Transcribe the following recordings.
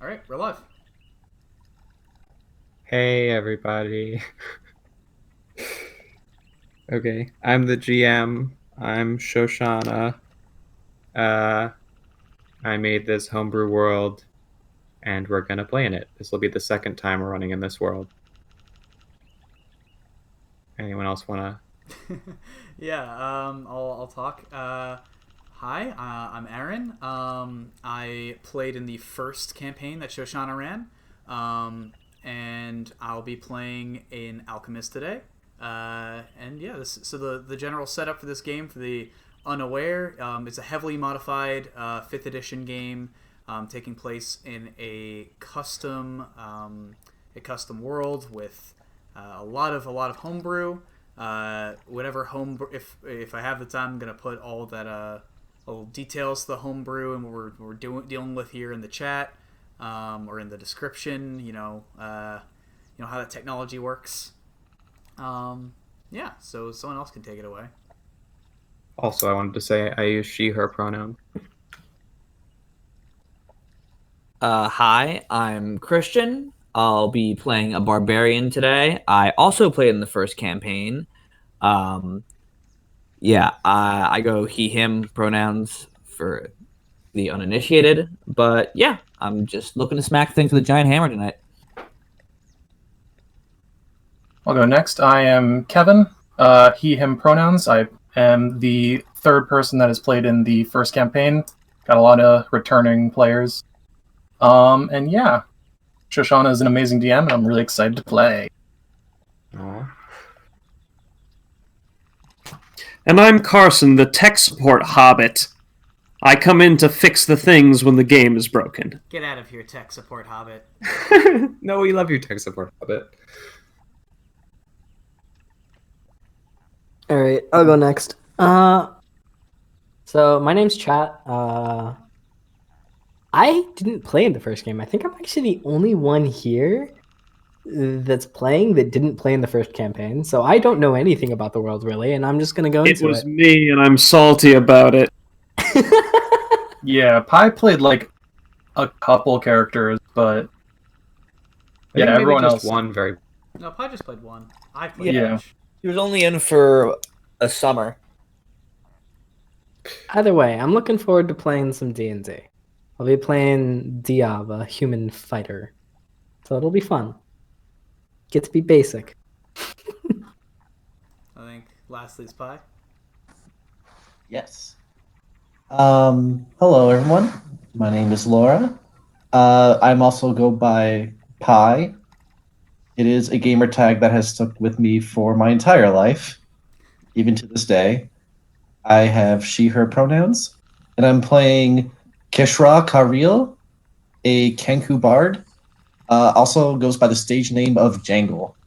All right, we're live. Hey everybody. Okay, I'm the GM. I'm Shoshana. Uh, I made this homebrew world, and we're gonna play in it. This will be the second time we're running in this world. Anyone else wanna? Yeah, I'll talk. Hi, I'm Aaron. I played in the first campaign that Shoshana ran, and I'll be playing in Alchemist today. And yeah, so the general setup for this game for the unaware, it's a heavily modified fifth edition game, taking place in a custom world with a lot of homebrew. Whatever home, if I have the time, I'm gonna put all that little details to the homebrew and what we're dealing with here in the chat, or in the description. How that technology works. Yeah, so someone else can take it away. Also, I wanted to say I use she/her pronouns. Hi, I'm Christian. I'll be playing a barbarian today. I also played in the first campaign. Um, yeah, I go he, him pronouns for the uninitiated. But yeah, I'm just looking to smack things with a giant hammer tonight. I'll go next. I am Kevin. He, him pronouns. I am the third person that has played in the first campaign. Got a lot of returning players. And yeah, Shoshana is an amazing DM, and I'm really excited to play. Aw. And I'm Carson, the tech support hobbit. I come in to fix the things when the game is broken. Get out of here, tech support hobbit. No, we love your tech support a bit. All right, I'll go next. So my name's Chat. I didn't play in the first game. I think I'm actually the only one here that's playing that didn't play in the first campaign. So I don't know anything about the world really, and I'm just gonna go It into was it. me, and I'm salty about it. Yeah, Pi played like a couple characters, but I yeah, think maybe everyone just else. one very. No, Pi just played one. I played Yeah. much. He was only in for a summer. Either way, I'm looking forward to playing some D&D. I'll be playing Diab, a human fighter. So it'll be fun. Get to be basic. I think lastly's Pi. Yes. Hello, everyone. My name is Laura. I'm also go by Pi. It is a gamer tag that has stuck with me for my entire life, even to this day. I have she/her pronouns, and I'm playing Kishra Karil, a Kenku bard. Also goes by the stage name of Jangle.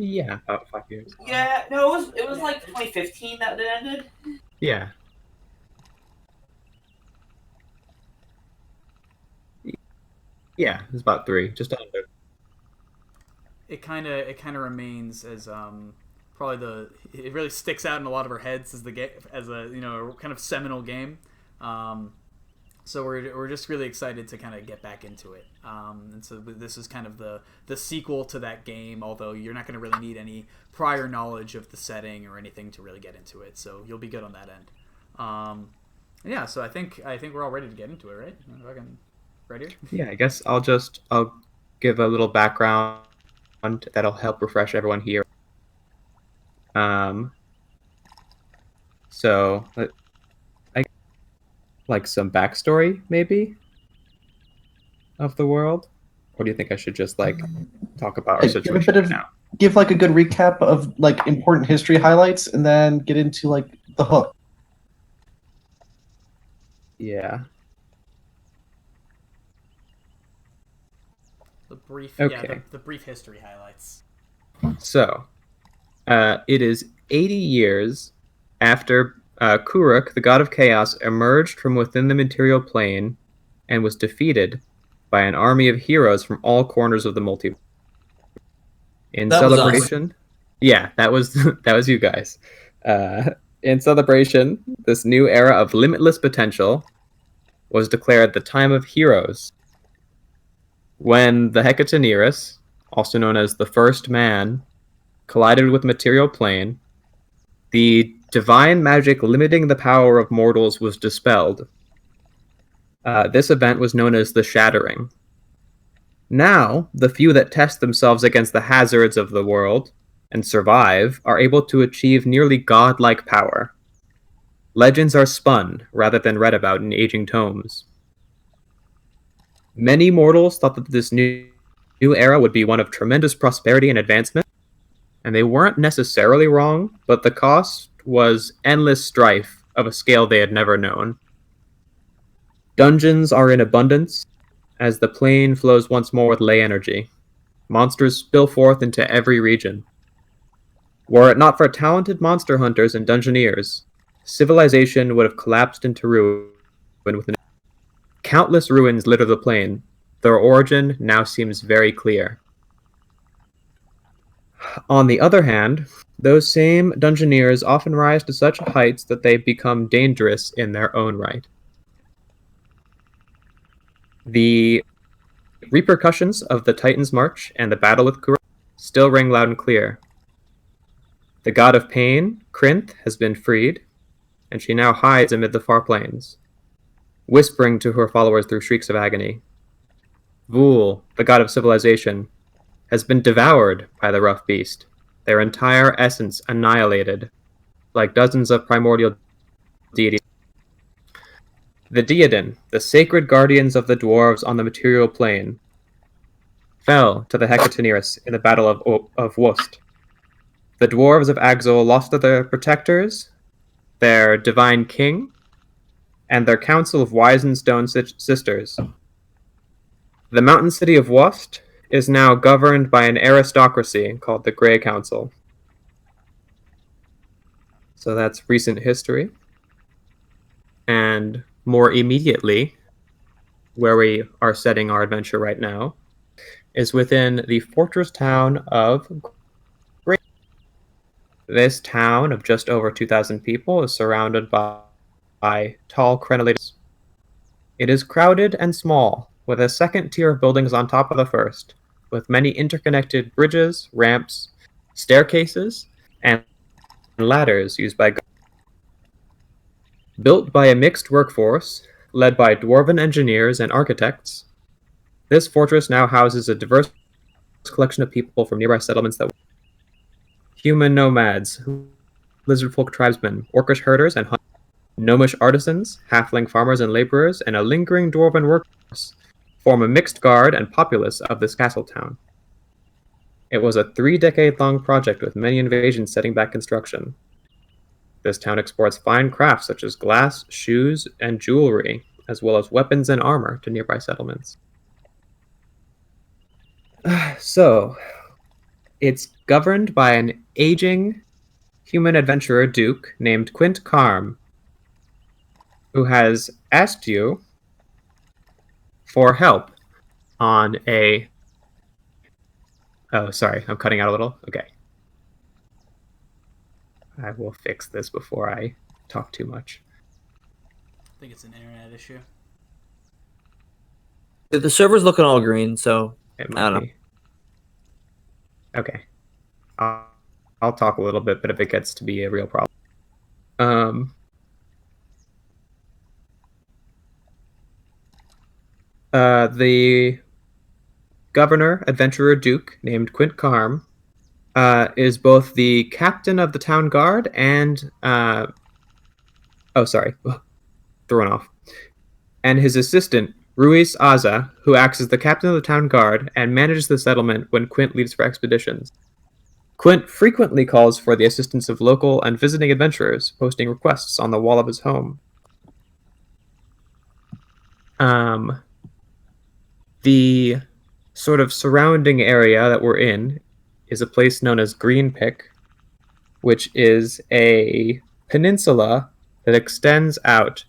Yeah, about 5 years. Yeah, no, it was like 2015 that it ended. Yeah. Yeah, it's about 3, just under. It kind of remains as probably it really sticks out in a lot of our heads as as a kind of seminal game. So we're just really excited to kind of get back into it. And so this is kind of the sequel to that game, although you're not going to really need any prior knowledge of the setting or anything to really get into it. So you'll be good on that end. Yeah, so I think we're all ready to get into it, right? Fucking ready? Yeah, I guess I'll give a little background that'll help refresh everyone here. Um, so I like some backstory maybe of the world, or do you think I should just like talk about our Give a situation bit of now? give like a good recap of like important history highlights, and then get into like the hook. Yeah. The brief, yeah, Okay. the brief history highlights. So, it is 80 years after Kuruk, the god of chaos, emerged from within the material plane and was defeated by an army of heroes from all corners of the multiverse. In That was us. celebration, yeah, that was that was you guys. In celebration, this new era of limitless potential was declared the Time of Heroes, when the Hecatoncheirus, also known as the First Man, collided with the material plane. The divine magic limiting the power of mortals was dispelled. This event was known as the Shattering. Now, the few that test themselves against the hazards of the world and survive are able to achieve nearly godlike power. Legends are spun rather than read about in aging tomes. Many mortals thought that this new era would be one of tremendous prosperity and advancement, and they weren't necessarily wrong, but the cost was endless strife of a scale they had never known. Dungeons are in abundance, as the plane flows once more with ley energy. Monsters spill forth into every region. Were it not for talented monster hunters and dungeoneers, civilization would have collapsed into ruin within. Countless ruins litter the plain. Their origin now seems very clear. On the other hand, those same dungeoneers often rise to such heights that they become dangerous in their own right. The repercussions of the Titan's March and the battle with Kura still ring loud and clear. The god of pain, Krinth, has been freed, and she now hides amid the far plains, whispering to her followers through shrieks of agony. Vul, the god of civilization, has been devoured by the rough beast, their entire essence annihilated, like dozens of primordial deities. The Diadem, the sacred guardians of the dwarves on the material plane, fell to the Hecatoncheirus in the Battle of Wust. The dwarves of Axel lost their protectors, their divine king, and their council of wise and stone sisters. The mountain city of Wust is now governed by an aristocracy called the Grey Council. So that's recent history. And more immediately, where we are setting our adventure right now, is within the fortress town of Grey. This town of just over 2,000 people is surrounded by tall crenellated. It is crowded and small, with a second tier of buildings on top of the first, with many interconnected bridges, ramps, staircases, and ladders used by guards. Built by a mixed workforce, led by dwarven engineers and architects, this fortress now houses a diverse collection of people from nearby settlements that human nomads, lizardfolk tribesmen, orcish herders and hunters, gnomish artisans, halfling farmers and laborers, and a lingering dwarven workforce form a mixed guard and populace of this castle town. It was a 3-decade-long project with many invasions setting back construction. This town exports fine crafts such as glass, shoes, and jewelry, as well as weapons and armor to nearby settlements. So, it's governed by an aging human adventurer duke named Quint Carm, who has asked you for help on a... Oh, sorry, I'm cutting out a little. Okay. I will fix this before I talk too much. I think it's an internet issue. The server's looking all green, so It I don't might know. be. Okay. I'll talk a little bit, but if it gets to be a real problem. The governor, adventurer duke, named Quint Carm, is both the captain of the town guard and... thrown off. And his assistant, Ruiz Aza, who acts as the captain of the town guard and manages the settlement when Quint leaves for expeditions. Quint frequently calls for the assistance of local and visiting adventurers, posting requests on the wall of his home. The sort of surrounding area that we're in is a place known as Greenpick, which is a peninsula that extends out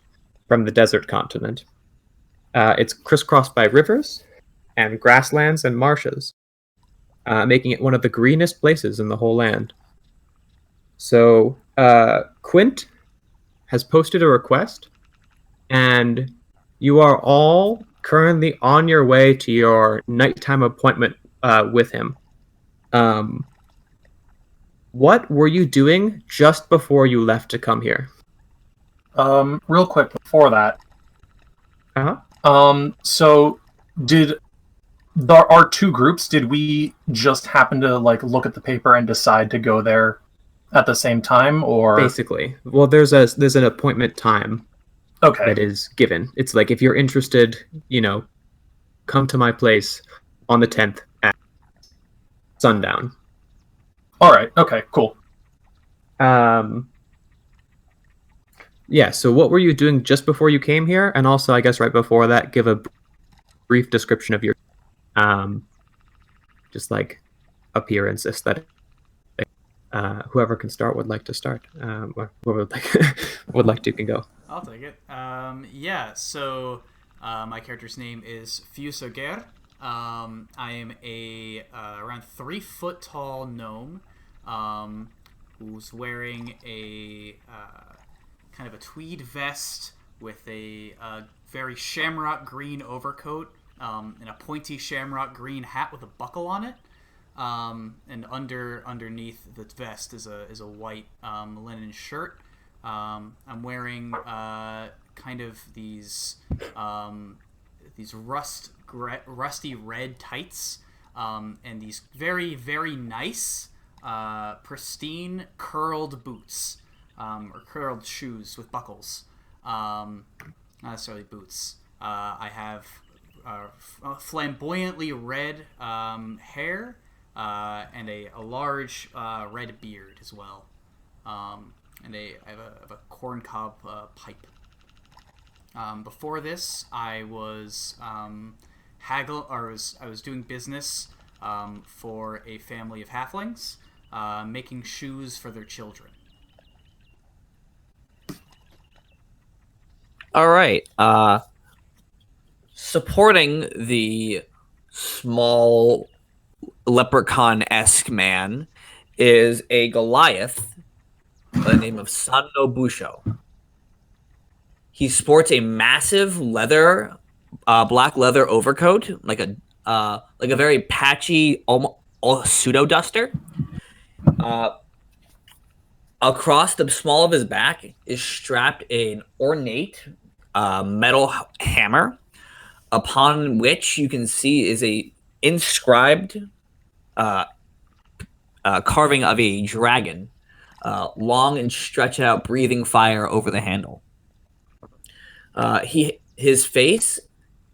from the desert continent. It's crisscrossed by rivers and grasslands and marshes. making it one of the greenest places in the whole land. So Quint has posted a request, and you are all currently on your way to your nighttime appointment with him. What were you doing just before you left to come here? Real quick before that. So did our two groups, did we just happen to like look at the paper and decide to go there at the same time, or Basically, well, there's an appointment time that is given. It's like, if you're interested, come to my place on the 10th at sundown. All right. Okay. Cool. Yeah. So, what were you doing just before you came here, and also, I guess, right before that, give a brief description of your, just like appearance, aesthetic. Whoever can start would like to start. Or whoever would like to can go. I'll take it. Yeah. So, my character's name is Fusoger. I am a around 3 foot tall gnome who's wearing a kind of a tweed vest with a very shamrock green overcoat and a pointy shamrock green hat with a buckle on it. And underneath the vest is a white linen shirt. I'm wearing kind of these rusty red tights and these very, very nice pristine curled boots or curled shoes with buckles. Not necessarily boots. I have flamboyantly red hair and a large red beard as well. And I have a corncob pipe. Before this, I was I was doing business for a family of halflings, making shoes for their children. All right. Supporting the small leprechaun-esque man is a Goliath by the name of San Nobusho. He sports a massive black leather overcoat, like a very patchy pseudo duster. Across the small of his back is strapped an ornate metal hammer, upon which you can see is a inscribed carving of a dragon, long and stretched out, breathing fire over the handle. His face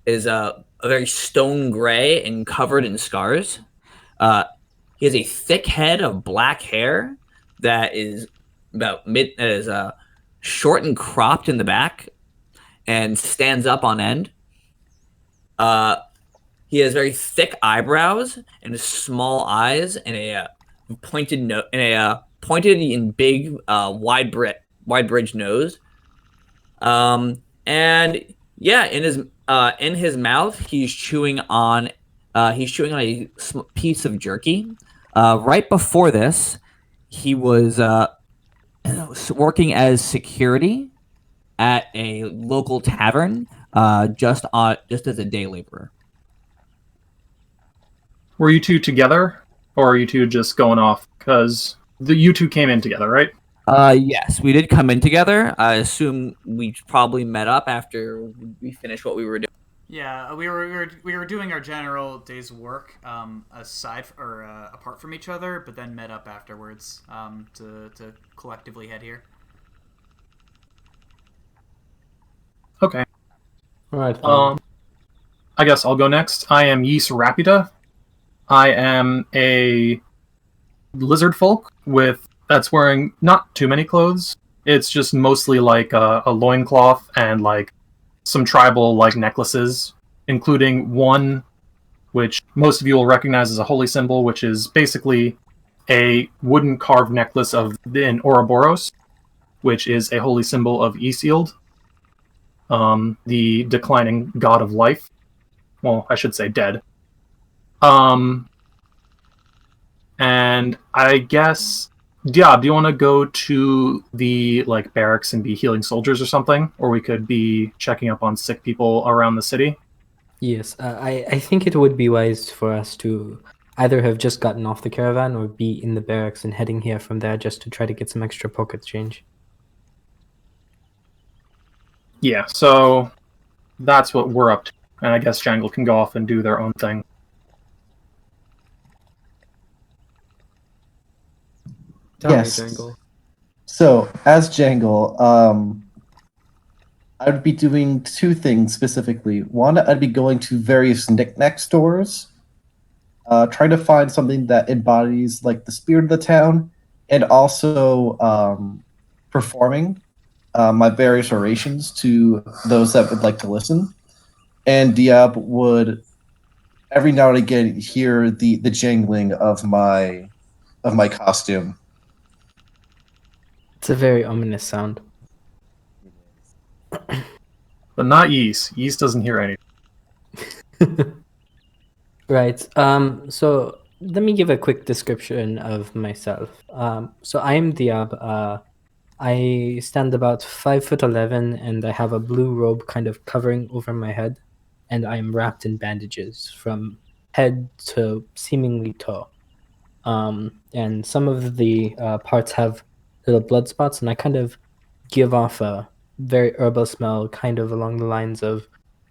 is a very stone gray and covered in scars. He has a thick head of black hair that is short and cropped in the back and stands up on end. He has very thick eyebrows and small eyes and a pointed and big wide bridge nose. And yeah, in his mouth he's chewing on a piece of jerky. Right before this, he was working as security at a local tavern, just as a day laborer. Were you two together, or are you two just going off? Because you two came in together, right? Yes, we did come in together. I assume we probably met up after we finished what we were doing. Yeah, we were doing our general day's work apart from each other, but then met up afterwards to collectively head here. Okay. All right. I guess I'll go next. I am Ys Rapida. I am a lizard folk that's wearing not too many clothes. It's just mostly like a loincloth and like some tribal like necklaces, including one which most of you will recognize as a holy symbol, which is basically a wooden carved necklace of an Ouroboros, which is a holy symbol of Isield, the declining god of life. Well, I should say dead. And I guess, yeah, do you want to go to the like barracks and be healing soldiers or something? Or we could be checking up on sick people around the city. Yes, I think it would be wise for us to either have just gotten off the caravan or be in the barracks and heading here from there just to try to get some extra pocket change. Yeah, so that's what we're up to. And I guess Jangle can go off and do their own thing. Tell Yes. me, Jangle. So, as Jangle, I would be doing two things specifically. One, I'd be going to various knickknack stores, trying to find something that embodies like the spirit of the town, and also performing my various orations to those that would like to listen. And Diab would every now and again hear the jangling of my costume. It's a very ominous sound. But not Yeast. Yeast doesn't hear anything. Right. So let me give a quick description of myself. So I am Diab. I stand about 5'11", and I have a blue robe kind of covering over my head, and I am wrapped in bandages from head to seemingly toe. And some of the parts have little blood spots, and I kind of give off a very herbal smell, kind of along the lines of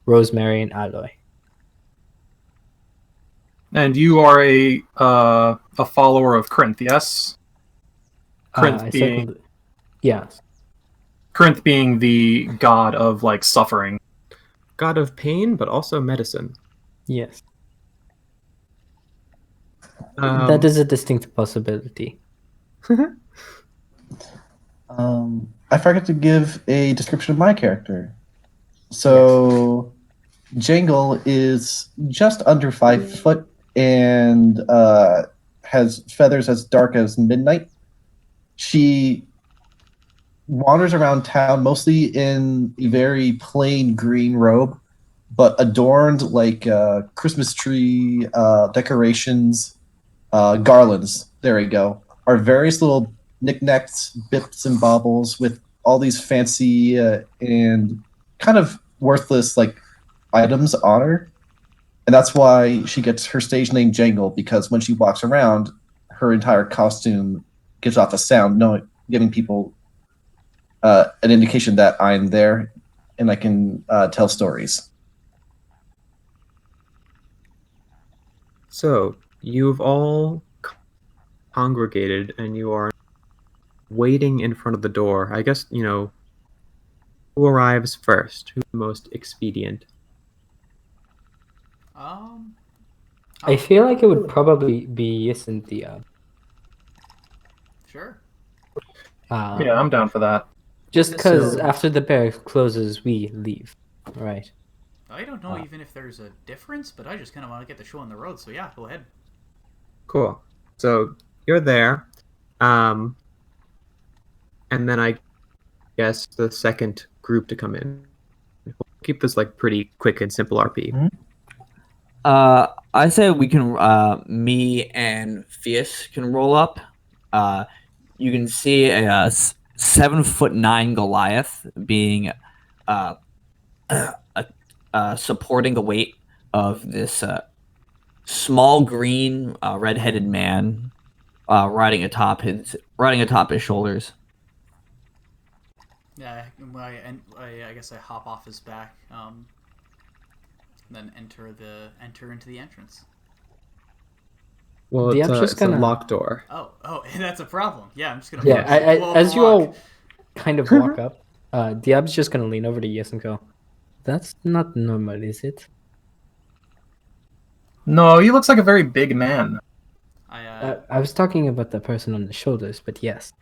rosemary and aloe. And you are a follower of Corinth, yes? I certainly, yeah. Corinth being the god of like suffering. God of pain, but also medicine. Yes. Um, That is a distinct possibility. I forgot to give a description of my character. So, Jangle is just under 5 foot and has feathers as dark as midnight. She wanders around town mostly in a very plain green robe, but adorned like Christmas tree decorations, garlands. There we go. Are various little knickknacks, bips, and baubles with all these fancy and kind of worthless like items on her. And that's why she gets her stage name Jangle, because when she walks around, her entire costume gives off a sound, giving people an indication that I'm there and I can tell stories. So, you've all congregated and you are waiting in front of the door. I guess, who arrives first? Who's the most expedient? I feel like it would probably be Yes and Diab. Sure. Yeah, I'm down for that. Just because after the barracks closes, we leave. Right. I don't know even if there's a difference, but I just kind of want to get the show on the road. So yeah, go ahead. Cool. So you're there, and then I guess the second group to come in. We'll keep this like pretty quick and simple RP. I say we can. Me and Fias can roll up. You can see a 7'9" Goliath being supporting the weight of this small green red-headed man riding atop his shoulders. Yeah, I guess I hop off his back, then enter into the entrance. Well, The app's just it's a gonna- locked door. Oh, that's a problem. Yeah, I'm just gonna. Yeah, blow up as the you lock. all kind of walk up, Diab's just gonna lean over to Yes and go, "That's not normal, is it?" No, he looks like a very big man. I was talking about the person on the shoulders, but yes.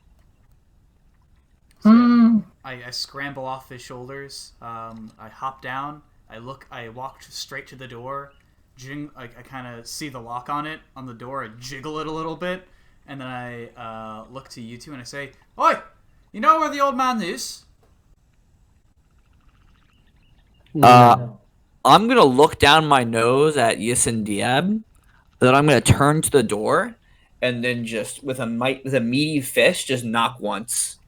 I scramble off his shoulders. I hop down. I walk straight to the door. I kind of see the lock on the door. I jiggle it a little bit, and then I look to you two and I say, "Oi, you know where the old man is?" I'm gonna look down my nose at Yis and Diab. Then I'm gonna turn to the door, and then just with a meaty fist, just knock once.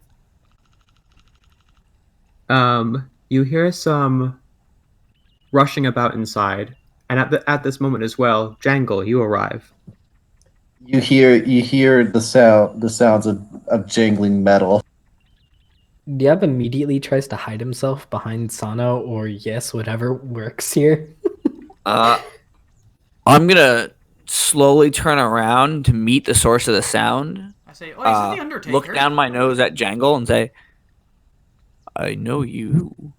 You hear some rushing about inside, and at this moment as well, Jangle, you arrive. You hear the sounds of jangling metal. Diab immediately tries to hide himself behind Sano or Yes, whatever works here. I'm gonna slowly turn around to meet the source of the sound. I say, oh, is it the Undertaker? Look down my nose at Jangle and say, I know you.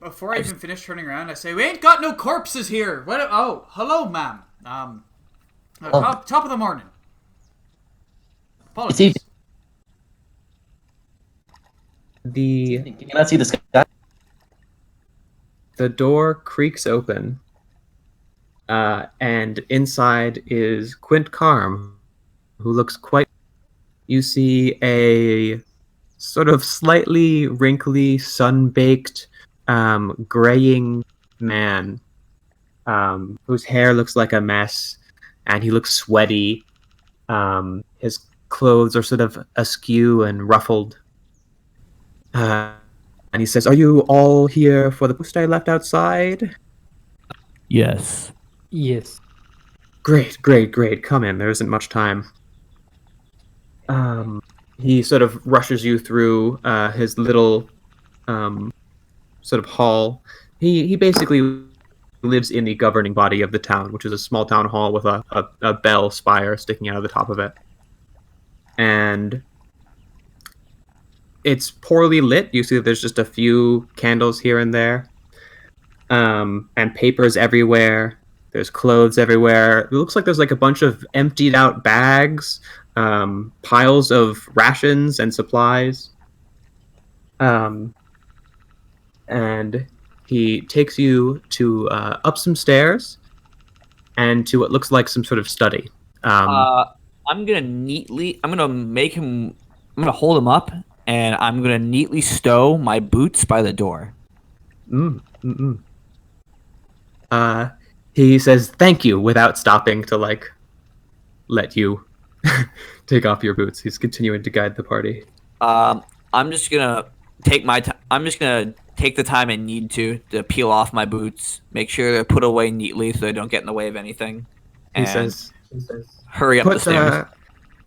Before I even finish turning around, I say, we ain't got no corpses here. What? Oh, hello, ma'am. Top of the morning. Apologies. Can you not see this guy? The door creaks open, and inside is Quint Carm, who looks quite. You see a sort of slightly wrinkly, sun-baked, graying man, whose hair looks like a mess, and he looks sweaty. His clothes are sort of askew and ruffled. And he says, "Are you all here for the post I left outside?" Yes. Yes. Great. Come in. There isn't much time. He sort of rushes you through his little sort of hall. He basically lives in the governing body of the town, which is a small town hall with a bell spire sticking out of the top of it. And it's poorly lit. You see that there's just a few candles here and there. And papers everywhere. There's clothes everywhere. It looks like there's like a bunch of emptied out bags, piles of rations and supplies. And he takes you to up some stairs and to what looks like some sort of study. I'm gonna hold him up, and I'm gonna neatly stow my boots by the door. He says thank you without stopping to like let you take off your boots. He's continuing to guide the party. I'm just gonna take my time. I'm just gonna take the time I need to peel off my boots, make sure they're put away neatly so they don't get in the way of anything. He says, hurry up the stairs.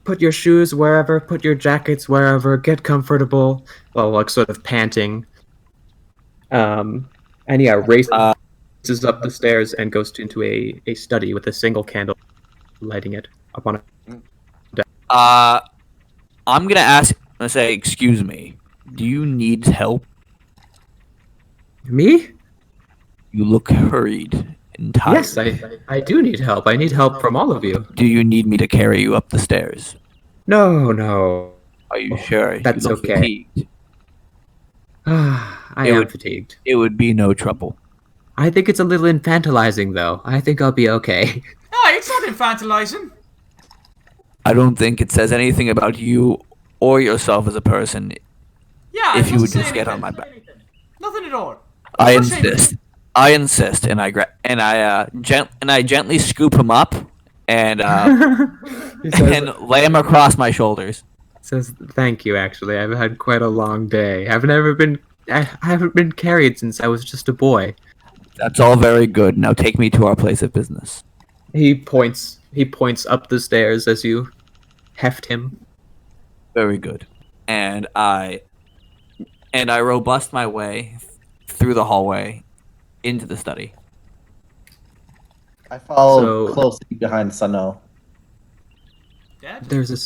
Put your shoes wherever, put your jackets wherever, get comfortable, while like sort of panting. And yeah, races up the stairs and goes into a study with a single candle, lighting it up on a. I'm gonna say, excuse me, do you need help? Me? You look hurried and tired. Yes, I do need help. I need help from all of you. Do you need me to carry you up the stairs? No. Are you sure? That's you look okay. Fatigued. I am fatigued. It would be no trouble. I think it's a little infantilizing, though. I think I'll be okay. No, it's not infantilizing. I don't think it says anything about you or yourself as a person. Yeah, if you would just get on my back. Nothing at all. I insist, and I gently scoop him up and and lay him across my shoulders. Says thank you. Actually, I've had quite a long day. I haven't been carried since I was just a boy. That's all very good. Now take me to our place of business. He points up the stairs as you heft him. Very good. And I robust my way through the hallway into the study. I follow closely behind Sano. Dad? There's a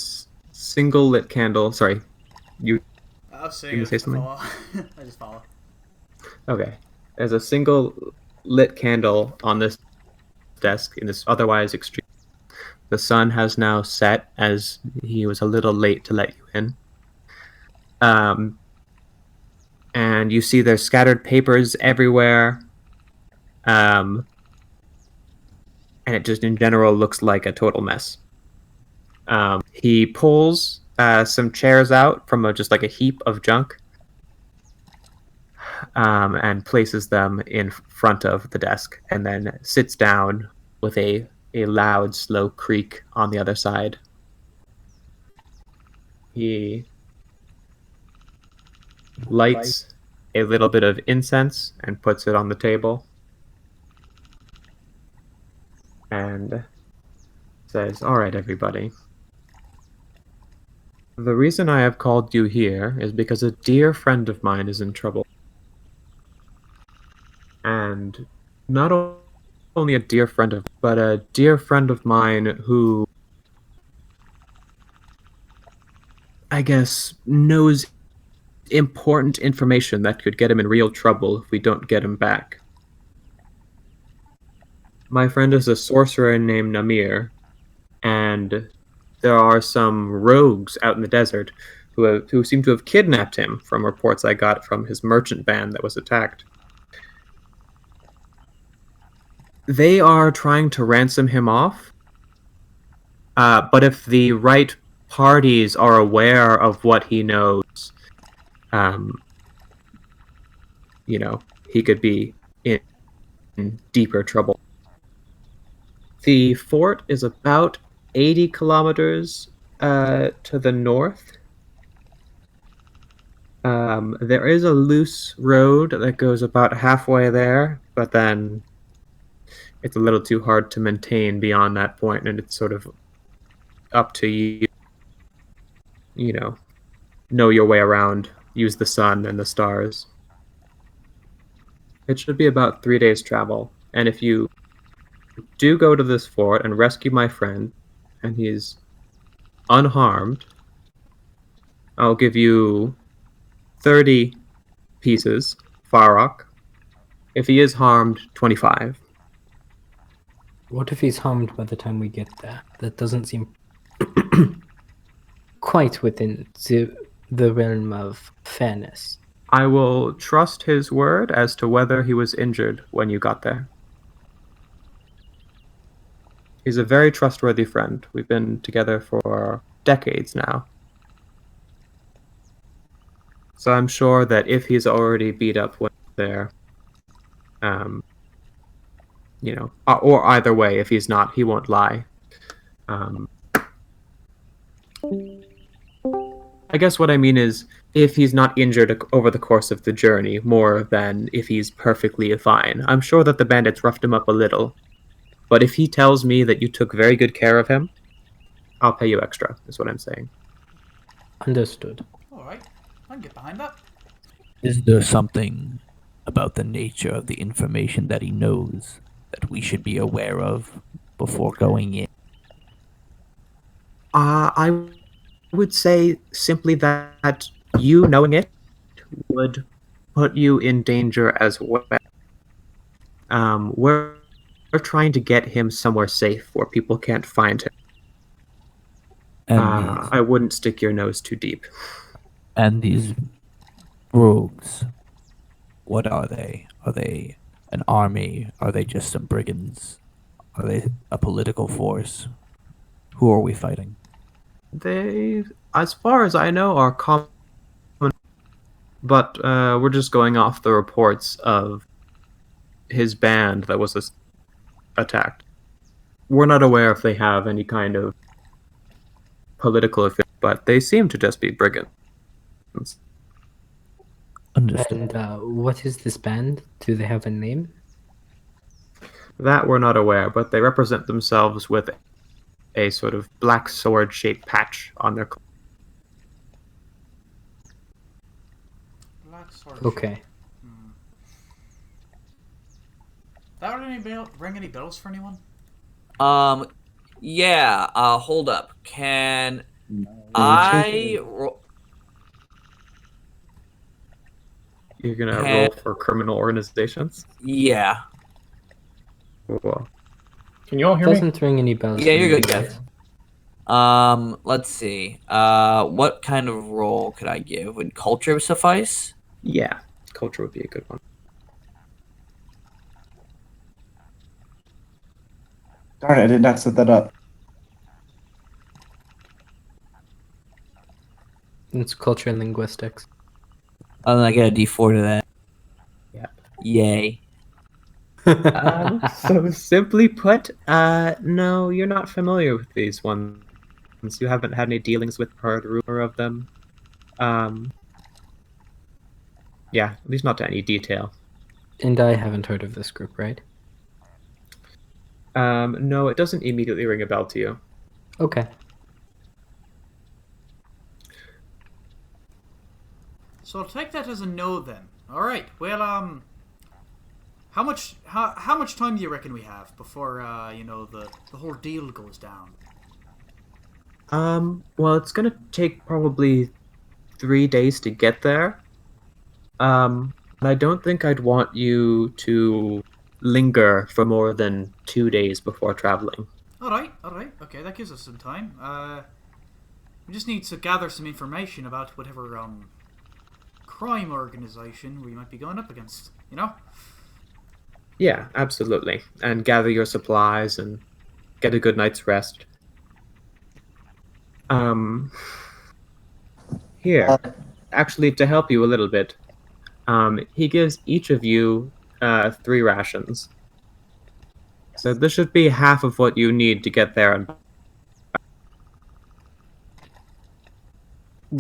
single lit candle. Sorry, you. I'll say you say something. I just follow. Okay. There's a single lit candle on this desk in this otherwise extreme. The sun has now set as he was a little late to let you in. And you see there's scattered papers everywhere. And it just in general looks like a total mess. He pulls some chairs out from just like a heap of junk. And places them in front of the desk, and then sits down with a loud, slow creak on the other side. He lights a little bit of incense and puts it on the table and says, "All right, everybody. The reason I have called you here is because a dear friend of mine is in trouble. And not only a dear friend of, but a dear friend of mine who, I guess, knows important information that could get him in real trouble if we don't get him back. My friend is a sorcerer named Namir, and there are some rogues out in the desert who seem to have kidnapped him from reports I got from his merchant band that was attacked. They are trying to ransom him off, but if the right parties are aware of what he knows, he could be in deeper trouble. The fort is about 80 kilometers to the north. There is a loose road that goes about halfway there, but then it's a little too hard to maintain beyond that point, and it's sort of up to you, know your way around, use the sun and the stars. It should be about 3 days travel, and if you do go to this fort and rescue my friend, and he's unharmed, I'll give you 30 pieces, Farok. If he is harmed, 25. What if he's harmed by the time we get there? That doesn't seem quite within the realm of fairness. I will trust his word as to whether he was injured when you got there. He's a very trustworthy friend. We've been together for decades now. So I'm sure that if he's already beat up when there, or either way, if he's not, he won't lie. I guess what I mean is, if he's not injured over the course of the journey, more than if he's perfectly fine. I'm sure that the bandits roughed him up a little, but if he tells me that you took very good care of him, I'll pay you extra, is what I'm saying. Understood. Alright, I can get behind that. Is there something about the nature of the information that he knows that we should be aware of before going in? I would say simply that you knowing it would put you in danger as well. We're trying to get him somewhere safe where people can't find him. I wouldn't stick your nose too deep. And these rogues, what are they? Are they an army? Are they just some brigands? Are they a political force? Who are we fighting? They, as far as I know, are common, but we're just going off the reports of his band that was attacked. We're not aware if they have any kind of political effect, but they seem to just be brigands. Understood. And what is this band? Do they have a name? That we're not aware, but they represent themselves with a sort of black sword-shaped patch on their cloak. Black sword. Okay. That would ring any bells for anyone? Yeah, hold up. Can I You're gonna roll for criminal organizations? Yeah. Cool. Can you all hear me? Doesn't ring any bells. Yeah, for you're me. good, guys. Let's see. What kind of role could I give? Would culture suffice? Yeah, culture would be a good one. Darn it, I did not set that up. It's culture and linguistics. Oh, then I get a D4 to that. Yeah. Yay. So simply put, no, you're not familiar with these ones. So you haven't had any dealings with, heard rumor of them. Yeah, at least not to any detail. And I haven't heard of this group, right? No, it doesn't immediately ring a bell to you. Okay. So I'll take that as a no then. All right. Well, how much time do you reckon we have before the whole deal goes down? Well, it's gonna take probably 3 days to get there. I don't think I'd want you to linger for more than 2 days before traveling. All right. Okay, that gives us some time. We just need to gather some information about whatever crime organization we might be going up against. You know. Yeah, absolutely. And gather your supplies and get a good night's rest. Here, actually, to help you a little bit, he gives each of you 3 rations. So this should be half of what you need to get there. And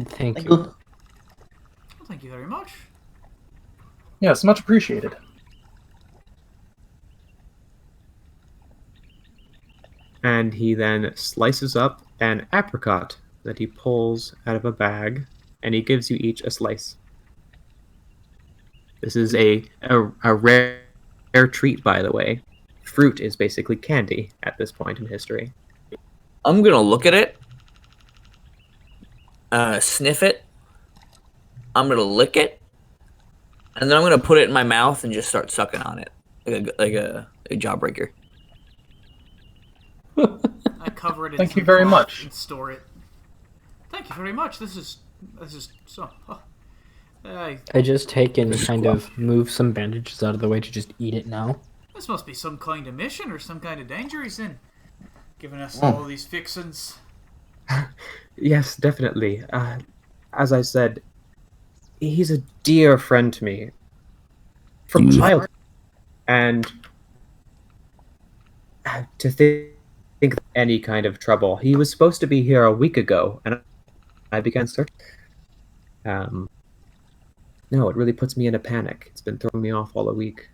Thank you. Well, thank you very much. Yes, much appreciated. and he then slices up an apricot that he pulls out of a bag, and he gives you each a slice. This is a rare treat, by the way. Fruit is basically candy at this point in history. I'm gonna look at it, sniff it. I'm gonna lick it, and then I'm gonna put it in my mouth and just start sucking on it like a jawbreaker. I cover it in Thank you some very cloth much. and store it. Thank you very much. This is so. I just take and kind of move some bandages out of the way to just eat it now. This must be some kind of mission or some kind of danger he's in, giving us all these fixins. Yes, definitely. As I said, he's a dear friend to me from childhood, and to think of any kind of trouble. He was supposed to be here a week ago, and I began searching. No, it really puts me in a panic. It's been throwing me off all a week.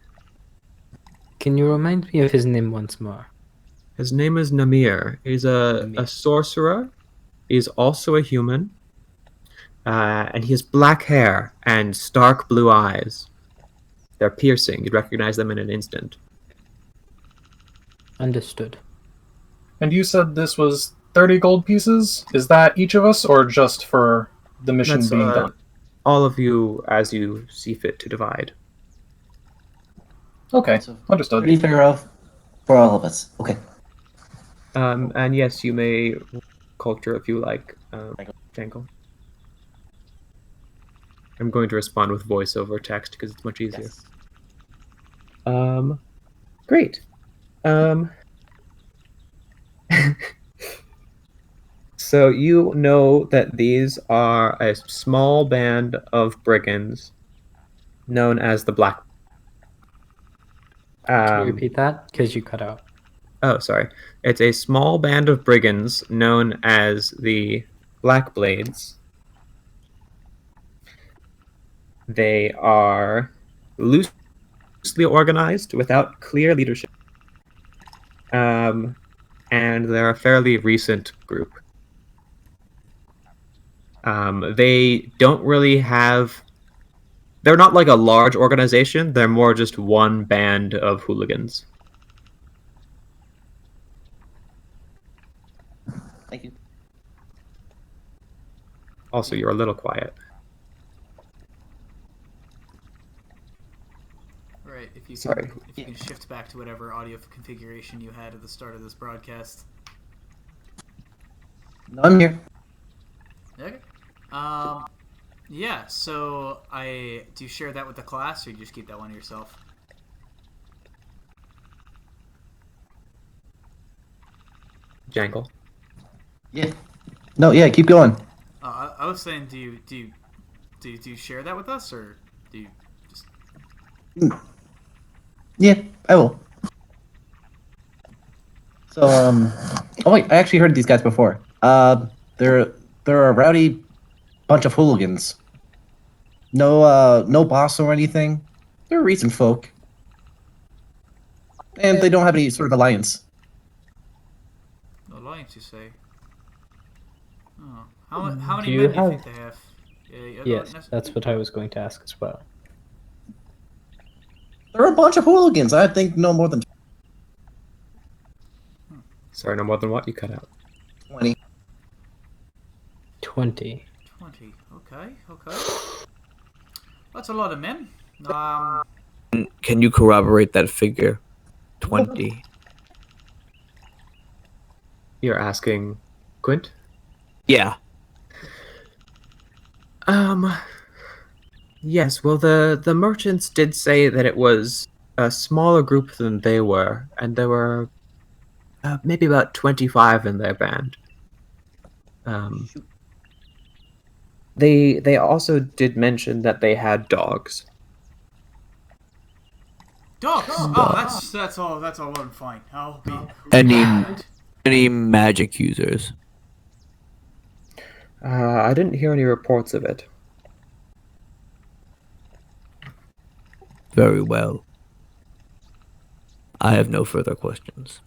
Can you remind me of his name once more? His name is Namir. He's a sorcerer. He's also a human. And he has black hair and stark blue eyes. They're piercing. You'd recognize them in an instant. Understood. And you said this was 30 gold pieces? Is that each of us, or just for the mission That's, being done? all of you as you see fit to divide. Okay, So, understood. 30 fair for all of us. Okay. And yes, you may culture if you like, Jangle. I'm going to respond with voice over text because it's much easier. Yes. Great. So you know that these are a small band of brigands known as the Black. Can you repeat that? Because you cut out. Oh, sorry. It's a small band of brigands known as the Black Blades. They are loosely organized without clear leadership. And they're a fairly recent group. They don't really have... They're not like a large organization. They're more just one band of hooligans. Thank you. Also, you're a little quiet. Right, if you can, Sorry. if you can shift back to whatever audio configuration you had at the start of this broadcast. No, I'm here. Okay. Yeah. So do you share that with the class, or you just keep that one to yourself? Jangle. Yeah. No, yeah, keep going. I was saying, do you share that with us, or do you just? Yeah, I will. So, oh wait, I actually heard these guys before. They're a rowdy bunch of hooligans. No boss or anything. They're recent folk, and they don't have any sort of alliance. Alliance, you say? Oh. How many Do you men do you have- think they have? I don't Yes, necess- that's what I was going to ask as well. They're a bunch of hooligans. I think no more than Sorry, no more than what? You cut out. 20. 20. 20. Okay. That's a lot of men. Can you corroborate that figure? 20. You're asking Quint? Yeah. Yes, well, the merchants did say that it was a smaller group than they were, and there were maybe about 25 in their band. They also did mention that they had dogs. Dogs. Oh, that's all well and fine. I'll be. Any magic users? I didn't hear any reports of it. Very well. I have no further questions.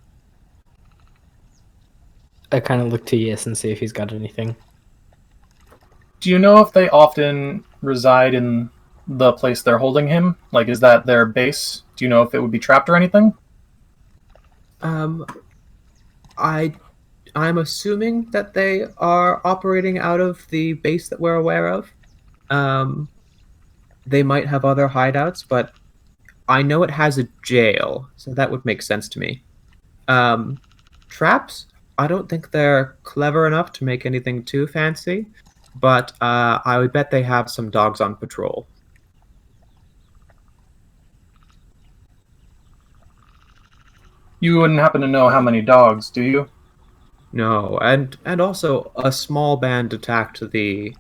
I kind of look to Yes and see if he's got anything. Do you know if they often reside in the place they're holding him? Like, is that their base? Do you know if it would be trapped or anything? I'm assuming that they are operating out of the base that we're aware of. They might have other hideouts, but I know it has a jail, so that would make sense to me. Traps? I don't think they're clever enough to make anything too fancy, but I would bet they have some dogs on patrol. You wouldn't happen to know how many dogs, do you? No, and also a small band attacked the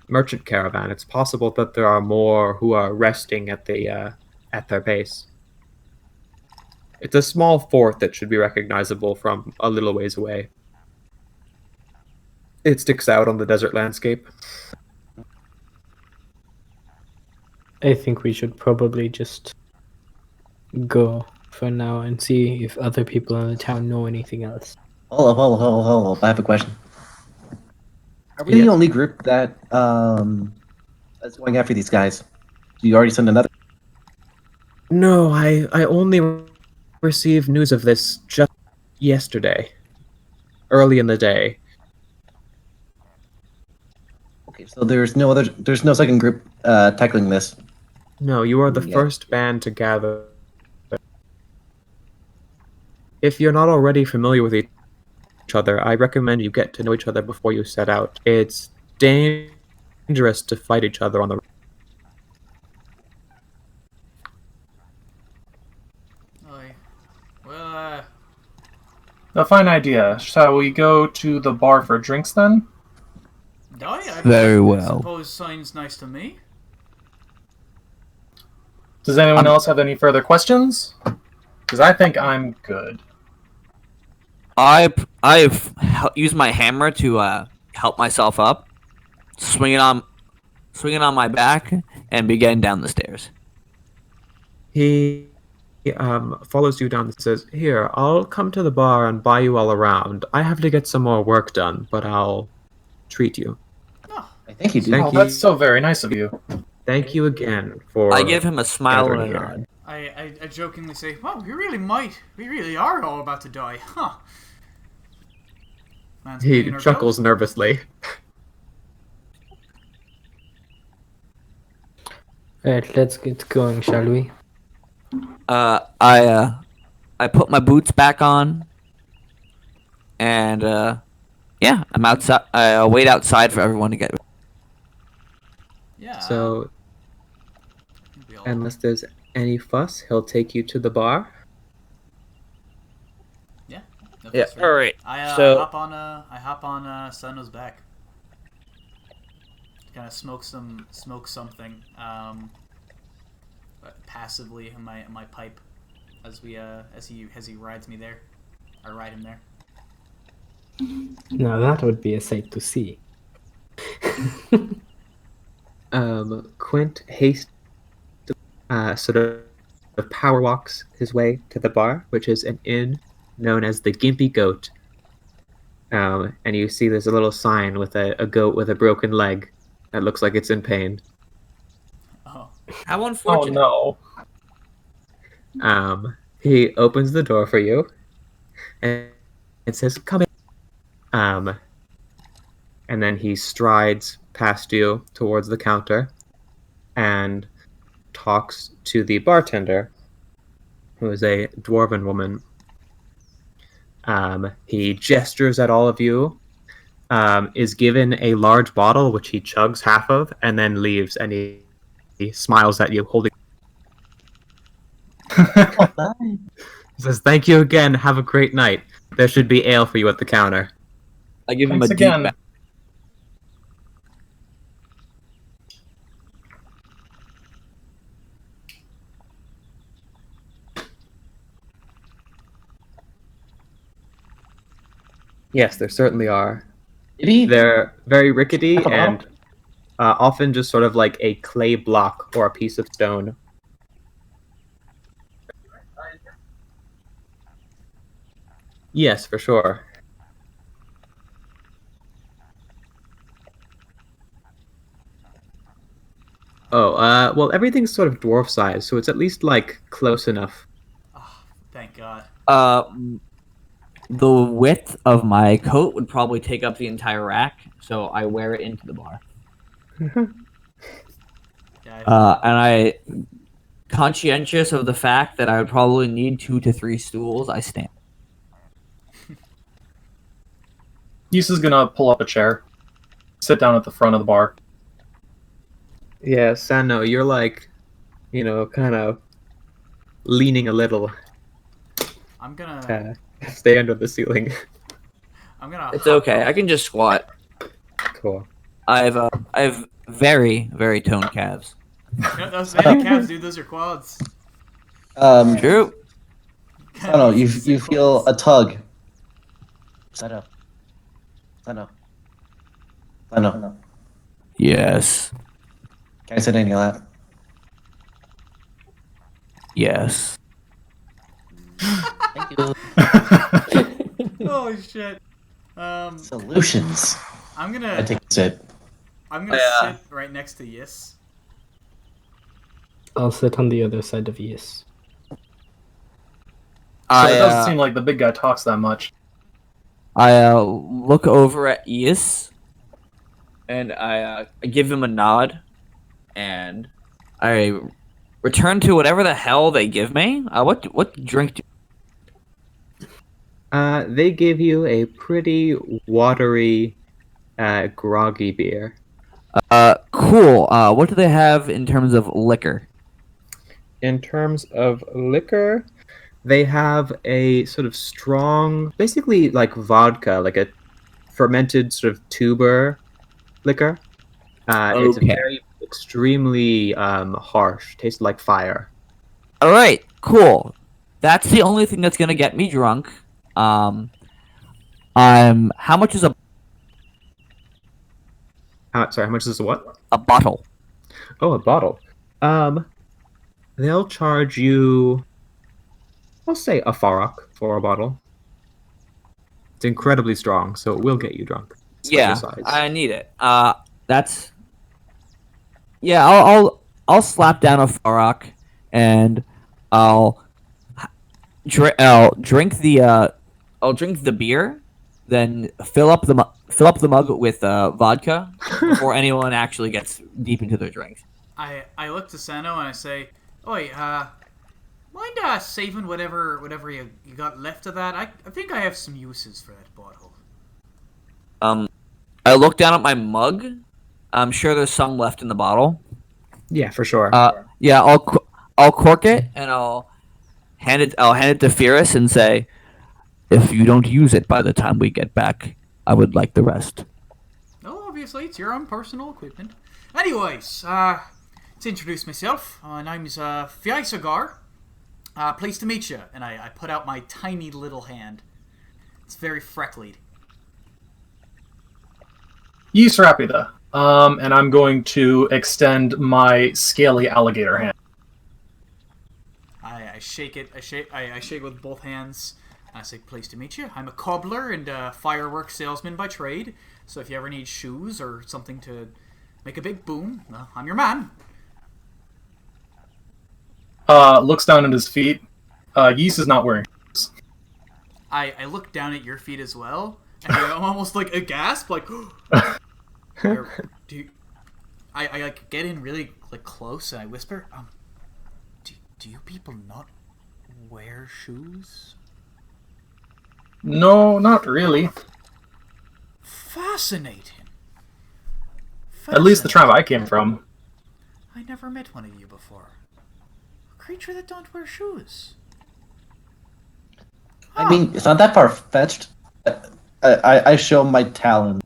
merchant caravan. It's possible that there are more who are resting at their base. It's a small fort that should be recognizable from a little ways away. It sticks out on the desert landscape. I think we should probably just go for now and see if other people in the town know anything else. Hold up. I have a question. Are we the only group that's going after these guys? Do you already send another? No, I only received news of this just yesterday, early in the day. Okay, so there's no second group tackling this. No, you are the Yeah. first band to gather. If you're not already familiar with each other, I recommend you get to know each other before you set out. It's dangerous to fight each other on the road. Aye. Well, A fine idea. Shall we go to the bar for drinks then? I Very well. suppose sounds nice to me. Does anyone else have any further questions? Because I think I'm good. I've used my hammer to help myself up, swing it on my back, and begin down the stairs. He follows you down and says, "Here, I'll come to the bar and buy you all around. I have to get some more work done, but I'll treat you. Oh, I think you do. Thank Oh, you. that's so very nice of you. Thank you again for." I give him a smile and a gathering nod. I jokingly say, "Wow, we really are all about to die, huh?" Man's He cleaning chuckles ourselves. nervously. Alright, let's get going, shall we? I put my boots back on, and yeah, I'm outside. I wait outside for everyone to get. Yeah. So, we all- unless there's any fuss, he'll take you to the bar. no Yeah. fuss, right? All right. I So- hop on Sano's back. Kind of smoke something passively in my pipe as he rides me there. I ride him there. Now that would be a sight to see. Quint hastily sort of power walks his way to the bar, which is an inn known as the Gimpy Goat. And you see there's a little sign with a goat with a broken leg that looks like it's in pain. Oh, How Oh unfortunate. no. He opens the door for you and it says, "Come in." And then he strides past you towards the counter and talks to the bartender, who is a dwarven woman. He gestures at all of you, is given a large bottle, which he chugs half of, and then leaves, and he smiles at you, holding. He says, "Thank you again. Have a great night. There should be ale for you at the counter." I give him Thanks a again. deep bow. Yes, there certainly are. Did he? They're very rickety Half a bottle? and often just sort of like a clay block or a piece of stone. Yes, for sure. Oh, well, everything's sort of dwarf size, so it's at least like close enough. thank God. The width of my coat would probably take up the entire rack, so I wear it into the bar. Yeah, And I, conscientious of the fact that I would probably need 2 to 3 stools, I stand. Yisa's gonna pull up a chair, sit down at the front of the bar. Yeah, Sano, you're like, kind of leaning a little. I'm gonna. Stay under the ceiling. I'm gonna. It's hop okay. up. I can just squat. Cool. I have very, very toned calves. No, those ain't calves, dude. Those are quads. True. I don't know. You feel a tug. Sano. Sano. Sano. Yes. Can I sit in your lap? Yes. Thank you. Oh shit. Solutions. I'm I gonna. take a sip. I'm gonna Yeah. sit right next to Yis. I'll sit on the other side of Yes. So I it doesn't seem like the big guy talks that much. look over at Ias, and I give him a nod, and I return to whatever the hell they give me. What drink? They give you a pretty watery, groggy beer. Cool. What do they have in terms of liquor? In terms of liquor, they have a sort of strong, basically like vodka, like a fermented sort of tuber liquor. It's Okay. very extremely harsh, tastes like fire. All right. Cool. That's the only thing that's gonna get me drunk. How much is Sorry, how much is what? a bottle? Oh, a bottle. They'll charge you, I'll say a farok for a bottle. It's incredibly strong, so it will get you drunk. Special Yeah, size. I need it. That's. Yeah, I'll slap down a farok, and I'll drink the beer, then fill up the mug with vodka before anyone actually gets deep into their drinks. I look to Sano and I say, "Oi, mind saving whatever you got left of that? I think I have some uses for that bottle." I look down at my mug. I'm sure there's some left in the bottle. Yeah, for sure. Yeah, I'll cork it and I'll hand it to Fierce and say, if you don't use it by the time we get back, I would like the rest. No, obviously it's your own personal equipment. Anyways, to introduce myself, name's Fiaisagar. Pleased to meet you. And I put out my tiny little hand. It's very freckled. Yeast Rapida. And I'm going to extend my scaly alligator hand. I shake it. I shake it with both hands. I say, "Pleased to meet you. I'm a cobbler and a fireworks salesman by trade. So if you ever need shoes or something to make a big boom, well, I'm your man." Looks down at his feet. Yeast is not wearing shoes. I look down at your feet as well, and I'm almost like a gasp, like, do you, I like get in really like close and I whisper, do you people not wear shoes? No, not really. Fascinating. At least the tribe I came from. I never met one of you before. A creature that don't wear shoes. I mean, it's not that far fetched. I show my talent.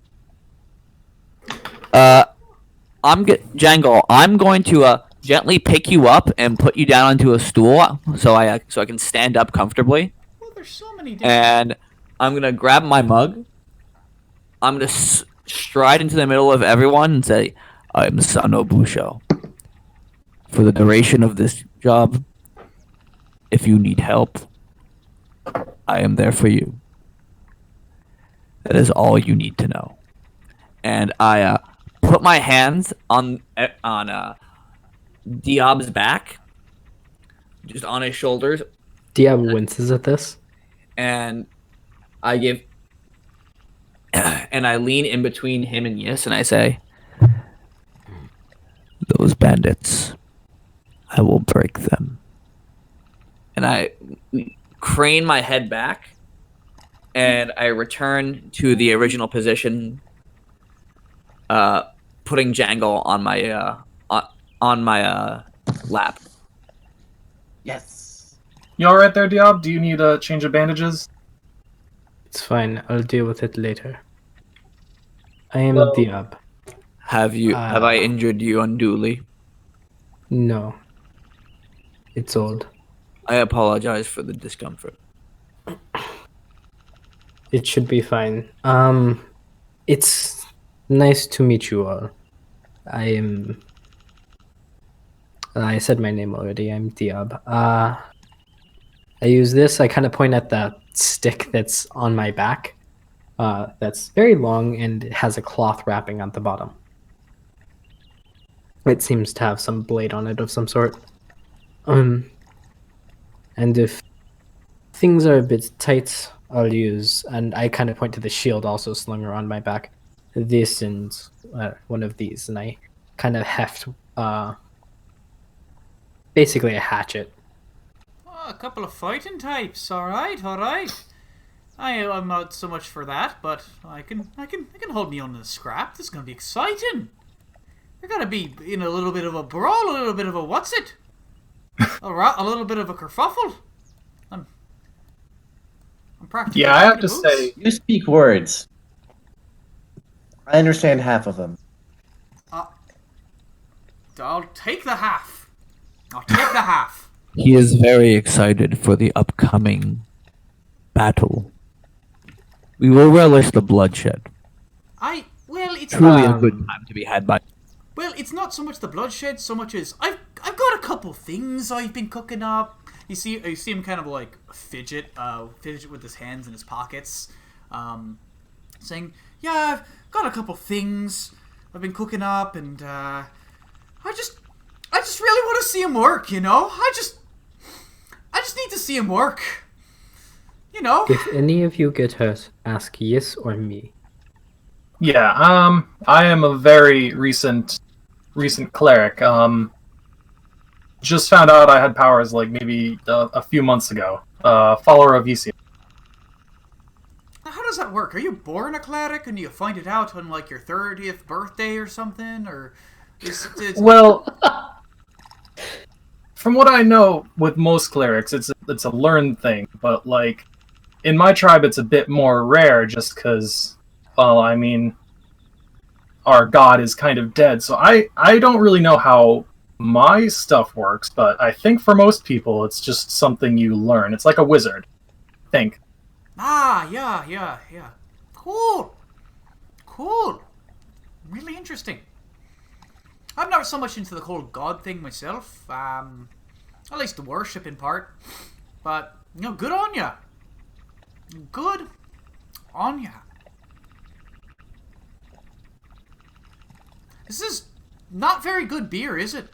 Jangle, I'm going to gently pick you up and put you down onto a stool so I can stand up comfortably. Well, there's so many different... And I'm gonna grab my mug. I'm gonna stride into the middle of everyone and say, "I'm Sano Busho. For the duration of this job, if you need help, I am there for you. That is all you need to know." And I put my hands on Diab's back, just on his shoulders, Diab winces at this. and I give, and I lean in between him and Yis, and I say, "Those bandits, I will break them." And I crane my head back, and I return to the original position, putting Jangle on my lap. Yes. You alright there, Diab? Do you need a change of bandages? It's fine. I'll deal with it later. I am Well- Diab. Have I injured you unduly? No. It's old. I apologize for the discomfort. It should be fine. It's nice to meet you all. I said my name already. I'm Diab. I use this. I kind of point at the stick that's on my back. That's very long and it has a cloth wrapping at the bottom. It seems to have some blade on it of some sort. And if things are a bit tight, I'll use, and I kind of point to the shield also slung around my back, this and one of these, and I kind of heft basically a hatchet. Oh, a couple of fighting types. All right. I'm not so much for that, but I can hold me on to the scrap. This is gonna be exciting. We're gonna be in a little bit of a brawl, a little bit of a what's it, a little bit of a kerfuffle. I'm practically. Yeah, I have to moves. say, You speak words. I understand half of them. I'll take the half. I'll take the half. He is very excited for the upcoming battle. We will relish the bloodshed. Well, it's Truly not, a good time to be had by. well, it's not so much the bloodshed, so much as I've got a couple things I've been cooking up. You see him kind of like fidget with his hands in his pockets, saying, "Yeah, I've got a couple things I've been cooking up, and I just really want to see him work. You know, I just need to see him work. You know." If any of you get hurt, ask Yes or me. yeah, I am a very recent cleric. Just found out I had powers like maybe a few months ago. Follower of EC. Now, how does that work? Are you born a cleric and you find it out on like your 30th birthday or something, or Well, from what I know, with most clerics, it's a learned thing. But like in my tribe, it's a bit more rare, just because, well, I mean, our god is kind of dead. So I don't really know how my stuff works, but I think for most people, it's just something you learn. It's like a wizard. Think. yeah. Cool. really interesting. I'm not so much into the whole god thing myself. At least the worship in part. But, good on ya. Good on ya. This is not very good beer, is it?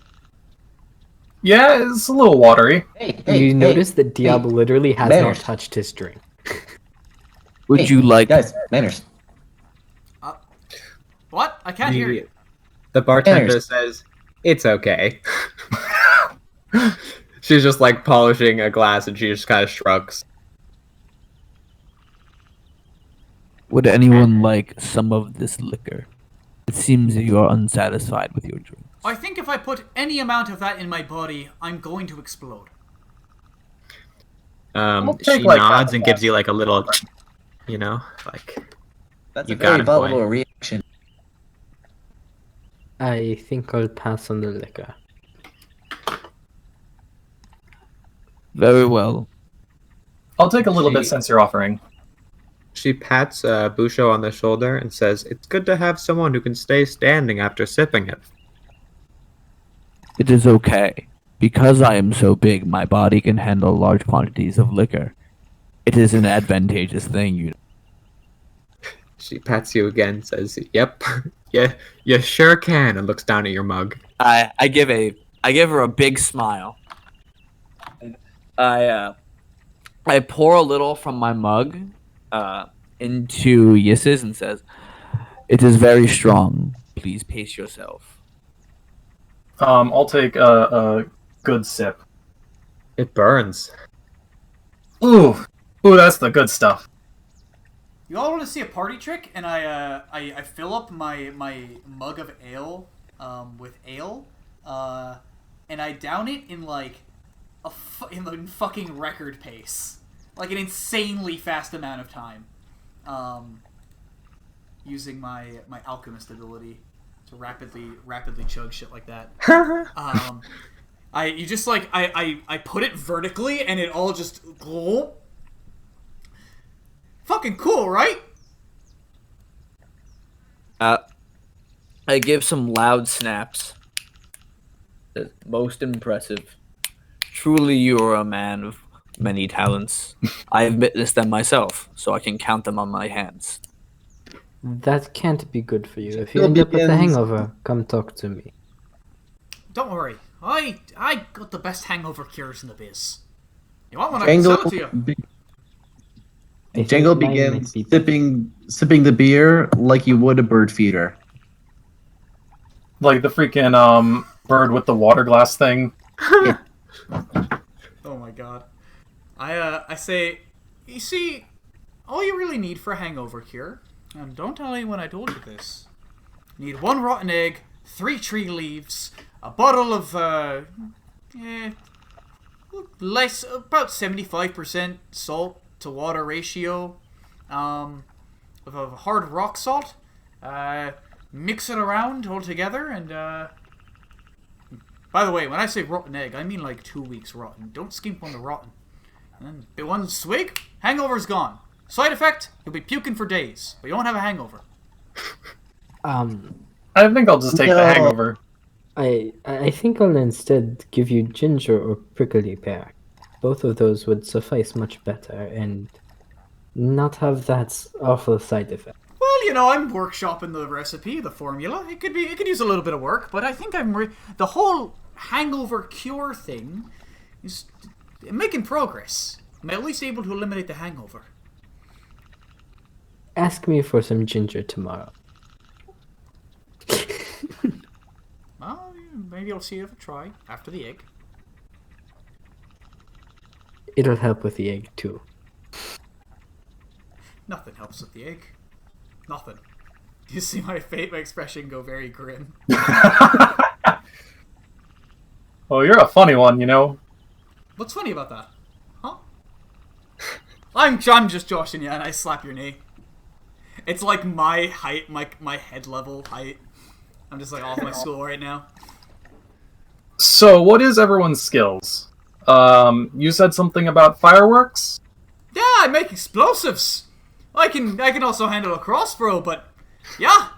Yeah, it's a little watery. You notice that Diab literally has not manners. touched his drink. Would you like? guys, manners? What? I can't hear you. The bartender Manners. says, "It's okay." She's just like polishing a glass, and she just kind of shrugs. Would anyone like some of this liquor? It seems that you are unsatisfied with your drink. I think if I put any amount of that in my body, I'm going to explode. She take, like, nods half and of gives that. you like a little, like That's You a got very it, volatile boy. reaction. I think I'll pass on the liquor. Very well. I'll take a little bit She- since you're offering. She pats Busho on the shoulder and says, "It's good to have someone who can stay standing after sipping it." It is okay. Because I am so big, my body can handle large quantities of liquor. It is an advantageous thing, you know. She pats you again, says, "Yep, yeah, you sure can," and looks down at your mug. I give her a big smile. I pour a little from my mug into Yis's and says, "It is very strong. Please pace yourself." I'll take a good sip. It burns. Ooh, that's the good stuff. You all want to see a party trick? And I fill up my mug of ale with ale, and I down it in like in fucking record pace, like an insanely fast amount of time, using my alchemist ability to rapidly chug shit like that. I put it vertically and it all just glop. Fucking cool, right? I give some loud snaps. Most impressive. Truly, you are a man of many talents. I have witnessed them myself, so I can count them on my hands. That can't be good for you. If you Still end up with a begins- hangover, come talk to me. Don't worry. I got the best hangover cures in the biz. You want one? I Jangle, can sell it to you. I think Jangle mine begins might be- sipping the beer like you would a bird feeder. Like the freaking bird with the water glass thing. Oh my god. I say, you see, all you really need for a hangover cure, and don't tell anyone I told you this, you need 1 rotten egg, 3 tree leaves, a bottle of, less, about 75% salt to water ratio, with a hard rock salt, mix it around all together, and, by the way, when I say rotten egg, I mean like 2 weeks rotten. Don't skimp on the rotten. And then 1 swig, hangover's gone. Side effect, you'll be puking for days, but you won't have a hangover. I think I'll just take the No. hangover. I think I'll instead give you ginger or prickly pear. Both of those would suffice much better and not have that awful side effect. Well, I'm workshopping the recipe, the formula. It could use a little bit of work, but I think the whole hangover cure thing is making progress. I'm at least able to eliminate the hangover. Ask me for some ginger tomorrow. Well, maybe I'll see if I try after the egg. It'll help with the egg too. Nothing helps with the egg. Nothing. You see my expression go very grim. Oh, you're a funny one, you know. What's funny about that? Huh? I'm just joshing you, and I slap your knee. It's like my height, my head level height. I'm just like off my school right now. So, what is everyone's skills? You said something about fireworks? Yeah, I make explosives. I can also handle a crossbow, but yeah,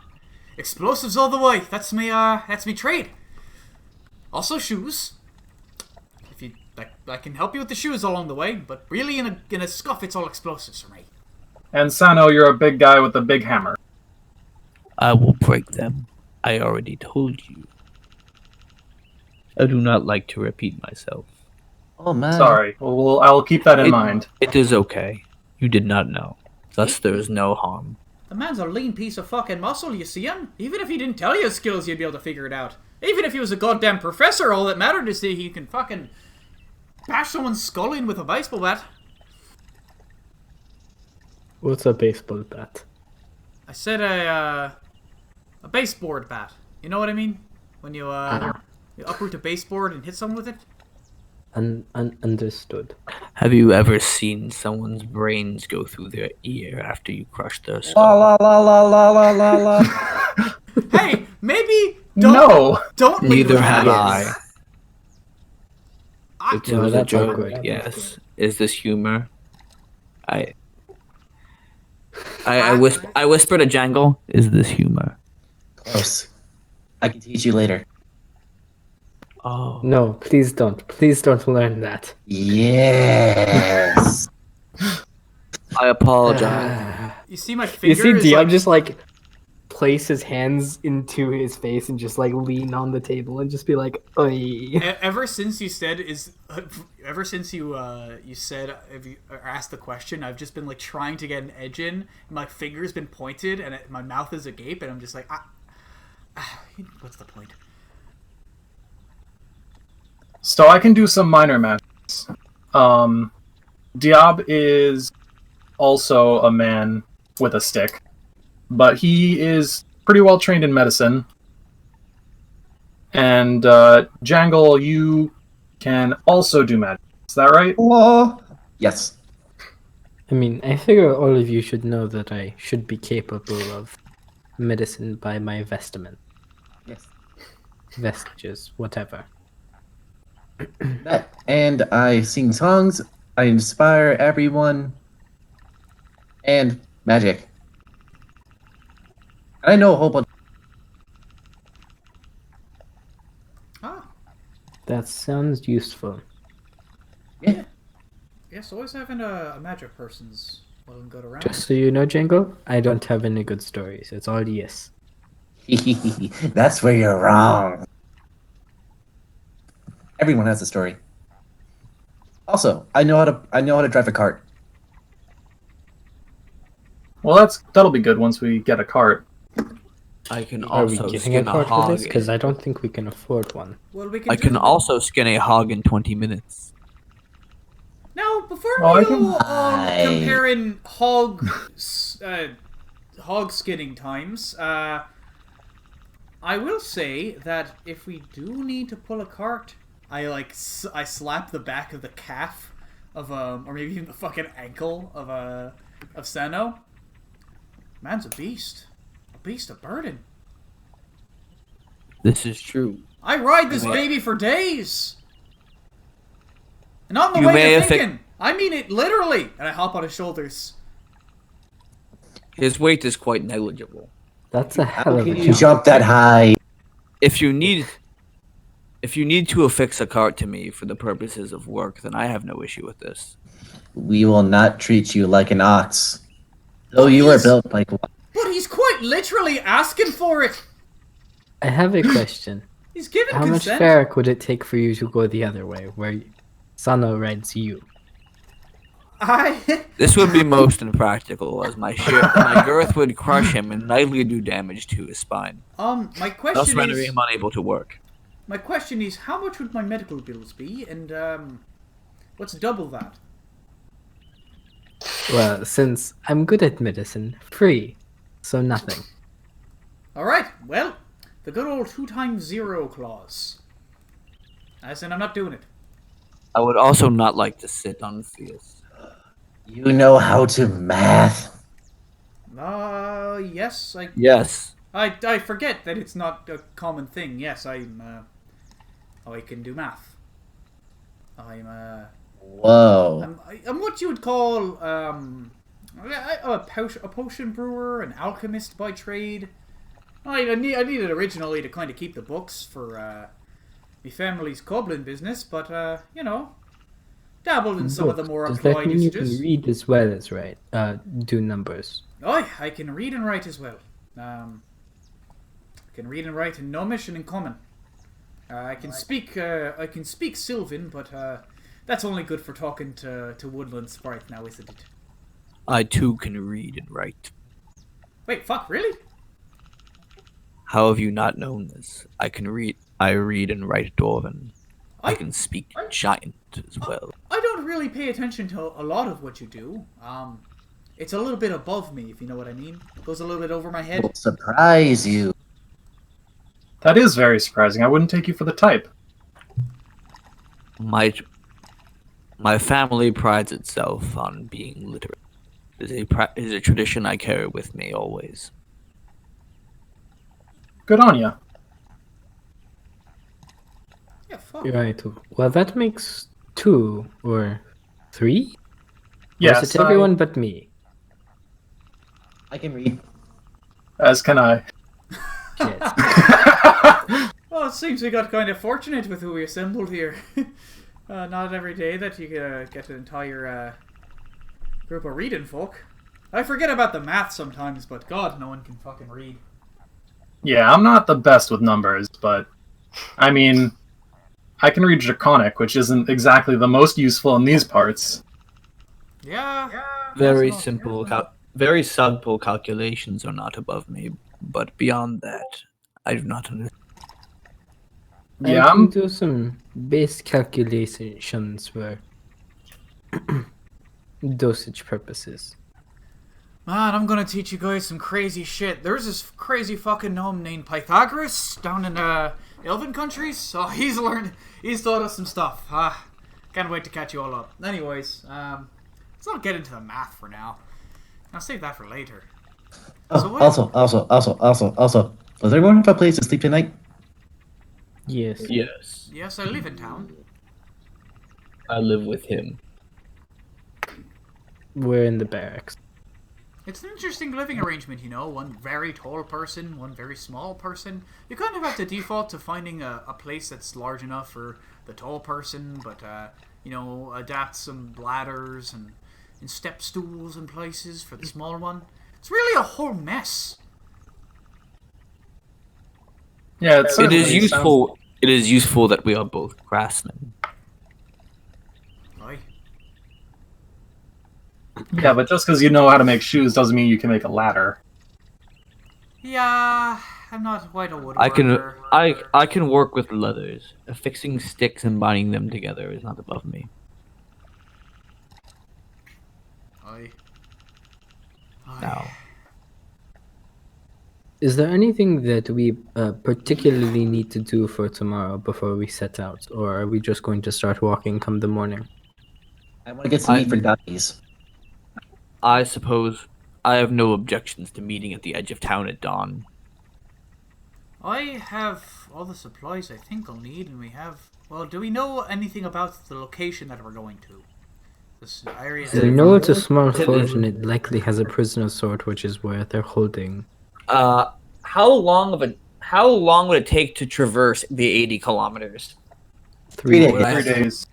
explosives all the way. That's me trade. Also shoes. If you, I can help you with the shoes along the way, but really in a scuff, it's all explosives for me. And Sano, you're a big guy with a big hammer. I will break them. I already told you. I do not like to repeat myself. Oh man. Sorry. Well, I'll keep that in mind. It is okay. You did not know. Thus there is no harm. The man's a lean piece of fucking muscle, you see him? Even if he didn't tell you his skills, you'd be able to figure it out. Even if he was a goddamn professor, all that mattered is that he can fucking bash someone's skull in with a baseball bat. What's a baseball bat? I said a baseboard bat. You know what I mean? When you uproot a baseboard and hit someone with it? Understood. Have you ever seen someone's brains go through their ear after you crush their La skull? la la la la la la la. Hey, maybe No. don't leave Neither with have that. I. It No, was a that's joke. awkward. Yes. Is this humor? I whisper to Jangle. Is this humor? Close. I can teach you later. Oh. No, please don't. Please don't learn that. Yes. I apologize. You see my You finger see is Diab like, just like place his hands into his face and just like lean on the table and just be like, "Oi." ever since you said you said if you or asked the question, I've just been like trying to get an edge in. My finger's been pointed and my mouth is agape, and I'm just like, what's the point? So I can do some minor matches. Diab is also a man with a stick, but he is pretty well trained in medicine. And Jangle, you can also do magic. Is that right? Hello. Yes. I mean, I figure all of you should know that I should be capable of medicine by my vestment, Yes. vestiges, whatever. That. And I sing songs. I inspire everyone. And magic. And I know a whole bunch. Ah, That sounds useful. Yeah. yes, always having a magic person's well and good around. Just so you know, Django, I don't have any good stories. It's all yes. That's where you're wrong. Everyone has a story. Also, I know how to drive a cart. Well, that'll be good once we get a cart. I can Are we also getting skin a a card for hog. this? Because I don't think we can afford one. Well, we can. I do can the- also skin a hog in 20 minutes. Now, before Oh, I we can- go on Aye. comparing hog skinning times, I will say that if we do need to pull a cart, I slap the back of the calf of or maybe even the fucking ankle of Sano. Man's a beast of burden. This is true. I ride this You may- baby for days. And on the You way may you're have fi- thinking, I mean it literally. And I hop on his shoulders. His weight is quite negligible. That's a How hell of a can you jump. jump that high? If you need to affix a cart to me for the purposes of work, then I have no issue with this. We will not treat you like an ox. Though you were Yes. built like one. But he's quite literally asking for it. I have a question. He's giving How much consent. Ferric would it take for you to go the other way, where Sano rides you? This would be most impractical, as my girth would crush him and nightly do damage to his spine, my thus question rendering is, him unable to work. how much would my medical bills be, and let's double that. Well, since I'm good at medicine, free, so nothing. All right. Well, the good old 2 times 0 clause. As in, I'm not doing it. I would also not like to sit on Theus. You know how to math. Yes. Yes. I forget that it's not a common thing. Yes, I can do math. Whoa. I'm what you would call a potion brewer, an alchemist by trade. I needed originally to kind of keep the books for my family's cobbling business, but dabbled in some of the more Does that applied mean usages. you can read as well as write? Do numbers? Aye, I can read and write as well. I can read and write in Gnomish and in Common. I can speak Sylvan, but that's only good for talking to Woodland Sprite now, isn't it? I too can read and write. Wait, fuck, really? How have you not known this? I read and write Dwarven. I can speak Giant as well. I don't really pay attention to a lot of what you do. It's a little bit above me, if you know what I mean. It goes a little bit over my head. Will surprise you. That is very surprising. I wouldn't take you for the type. My family prides itself on being literate. It is a tradition I carry with me always. Good on you. Yeah, fuck. Right. Well, that makes 2 or 3. Yes, Or is it everyone but me? I can read. as can I. Shit. Well, it seems we got kind of fortunate with who we assembled here. Not every day that you get an entire group of reading folk. I forget about the math sometimes, but God, no one can fucking read. Yeah, I'm not the best with numbers, but I mean, I can read Draconic, which isn't exactly the most useful in these parts. Yeah. Very that's simple, very simple calculations are not above me, but beyond that, I do not understand. Yeah, I can I'm do some base calculations for dosage purposes. Man, I'm gonna teach you guys some crazy shit. There's this crazy fucking gnome named Pythagoras down in Elven countries. So he's taught us some stuff. Can't wait to catch you all up. Anyways, let's not get into the math for now. I'll save that for later. So what- Also, does everyone have a place to sleep tonight? Yes. Yes, Yes, I live in town. I live with him. We're in the barracks. It's an interesting living arrangement, you know. One very tall person, one very small person. You kind of have to default to finding a place that's large enough for the tall person, but, adapt some ladders and step stools and places for the small one. It's really a whole mess. yeah. It certainly is useful. It is useful that we are both craftsmen. Aye. Yeah, but just because you know how to make shoes doesn't mean you can make a ladder. Yeah, I'm not quite a woodworker. I can work with leathers. Affixing sticks and binding them together is not above me. Aye. Now, Is there anything that we particularly need to do for tomorrow before we set out? Or are we just going to start walking come the morning? I want to get some meat for Dotties. I suppose I have no objections to meeting at the edge of town at dawn. I have all the supplies I think I'll need, and we have... Well, do we know anything about the location that we're going to? This area... We know it's a small forge and it likely has a prisoner sword, which is where they're holding. How long would it take to traverse the 80 kilometers? 3 days. days. 3 days.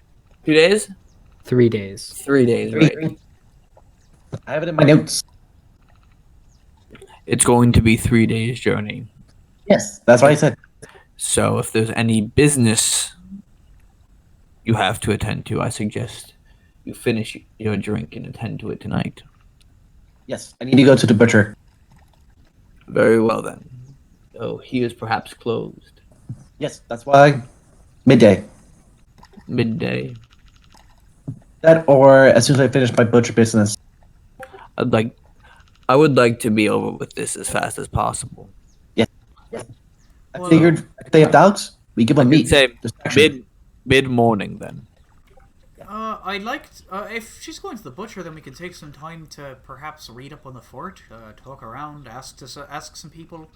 2 days? 3 days. 3 days, right? I have it in my notes. It's going to be 3 days journey. Yes, that's what I said. So if there's any business you have to attend to, I suggest you finish your drink and attend to it tonight. Yes, I need to go to the butcher. Very well then. Oh, he is perhaps closed. Yes, that's why. Midday. Midday. That or as soon as I finish my butcher business. I would like to be over with this as fast as possible. I Well, figured if they have dogs, we give them meat. Say Distraction. mid morning then. I'd like... if she's going to the butcher, then we can take some time to perhaps read up on the fort, talk around, ask some people,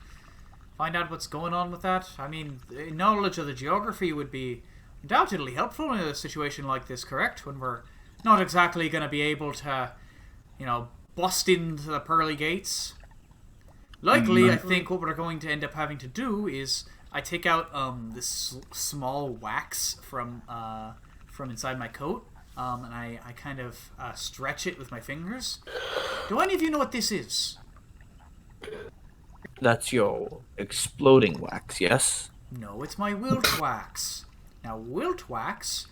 find out what's going on with that. I mean, knowledge of the geography would be undoubtedly helpful in a situation like this, correct? When we're not exactly going to be able to, bust into the pearly gates. Likely, I think what we're going to end up having to do is I take out this small wax from inside my coat, and I kind of stretch it with my fingers. Do any of you know what this is? That's your exploding wax, yes? No, it's my wilt wax. Now, wilt wax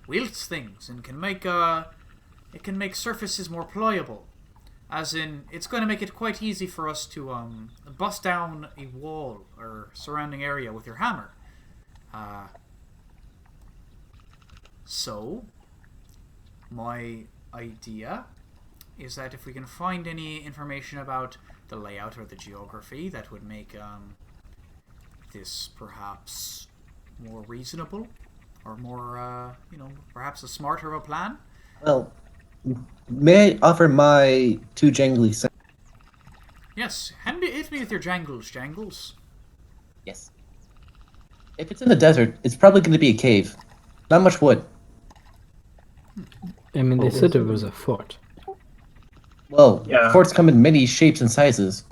wilts things and can make surfaces more pliable. As in, it's going to make it quite easy for us to bust down a wall or surrounding area with your hammer. So, my idea is that if we can find any information about the layout or the geography that would make this perhaps more reasonable or more, perhaps a smarter of a plan. Well, may I offer my 2 jangly cents? Yes, hit me with your jangles. Yes. If it's in the desert, it's probably going to be a cave. Not much wood. I mean, they said it was a fort. Well, Yeah. forts come in many shapes and sizes.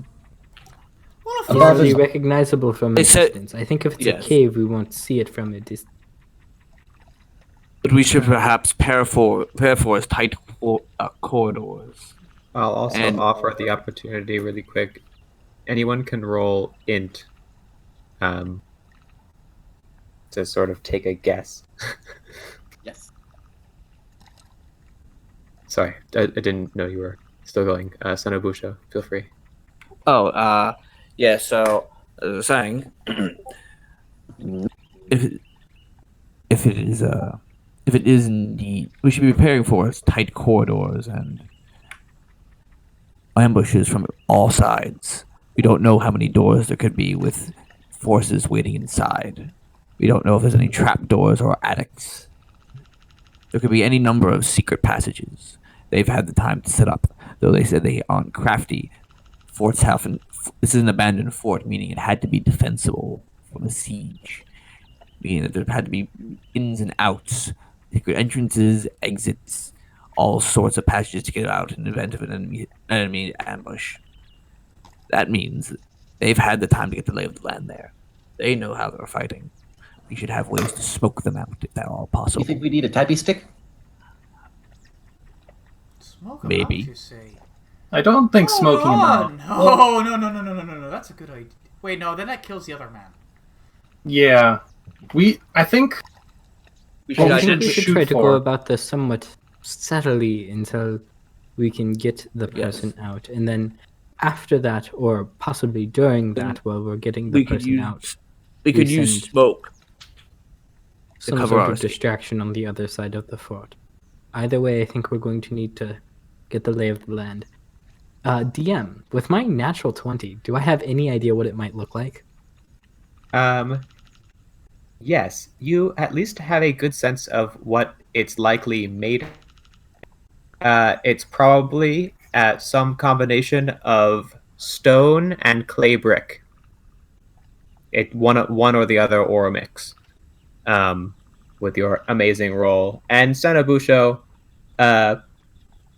Well, if Above Easily is- recognizable from a They said- distance. I think if it's yes. a cave, we won't see it from a distance. But we should perhaps prepare for as tight corridors. I'll also And- offer the opportunity really quick. Anyone can roll int to sort of take a guess. Yes. Sorry, I didn't know you were still going. Sonobusho, feel free. Oh, yeah. So as I was saying, if it is indeed, we should be preparing for tight corridors and ambushes from all sides. We don't know how many doors there could be with forces waiting inside. We don't know if there's any trapdoors or attics. There could be any number of secret passages they've had the time to set up, though they said they aren't crafty. Forts have this is an abandoned fort, meaning it had to be defensible from a siege. Meaning that there had to be ins and outs, secret entrances, exits, all sorts of passages to get out in the event of an enemy ambush. That means they've had the time to get the lay of the land there. They know how they're fighting. We should have ways to smoke them out if at all possible. You think we need a tappy stick? Smoke 'em Maybe. out, you say? I don't think smoking him out. No. That's a good idea. Wait, no, then that kills the other man. Yeah. I think We Well, I we think we should should shoot try to for- go about this somewhat subtly until we can get the person out, and then after that, or possibly during that, while we're getting the we could person use out, we could we use send- smoke. some cover sort our of escape. distraction on the other side of the fort. Either way, I think we're going to need to get the lay of the land. DM, with my natural 20, do I have any idea what it might look like? Yes, you at least have a good sense of what it's likely made. It's probably some combination of stone and clay brick. It one or the other, or a mix. With your amazing roll, and Senobusho,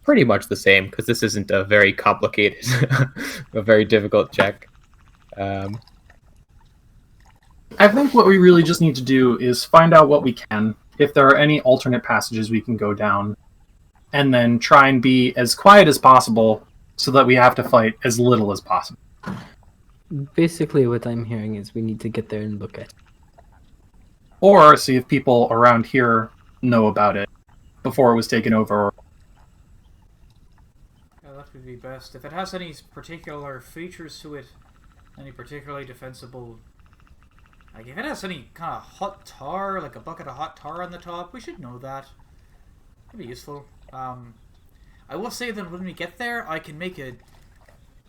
pretty much the same, because this isn't a very complicated, a very difficult check. I think what we really just need to do is find out what we can, if there are any alternate passages we can go down, and then try and be as quiet as possible so that we have to fight as little as possible. Basically, what I'm hearing is we need to get there and look at it. Or see if people around here know about it before it was taken over. Yeah, that would be best. If it has any particular features to it, any particularly defensible... Like, if it has any kind of hot tar, like a bucket of hot tar on the top, we should know that. That'd be useful. I will say that when we get there, I can make a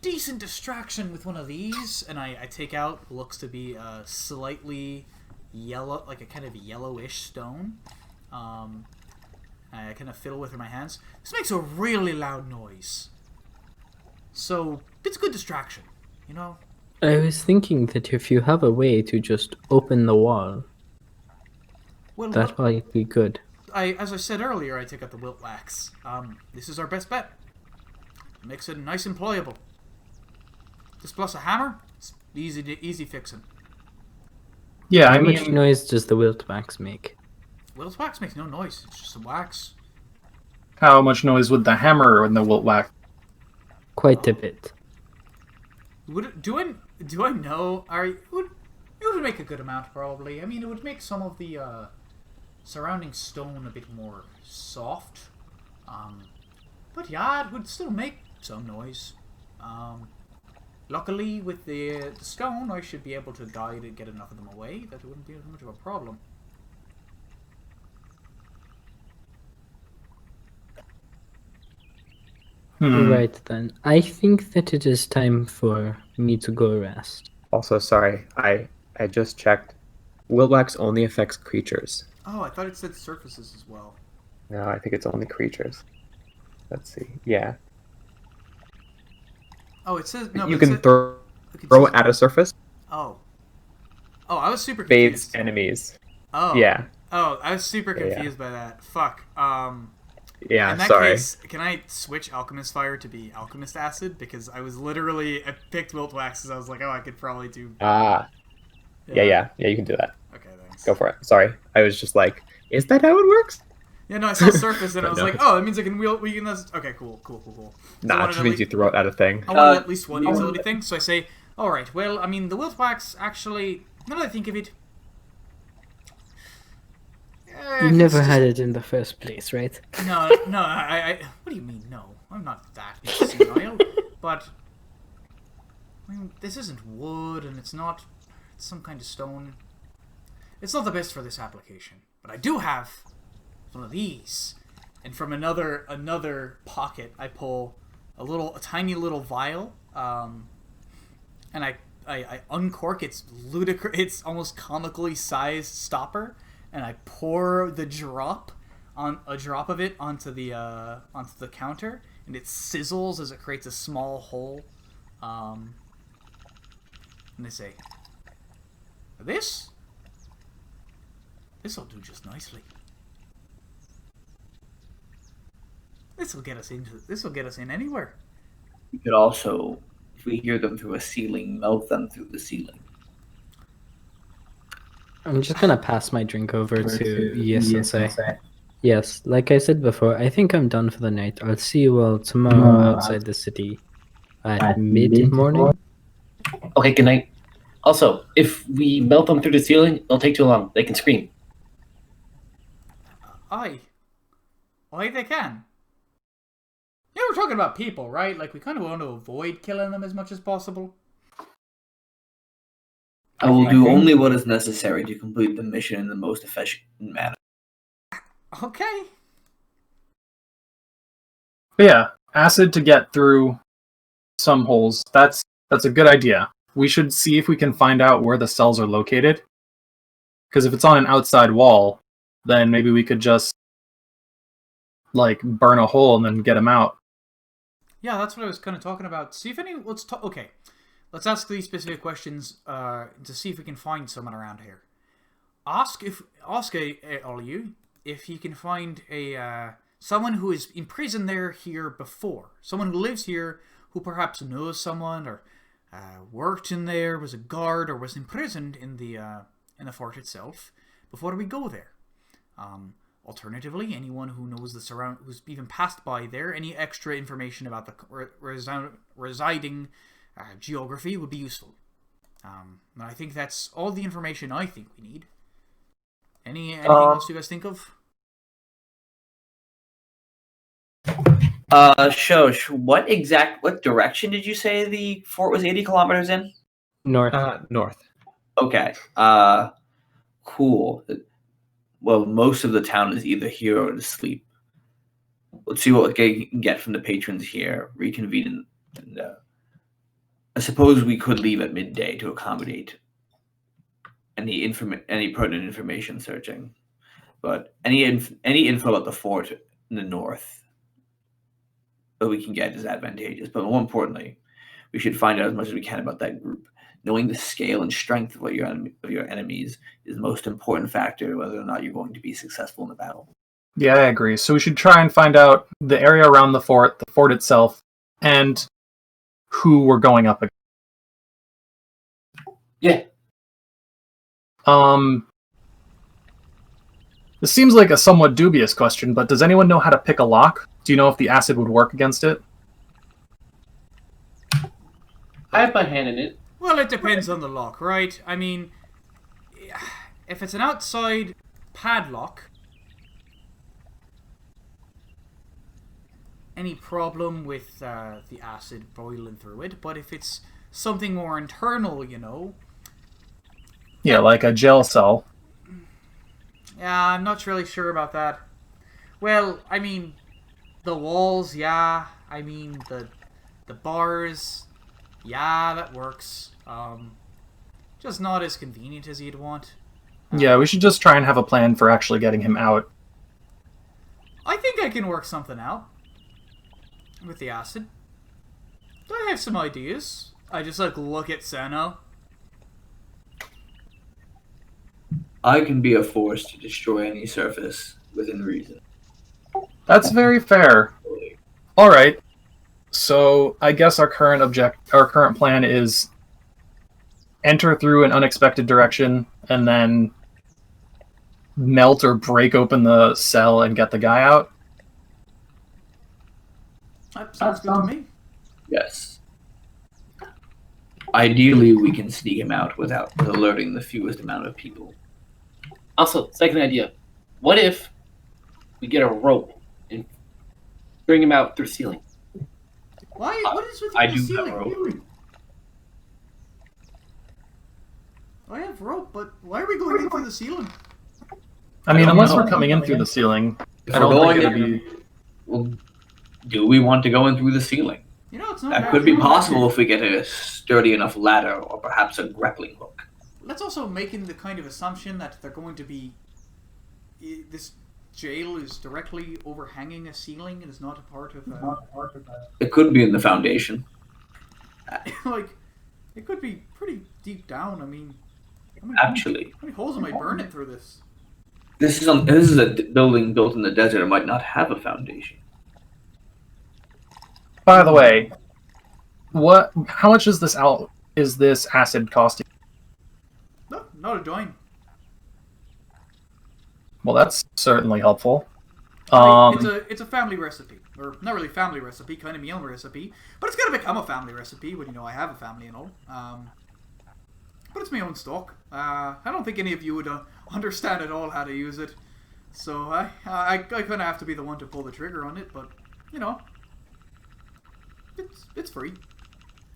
decent distraction with one of these, and I take out what looks to be a slightly yellow, like a kind of yellowish stone. I kind of fiddle with it in my hands. This makes a really loud noise. So, it's a good distraction, you know? I was thinking that if you have a way to just open the wall, Well, that might be good. as I said earlier, I take out the wilt wax. This is our best bet. Makes it nice and pliable. This plus a hammer, it's easy fixing. Yeah, I How much mean, noise does the wilt wax make? Wilt wax makes no noise. It's just some wax. how much noise would the hammer and the wilt wax? Quite a bit. Do I know? It would make a good amount probably. I mean, it would make some of the surrounding stone a bit more soft. But yeah, it would still make some noise. Luckily, with the stone, I should be able to guide and get enough of them away that it wouldn't be much of a problem. Right then. I think that it is time for me to go rest. Also, sorry, I just checked. Wilt wax only affects creatures. Oh, I thought it said surfaces as well. No, I think it's only creatures. Let's see. Yeah. Oh, it says no. You but can it throw says, at a surface, Oh, I was super confused. bathes enemies. Oh, Yeah. Oh, I was super Yeah. confused by that. Fuck. Yeah, In that sorry. case, can I switch Alchemist Fire to be Alchemist Acid? Because I picked Wilt Wax because I was like, oh, I could probably do... Ah. Yeah, you can do that. Okay, thanks. Go for it. Sorry. I was just like, is that how it works? Yeah, no, I saw Surface and I But was no, like, it's- oh, that means I can we can... Okay, cool. So I Nah, it wanted just at means you least- throw it at a thing. I wanted at least one utility thing, so I say, alright, well, I mean, the Wilt Wax actually... Now that I think of it... You never had it in the first place, right? No, I what do you mean, no? I'm not that senile, but... I mean, this isn't wood, and it's some kind of stone. It's not the best for this application, but I do have one of these. And from another pocket, I pull a tiny little vial, and I uncork its it's almost comically sized stopper, and I pour a drop of it onto the counter, and it sizzles as it creates a small hole. And they say, this'll do just nicely. This'll get us in anywhere. You could also, if we hear them through a ceiling, melt them through the ceiling. I'm just gonna pass my drink over to Yes and say, yes, like I said before, I think I'm done for the night. I'll see you all tomorrow outside the city at mid-morning. Okay, good night. Also, if we melt them through the ceiling, it'll take too long. They can scream. Aye, they can. Yeah, we're talking about people, right? Like, we kind of want to avoid killing them as much as possible. I will do only what is necessary to complete the mission in the most efficient manner. Okay. But yeah, acid to get through some holes. That's a good idea. We should see if we can find out where the cells are located. Because if it's on an outside wall, then maybe we could just burn a hole and then get them out. Yeah, that's what I was kind of talking about. See if any... Okay. Let's ask these specific questions to see if we can find someone around here. Ask all of you if you can find someone who is imprisoned here before. Someone who lives here, who perhaps knows someone or worked in there, was a guard, or was imprisoned in the fort itself before we go there. Alternatively, anyone who knows who's even passed by there, any extra information about the residing geography would be useful. And I think that's all the information I think we need. Anything else you guys think of? Shosh, what direction did you say the fort was 80 kilometers in? North. North. Okay. Cool. Well, most of the town is either here or asleep. Let's see what we can get from the patrons here. Reconvene and I suppose we could leave at midday to accommodate any pertinent information searching. But any info about the fort in the north that we can get is advantageous. But more importantly, we should find out as much as we can about that group. Knowing the scale and strength of your enemies is the most important factor whether or not you're going to be successful in the battle. Yeah, I agree. So we should try and find out the area around the fort itself, and who we're going up against. Yeah. This seems like a somewhat dubious question, but does anyone know how to pick a lock? Do you know if the acid would work against it? I have my hand in it. Well, it depends on the lock, right? I mean, if it's an outside padlock, any problem with the acid boiling through it, but if it's something more internal, you know... Yeah, like a gel cell. Yeah, I'm not really sure about that. Well, I mean, the walls, yeah. I mean, the bars, yeah, that works. Just not as convenient as you'd want. Yeah, we should just try and have a plan for actually getting him out. I think I can work something out with the acid. I have some ideas. I just look at Sano. I can be a force to destroy any surface within reason. That's very fair. All right. So I guess our current plan is enter through an unexpected direction and then melt or break open the cell and get the guy out. That sounds good to me. Yes. Ideally, we can sneak him out without alerting the fewest amount of people. Also, second idea. What if we get a rope and bring him out through the ceiling? Why? What is with I the do ceiling? have rope. I have rope, but why are we going in through the ceiling? I mean, don't unless know. we're coming in through the ceiling, If I we're don't think going it'd be... Well, do we want to go in through the ceiling? You know, it's not That bad. could be possible if we get a sturdy enough ladder or perhaps a grappling hook. Let's also make in the kind of assumption that they're going to be... This jail is directly overhanging a ceiling and is not a part of... It could be in the foundation. It could be pretty deep down. I mean... Actually, How many holes am I burning through this? this is a building built in the desert. It might not have a foundation. By the way, how much is this acid costing? No, not a dime. Well, that's certainly helpful. It's a family recipe, or not really family recipe, kind of my own recipe, but it's gonna become a family recipe when I have a family and all. But it's my own stock. I don't think any of you would understand at all how to use it, so I kind of have to be the one to pull the trigger on it. But it's free.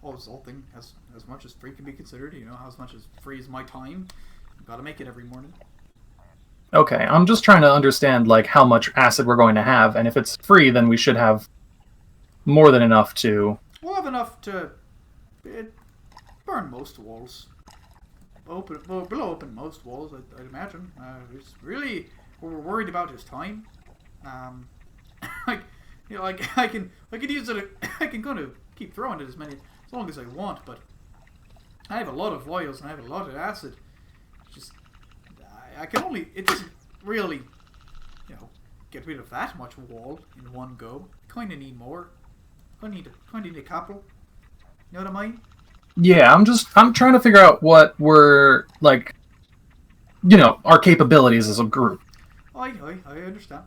All this whole thing, as much as free can be considered. As much as free is my time. I've got to make it every morning. Okay, I'm just trying to understand how much acid we're going to have, and if it's free, then we should have more than enough to... We'll have enough to burn most walls. Below open most walls, I'd imagine. It's really what we're worried about is time. I can use it. I can kind of keep throwing it as long as I want, but I have a lot of vials and I have a lot of acid. Just I can only. It doesn't really, get rid of that much wall in one go. Kind of need more. Kind of need a couple. You know what I mean? Yeah, I'm trying to figure out what we're, our capabilities as a group. I understand.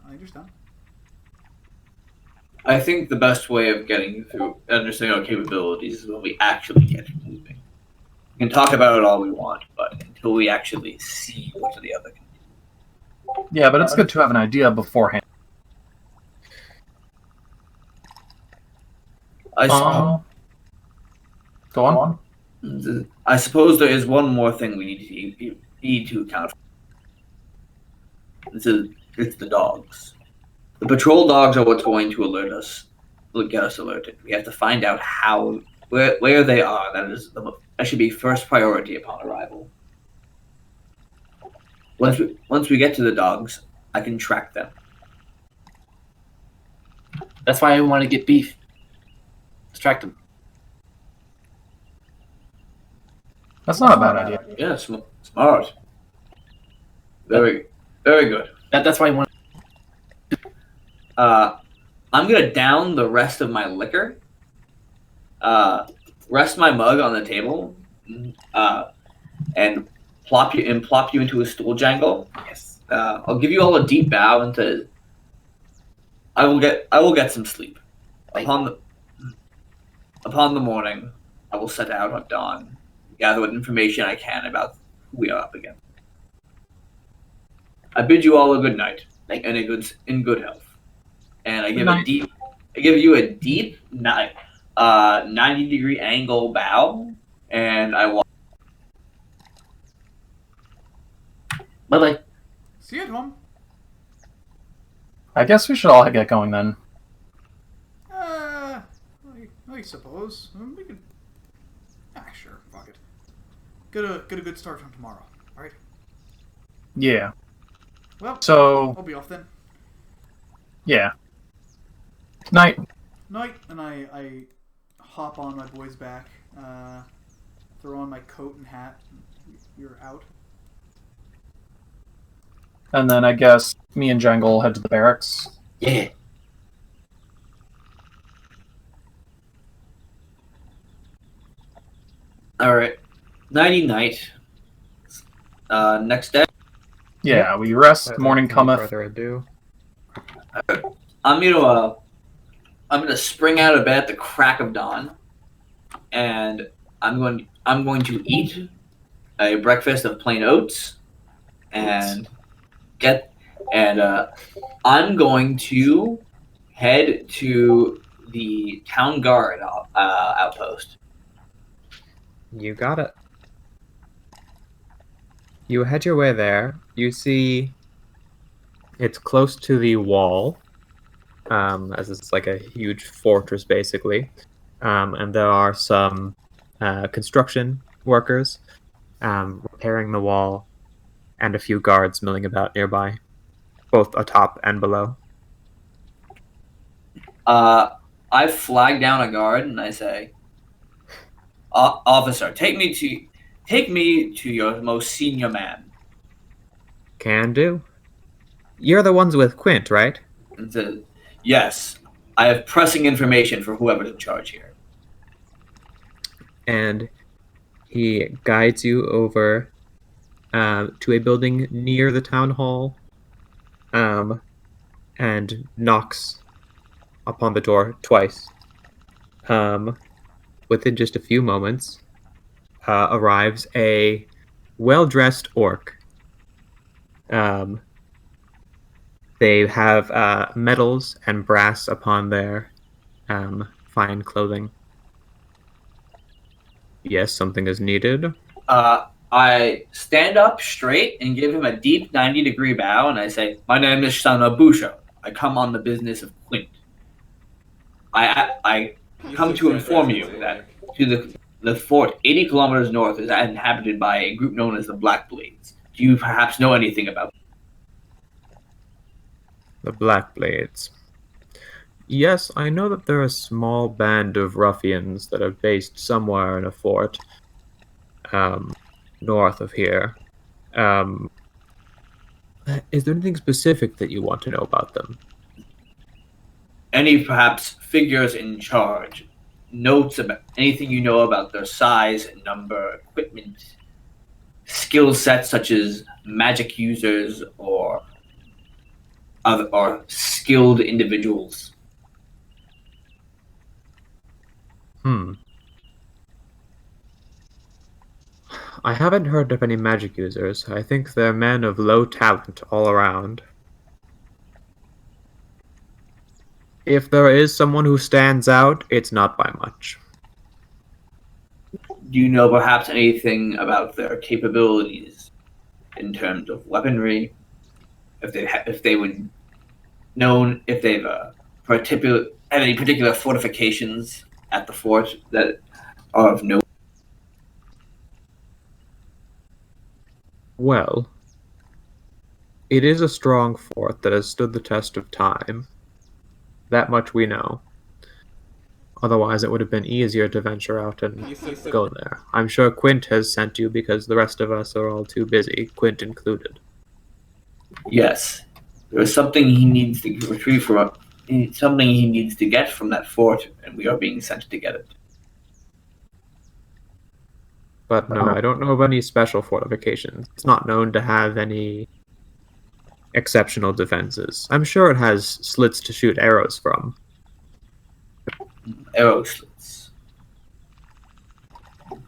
I think the best way of getting through understanding our capabilities is when we actually get moving. We can talk about it all we want, but until we actually see what the other can do. Yeah, but it's good to have an idea beforehand. Go on. I suppose there is one more thing we need to account for. It's the dogs. The patrol dogs are what's going to get us alerted. We have to find out where they are. That should be first priority upon arrival. Once we get to the dogs, I can track them. That's why I want to get beef. Distract them. That's not a bad idea. Yeah, smart. Very, very good. That's why I want. I'm gonna down the rest of my liquor. Rest my mug on the table. and plop you into a stool jangle. Yes. I'll give you all a deep bow and say, I will get some sleep. Upon the morning, I will set out at dawn, gather what information I can about who we are up against. I bid you all a good night and in good health. And I give you a deep 90-degree angle bow, and I walk. Bye-bye. See you at home. I guess we should all get going then. I suppose we could. Sure. Fuck it. Get a good start on tomorrow. All right. Yeah. Well, So, I'll be off then. yeah. Night. Night, and I hop on my boy's back, throw on my coat and hat. You're out. And then I guess me and Jangle head to the barracks. Yeah. All right, nighty night. Next day, Yeah, we rest. Morning No cometh. further ado. I'm gonna spring out of bed at the crack of dawn, and I'm going to eat a breakfast of plain oats, and I'm going to head to the town guard outpost. You got it. You head your way there. You see it's close to the wall, as it's like a huge fortress, basically. And there are some construction workers repairing the wall, and a few guards milling about nearby, both atop and below. I flag down a guard and I say, "Officer, take me to your most senior man." Can do. You're the ones with Quint, right? And says, "Yes, I have pressing information for whoever's in charge here." And he guides you over to a building near the town hall, and knocks upon the door twice. Within just a few moments, arrives a well-dressed orc. They have metals and brass upon their fine clothing. Yes, something is needed. I stand up straight and give him a deep 90-degree bow, and I say, "My name is Sanabusha. I come on the business of Quint. I come to inform you that the fort 80 kilometers north is inhabited by a group known as the Black Blades. Do you perhaps know anything about them?" The Black Blades. Yes, I know that they're a small band of ruffians that are based somewhere in a fort north of here. Is there anything specific that you want to know about them? Any perhaps figures in charge, notes about anything you know about their size, number, equipment, skill sets such as magic users or skilled individuals. I haven't heard of any magic users. I think they're men of low talent all around. If there is someone who stands out, it's not by much. Do you know perhaps anything about their capabilities in terms of weaponry? If they've have any particular fortifications at the fort that are of note? Well, it is a strong fort that has stood the test of time. That much we know. Otherwise, it would have been easier to venture out and go there. I'm sure Quint has sent you because the rest of us are all too busy, Quint included. Yes. There is something he needs to retrieve from something he needs to get from that fort, and we are being sent to get it. But no, I don't know of any special fortifications. It's not known to have any exceptional defenses. I'm sure it has slits to shoot arrows from. Arrow slits.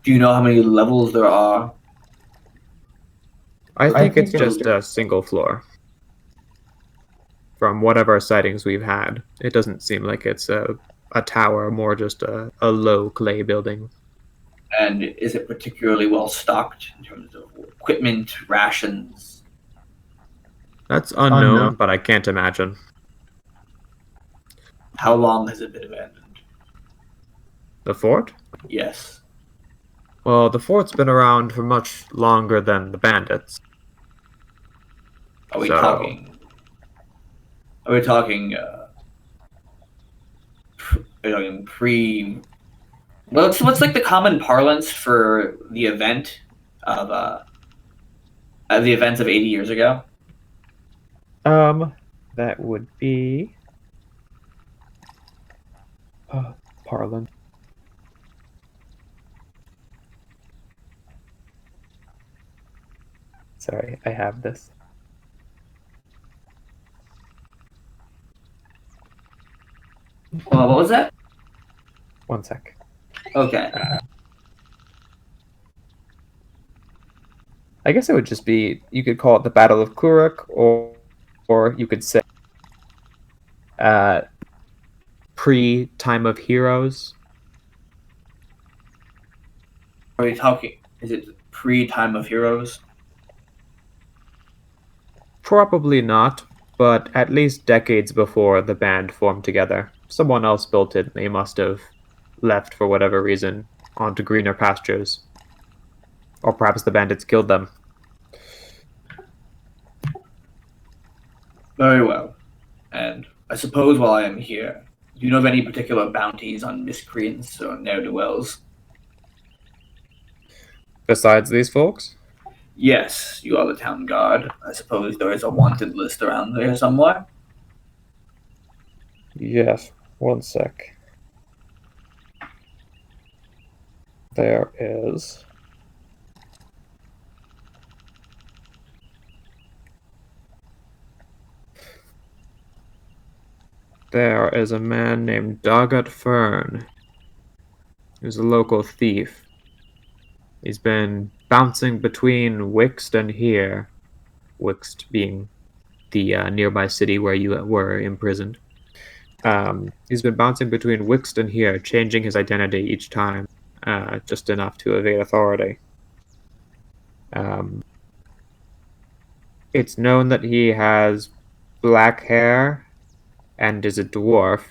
Do you know how many levels there are? I think it's just a single floor. From whatever sightings we've had, it doesn't seem like it's a tower, more just a low clay building. And is it particularly well stocked in terms of equipment, rations? That's unknown, but I can't imagine. How long has it been abandoned? The fort? Yes. Well, the fort's been around for much longer than the bandits. Are we So- talking? Are we talking? Pre? Well, what's like the common parlance for the event of the events of 80 years ago? That would be parlance. Sorry, I have this. Well, what was that? One sec. Okay. I guess it would just be, you could call it the Battle of Kuruk, or you could say pre-Time of Heroes. Are we talking? Is it pre-Time of Heroes? Probably not, but at least decades before the band formed together. Someone else built it, and they must have left for whatever reason onto greener pastures. Or perhaps the bandits killed them. Very well. And I suppose while I am here, do you know of any particular bounties on miscreants or ne'er-do-wells? Besides these folks? Yes, you are the town guard. I suppose there is a wanted list around there somewhere. Yes, one sec. There is. There is a man named Doggett Fern, who's a local thief. He's been bouncing between Wixt and here, Wixt being the nearby city where you were imprisoned. He's been bouncing between Wixt and here, changing his identity each time, just enough to evade authority. It's known that he has black hair and is a dwarf,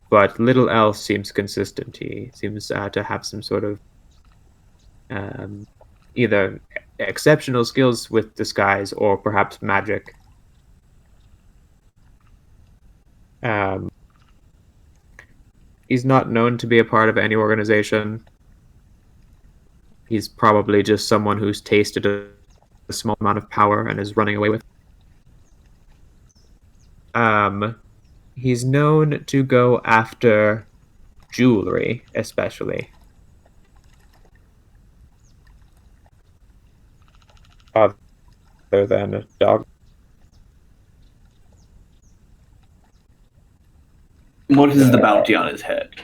but little else seems consistent. He seems to have some sort of either exceptional skills with disguise or perhaps magic. He's not known to be a part of any organization. He's probably just someone who's tasted a small amount of power and is running away with. He's known to go after jewelry, especially. Other than a dog. What is the bounty on his head?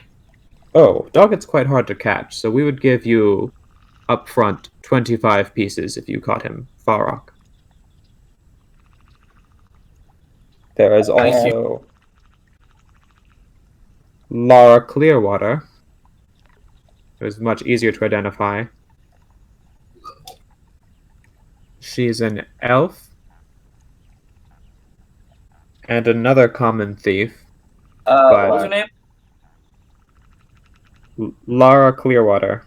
Oh, Doggett's quite hard to catch, so we would give you upfront 25 pieces if you caught him, Farrock. There is also Laura Clearwater. It was much easier to identify. She's an elf and another common thief. What was her name? Lara Clearwater.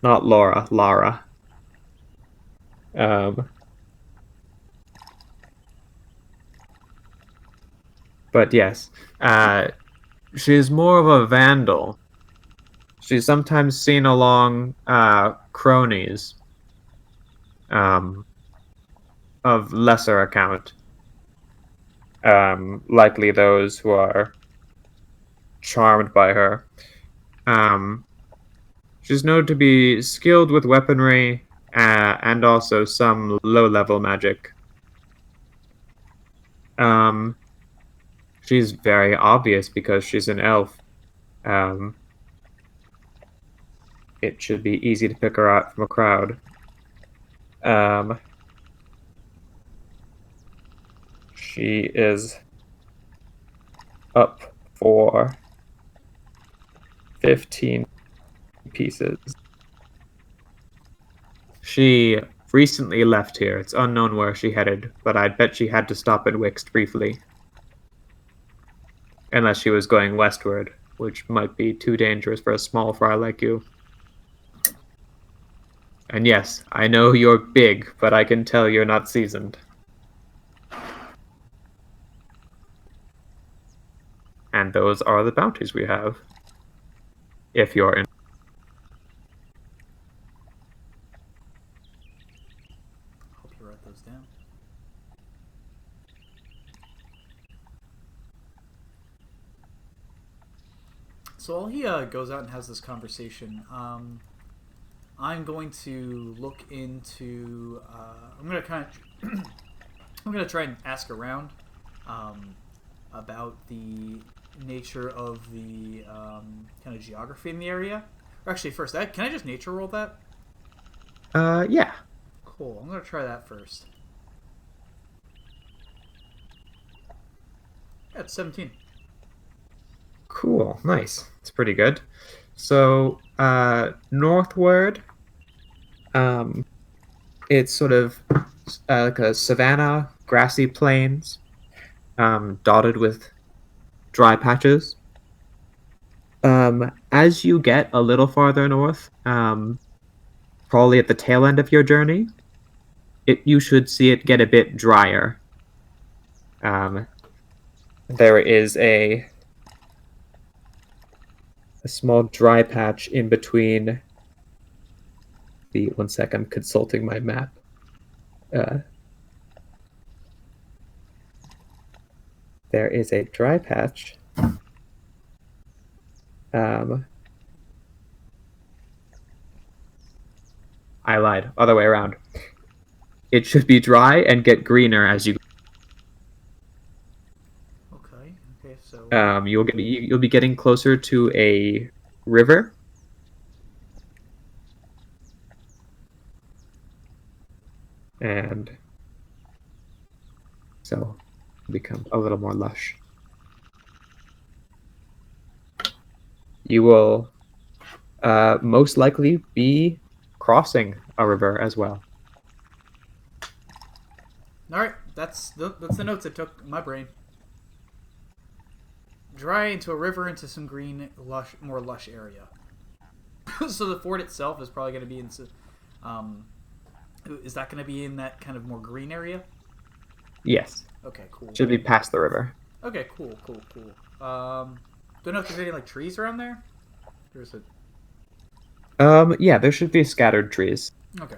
Not Laura, Lara. But yes, she's more of a vandal. She's sometimes seen along cronies of lesser account. Likely those who are charmed by her. She's known to be skilled with weaponry and also some low-level magic. She's very obvious because she's an elf. It should be easy to pick her out from a crowd. She is up for 15 pieces. She recently left here. It's unknown where she headed, but I'd bet she had to stop at Wixt briefly. Unless she was going westward, which might be too dangerous for a small fry like you. And yes, I know you're big, but I can tell you're not seasoned. And those are the bounties we have. If you're in. Hope you write those down. So while he goes out and has this conversation, I'm going to look into. I'm gonna kind of. I'm gonna try and ask around about the nature of the kind of geography in the area. Or actually, first, can I just nature roll that? Yeah. Cool. I'm gonna try that first. Yeah, it's 17. Cool. Nice. It's pretty good. So, northward, it's sort of like a savanna, grassy plains, dotted with dry patches. As you get a little farther north, probably at the tail end of your journey, you should see it get a bit drier. There is a small dry patch in between the 1 second, I'm consulting my map. There is a dry patch. I lied. Other way around. It should be dry and get greener as you. Okay. Okay. So. You'll be getting closer to a river. And so become a little more lush. You will most likely be crossing a river as well. All right. That's the notes I took in my brain. Dry into a river into some green, more lush area. So the fort itself is probably going to be in. Is that going to be in that kind of more green area? Yes. Okay, cool. Should be past the river. Okay, cool. Don't know if there's any like trees around there. Or is it? Yeah, there should be scattered trees. Okay.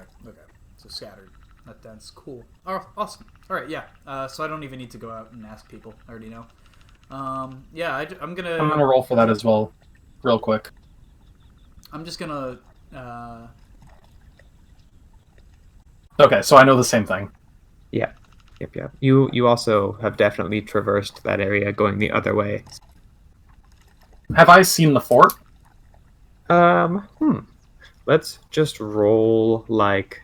So scattered, not dense. Cool. Oh, awesome. All right, yeah. So I don't even need to go out and ask people. I already know. Yeah, I'm gonna roll for that as well, real quick. I'm just gonna. Okay, so I know the same thing. Yeah. Yep. You also have definitely traversed that area going the other way. Have I seen the fort? Let's just roll like.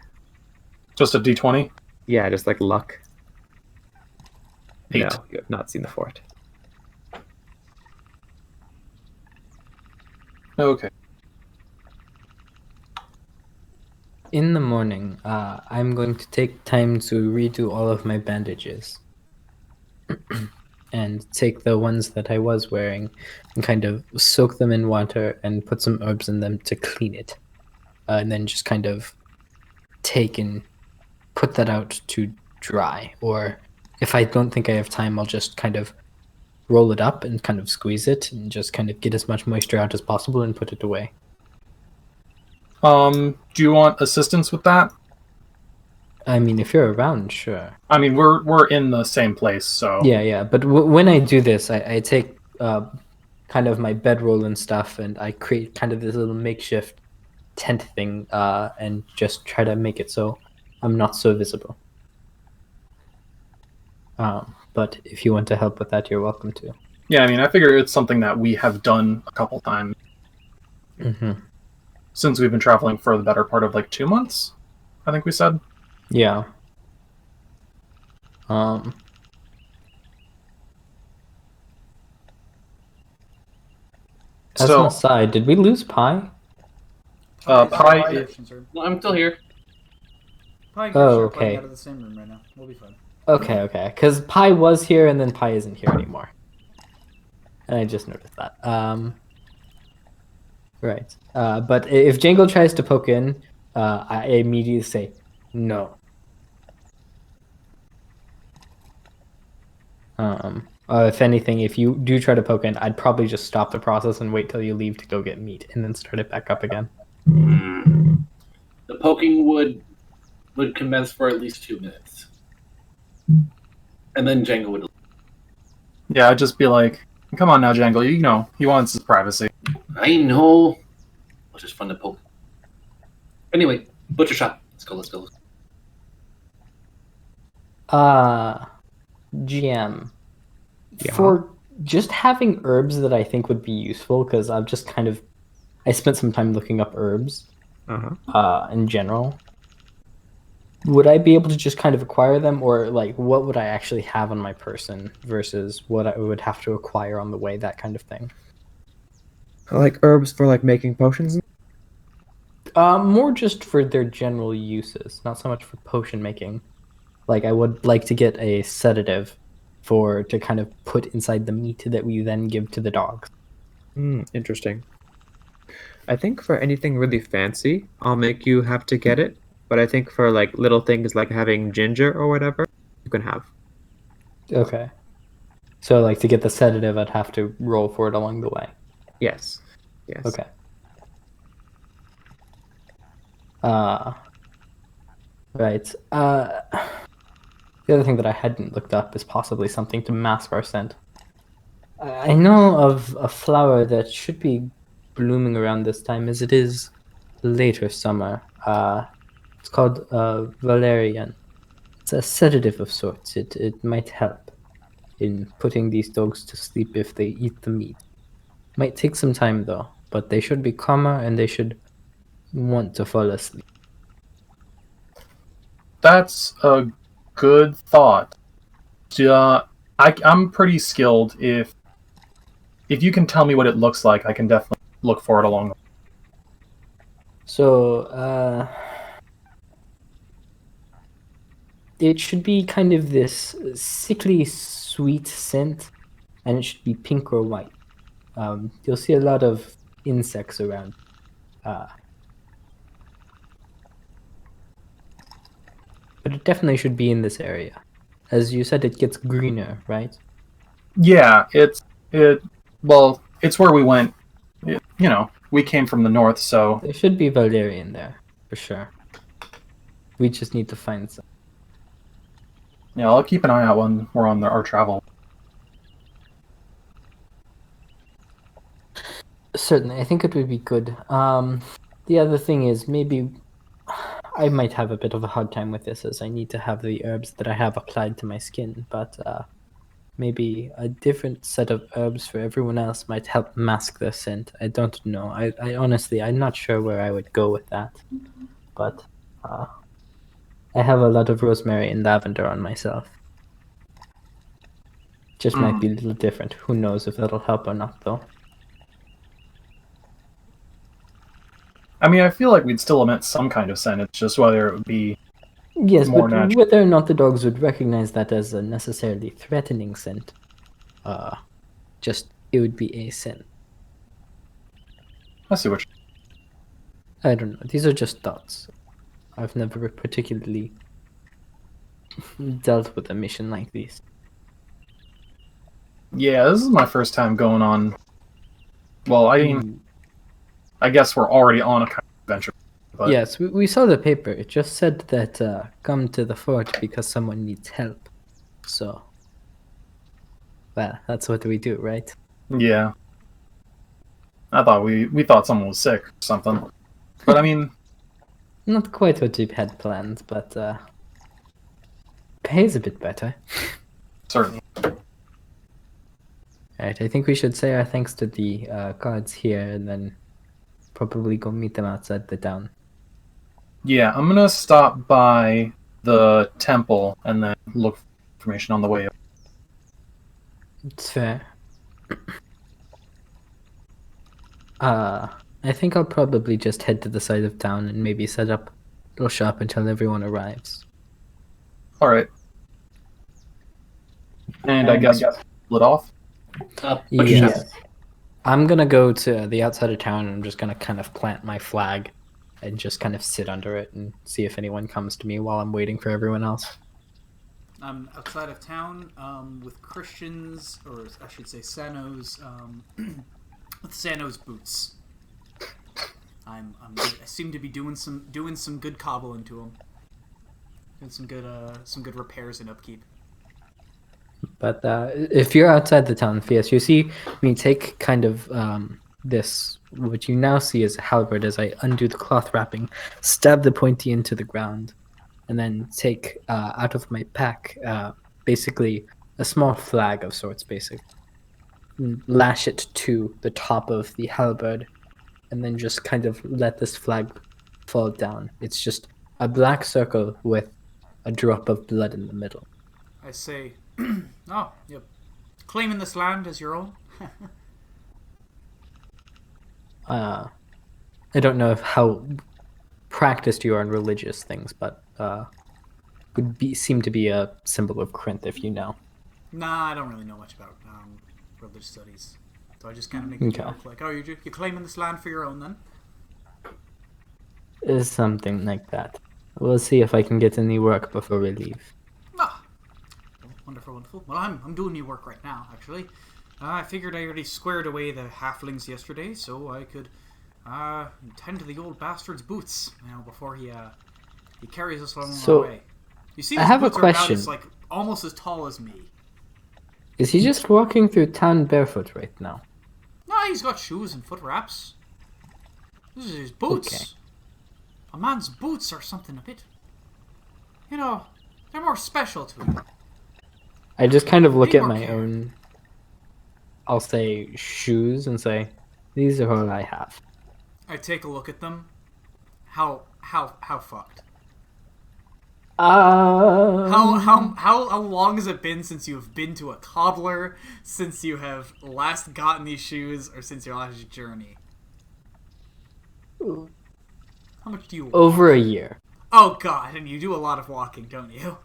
Just a d20? Yeah, just like luck. 8. No, you have not seen the fort. Okay. In the morning, I'm going to take time to redo all of my bandages. And take the ones that I was wearing and kind of soak them in water and put some herbs in them to clean it. And then just kind of take and put that out to dry. Or if I don't think I have time, I'll just kind of roll it up and kind of squeeze it and just kind of get as much moisture out as possible and put it away. Do you want assistance with that? I mean, if you're around, sure. I mean, we're in the same place, so... Yeah, but when I do this, I take kind of my bedroll and stuff, and I create kind of this little makeshift tent thing, and just try to make it so I'm not so visible. But if you want to help with that, you're welcome to. Yeah, I mean, I figure it's something that we have done a couple times Mm-hmm. since we've been traveling for the better part of like 2 months, I think we said. Yeah. As an So, aside, did we lose Pi? Pi, No, I'm still here. Pi, Oh, sure, playing okay. out of the same room right now. We'll be fine. Okay. Because Pi was here, and then Pi isn't here anymore. And I just noticed that. Right. But if Jangle tries to poke in, I immediately say no. If anything, if you do try to poke in, I'd probably just stop the process and wait till you leave to go get meat, and then start it back up again. The poking would commence for at least 2 minutes, and then Django would. yeah, I'd just be like, come on now, Jangle, you know, he wants his privacy. I know. It's just fun to poke. Anyway, butcher shop. Let's go. GM. Yeah. For just having herbs that I think would be useful, because I've just I spent some time looking up herbs in general. Would I be able to just kind of acquire them, or like what would I actually have on my person versus what I would have to acquire on the way, that kind of thing? Like herbs for like making potions? More just for their general uses, not so much for potion making. Like I would like to get a sedative to kind of put inside the meat that we then give to the dogs. Interesting. I think for anything really fancy, I'll make you have to get it. But I think for like little things like having ginger or whatever, you can have. Okay. So like to get the sedative, I'd have to roll for it along the way. Yes. Okay. Right. The other thing that I hadn't looked up is possibly something to mask our scent. I know of a flower that should be blooming around this time, as it is later summer. It's called valerian. It's a sedative of sorts. It might help in putting these dogs to sleep if they eat the meat. Might take some time though, but they should be calmer and they should want to fall asleep. That's a good thought. I'm pretty skilled. If you can tell me what it looks like, I can definitely look for it along. So, it should be kind of this sickly sweet scent, and it should be pink or white. You'll see a lot of insects around. But it definitely should be in this area. As you said, it gets greener, right? Yeah, it's where we went. We came from the north, so There should be valerian there, for sure. We just need to find some. yeah, I'll keep an eye out when we're on our travel. Certainly, I think it would be good. The other thing is maybe I might have a bit of a hard time with this, as I need to have the herbs that I have applied to my skin, but maybe a different set of herbs for everyone else might help mask their scent. I don't know. I honestly, I'm not sure where I would go with that, but I have a lot of rosemary and lavender on myself. Just might be a little different. Who knows if that'll help or not, though. I mean, I feel like we'd still emit some kind of scent. It's just whether it would be Yes, more but natural. whether or not the dogs would recognize that as a necessarily threatening scent, just it would be a scent. I see what. I don't know. These are just thoughts. I've never particularly dealt with a mission like this. Yeah, this is my first time going on. Well, I mean, I guess we're already on a kind of adventure. But Yes, we saw the paper. It just said that come to the fort because someone needs help. So, well, that's what we do, right? yeah, I thought we thought someone was sick or something. But I mean, Not quite what we had planned, but pay's a bit better. certainly. Alright, I think we should say our thanks to the guards here and then probably go meet them outside the town. Yeah, I'm gonna stop by the temple and then look for information on the way. It's fair. I think I'll probably just head to the side of town and maybe set up a little shop until everyone arrives. All right. And I guess split off. Yes. I'm gonna go to the outside of town and I'm just gonna kind of plant my flag and just kind of sit under it and see if anyone comes to me while I'm waiting for everyone else. I'm outside of town with Christian's, or I should say Sano's, with Sano's boots. I seem to be doing some good cobbling to them. Doing some good repairs and upkeep. But if you're outside the town, yes, you see me take kind of this, what you now see as a halberd as I undo the cloth wrapping, stab the pointy into the ground, and then take out of my pack basically a small flag of sorts, basically. Lash it to the top of the halberd, and then just kind of let this flag fall down. It's just a black circle with a drop of blood in the middle. I say, oh, yep, claiming this land as your own. I don't know how practiced you are in religious things, but seem to be a symbol of Corinth, if you know. Nah, I don't really know much about religious studies, so I just kind of make a joke like, "Oh, you're claiming this land for your own, then?" Is something like that. We'll see if I can get any work before we leave. Ah, wonderful, wonderful. Well, I'm doing your work right now, actually. I figured I already squared away the halflings yesterday, so I could tend to the old bastard's boots, before he carries us along our way. You see, I have a boots question. Are about almost as tall as me. Is he just walking through town barefoot right now? No, he's got shoes and foot wraps. This is his boots. Okay. A man's boots are something a bit, they're more special to him. I just kind of look Be at more my careful. own, I'll say, shoes and say, these are all I have. I take a look at them. How fucked? How long has it been since you have been to a cobbler? Since you have last gotten these shoes, or since your last journey? How much do you walk? Over a year. Oh god, and you do a lot of walking, don't you?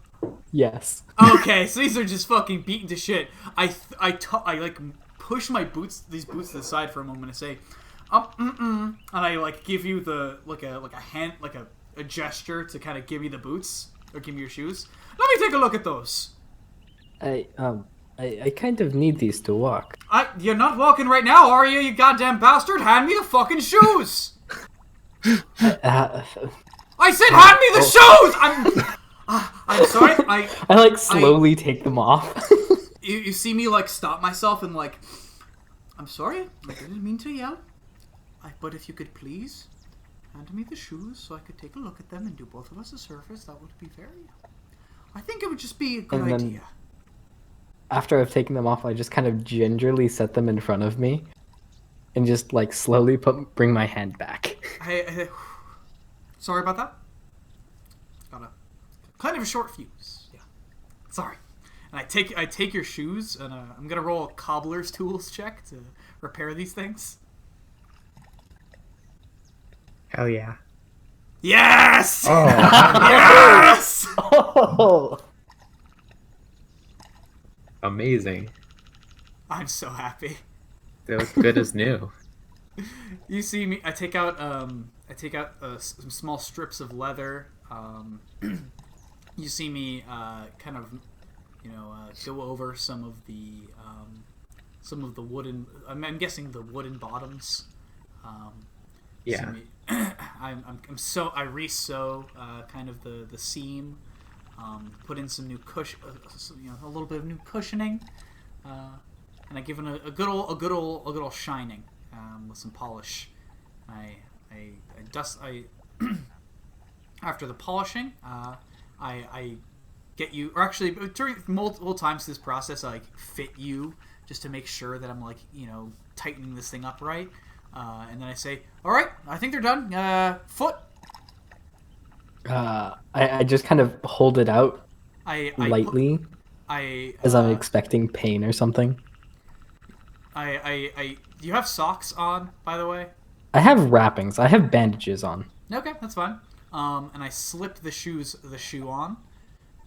Yes. Okay, so these are just fucking beaten to shit. I push my these boots to the side for a moment and say, and I give you the a hand, a gesture to kind of give me the boots or give me your shoes. Let me take a look at those. I kind of need these to walk. You're not walking right now, are you? You goddamn bastard! Hand me the fucking shoes. I said, hand me the shoes. I'm sorry. I slowly take them off. You see me stop myself and I'm sorry. I didn't mean to yell. But if you could please hand me the shoes so I could take a look at them and do both of us a service, that would be I think it would just be a good idea. After I've taken them off, I just kind of gingerly set them in front of me and just slowly bring my hand back. Sorry about that. Got a kind of a short fuse. Yeah. Sorry. And I take your shoes and I'm gonna roll a cobbler's tools check to repair these things. Hell yeah. Yes! Oh. Yes! Oh! Amazing. I'm so happy. They look good as new. You see me. I take out some small strips of leather. You see me kind of, go over some of the wooden. I'm guessing the wooden bottoms. Yeah. I re-sew kind of the seam. Put in some new a little bit of new cushioning, and I give it a good old shining with some polish. I dust. After the polishing, I get you, or actually during multiple times this process, I like fit you just to make sure that I'm like tightening this thing up right, and then I say, all right, I think they're done. Foot. I just kind of hold it out lightly, as I'm expecting pain or something. Do you have socks on, by the way? I have wrappings. I have bandages on. Okay, that's fine. And I slip the shoe on,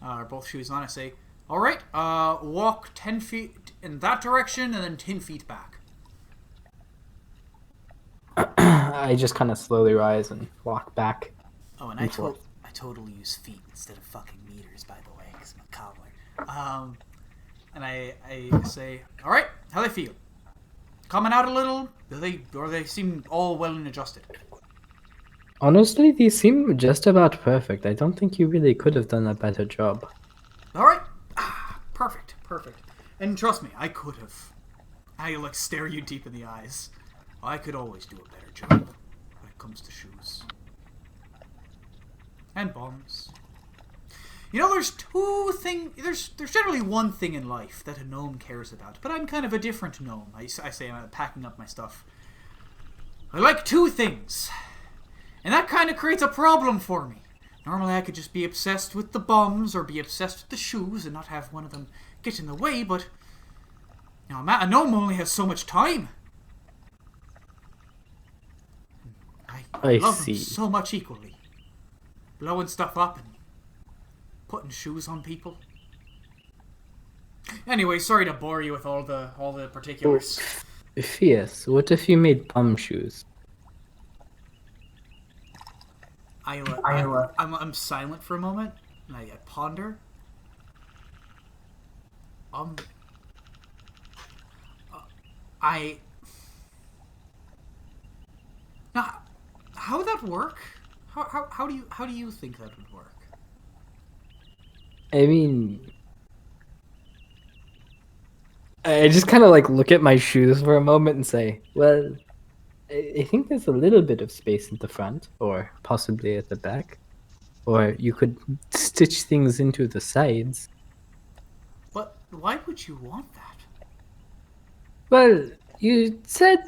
or both shoes on. I say, all right, walk 10 feet in that direction and then 10 feet back. I just kind of slowly rise and walk back. Oh, and I totally use feet instead of fucking meters, by the way, because I'm a cobbler. And I say, all right, how they feel? Coming out a little? Or they seem all well and adjusted? Honestly, these seem just about perfect. I don't think you really could have done a better job. All right. Perfect. And trust me, I could have. I stare you deep in the eyes. I could always do a better job when it comes to shoes. And bombs. There's two things. There's generally one thing in life that a gnome cares about, but I'm kind of a different gnome. I say I'm packing up my stuff. I like two things, and that kind of creates a problem for me. Normally I could just be obsessed with the bombs or be obsessed with the shoes and not have one of them get in the way, but a gnome only has so much time. I love them so much equally. Blowing stuff up and putting shoes on people. Anyway, sorry to bore you with all the particulars. Fierce, what if you made bum shoes? I'm silent for a moment, and I ponder. Now, how would that work? How do you think that would work? I mean, I just kind of look at my shoes for a moment and say, well, I think there's a little bit of space at the front, or possibly at the back. Or you could stitch things into the sides. But why would you want that? Well, you said...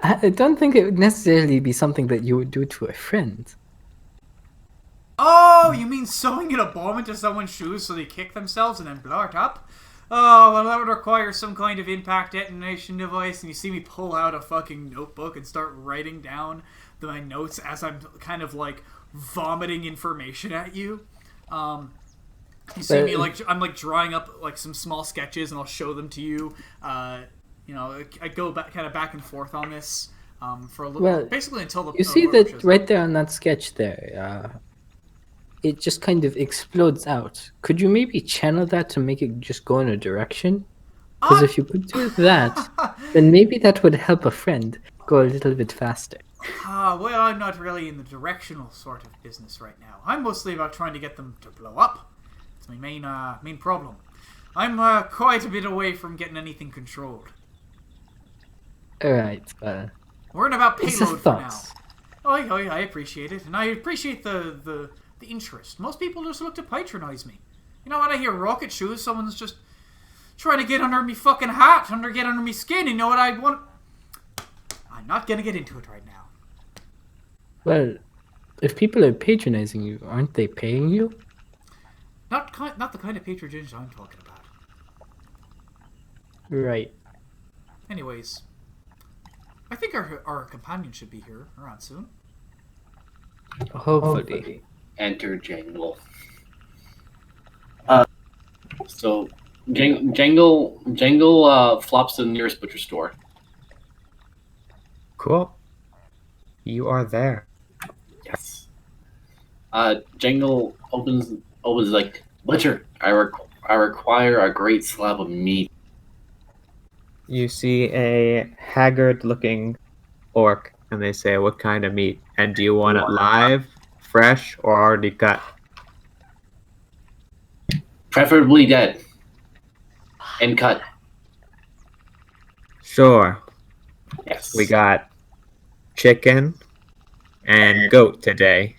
I don't think it would necessarily be something that you would do to a friend. Oh, you mean sewing in a bomb into someone's shoes so they kick themselves and then blow it up? Oh, well, that would require some kind of impact detonation device, and you see me pull out a fucking notebook and start writing down my notes as I'm kind of vomiting information at you. You see me I'm drawing up some small sketches, and I'll show them to you. I go back and forth on this for a little, basically until the. You see that right there on that sketch there. It just kind of explodes out. Could you maybe channel that to make it just go in a direction? Because if you could do that, then maybe that would help a friend go a little bit faster. Well, I'm not really in the directional sort of business right now. I'm mostly about trying to get them to blow up. It's my main problem. I'm quite a bit away from getting anything controlled. Alright, we're in about payload for now. Oh, I appreciate it, and I appreciate the interest. Most people just look to patronize me. When I hear rocket shoes, someone's just trying to get under me fucking hat, get under me skin. You know what I want? I'm not gonna get into it right now. Well, if people are patronizing you, aren't they paying you? Not the kind of patronage I'm talking about. Right. Anyways, I think our companion should be here around soon. Hopefully. Enter Jangle. So Jangle flops to the nearest butcher store. Cool. You are there. Yes. Jangle opens butcher. I require a great slab of meat. You see a haggard-looking orc, and they say, "What kind of meat? And do you want it live, fresh, or already cut?" Preferably dead. And cut. Sure. Yes. We got chicken and goat today.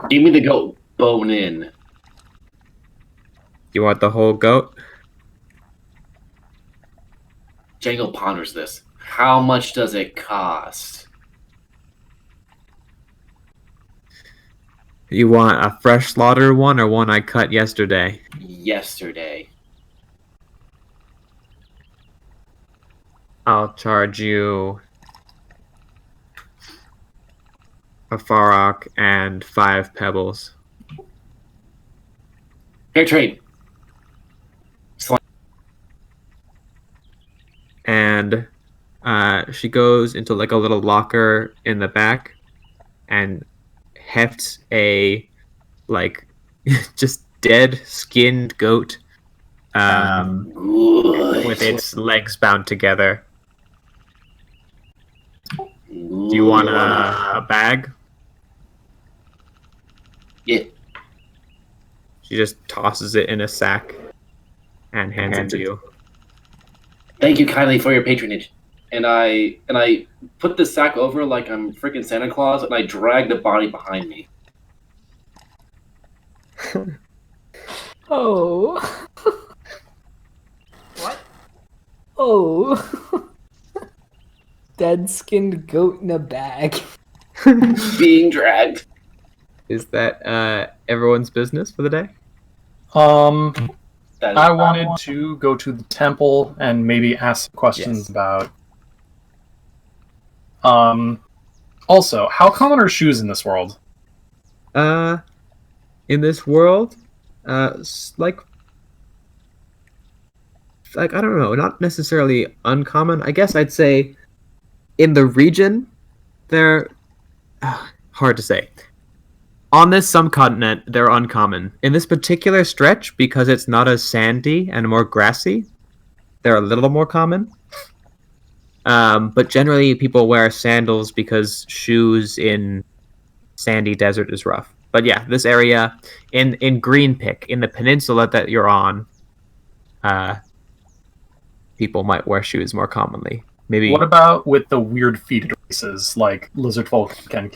Give me the goat bone in. You want the whole goat? Django ponders this. How much does it cost? You want a fresh slaughter one or one I cut yesterday? Yesterday. I'll charge you a Farrock and 5 pebbles. Fair trade. And she goes into like a little locker in the back and hefts a like just dead skinned goat with its legs bound together. Do you want a bag? Yeah. She just tosses it in a sack and hands it to you. Thank you kindly for your patronage. And I put the sack over like I'm freaking Santa Claus, and I drag the body behind me. Oh. What? Oh. Dead skinned goat in a bag. Being dragged. Is that everyone's business for the day? That is I wanted to go to the temple and maybe ask some questions Yes. about. Also, how common are shoes in this world? In this world, like I don't know, not necessarily uncommon. I guess I'd say in the region, they're hard to say. On this subcontinent, they're uncommon. In this particular stretch, because it's not as sandy and more grassy, they're a little more common. But generally, people wear sandals because shoes in sandy desert is rough. But yeah, this area in Green Pick, in the peninsula that you're on, people might wear shoes more commonly. Maybe What about with the weird feet races like lizard folk can?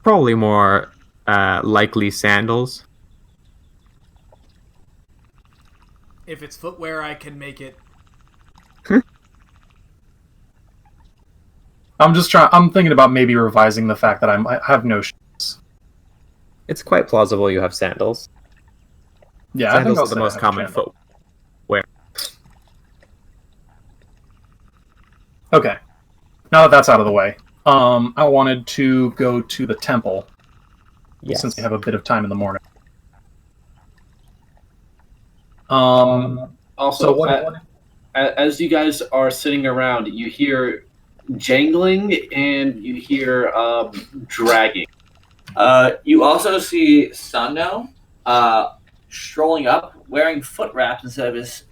probably more likely sandals. If it's footwear, I can make it. I'm thinking about maybe revising the fact that I have no shoes. It's quite plausible you have sandals. Yeah, I think Sandals I'll are the say I most have common sandals. footwear. Okay. Now that that's out of the way, I wanted to go to the temple Yes. since we have a bit of time in the morning. Also, also what? as you guys are sitting around, you hear jangling and you hear dragging. You also see Sando strolling up, wearing foot wraps instead of his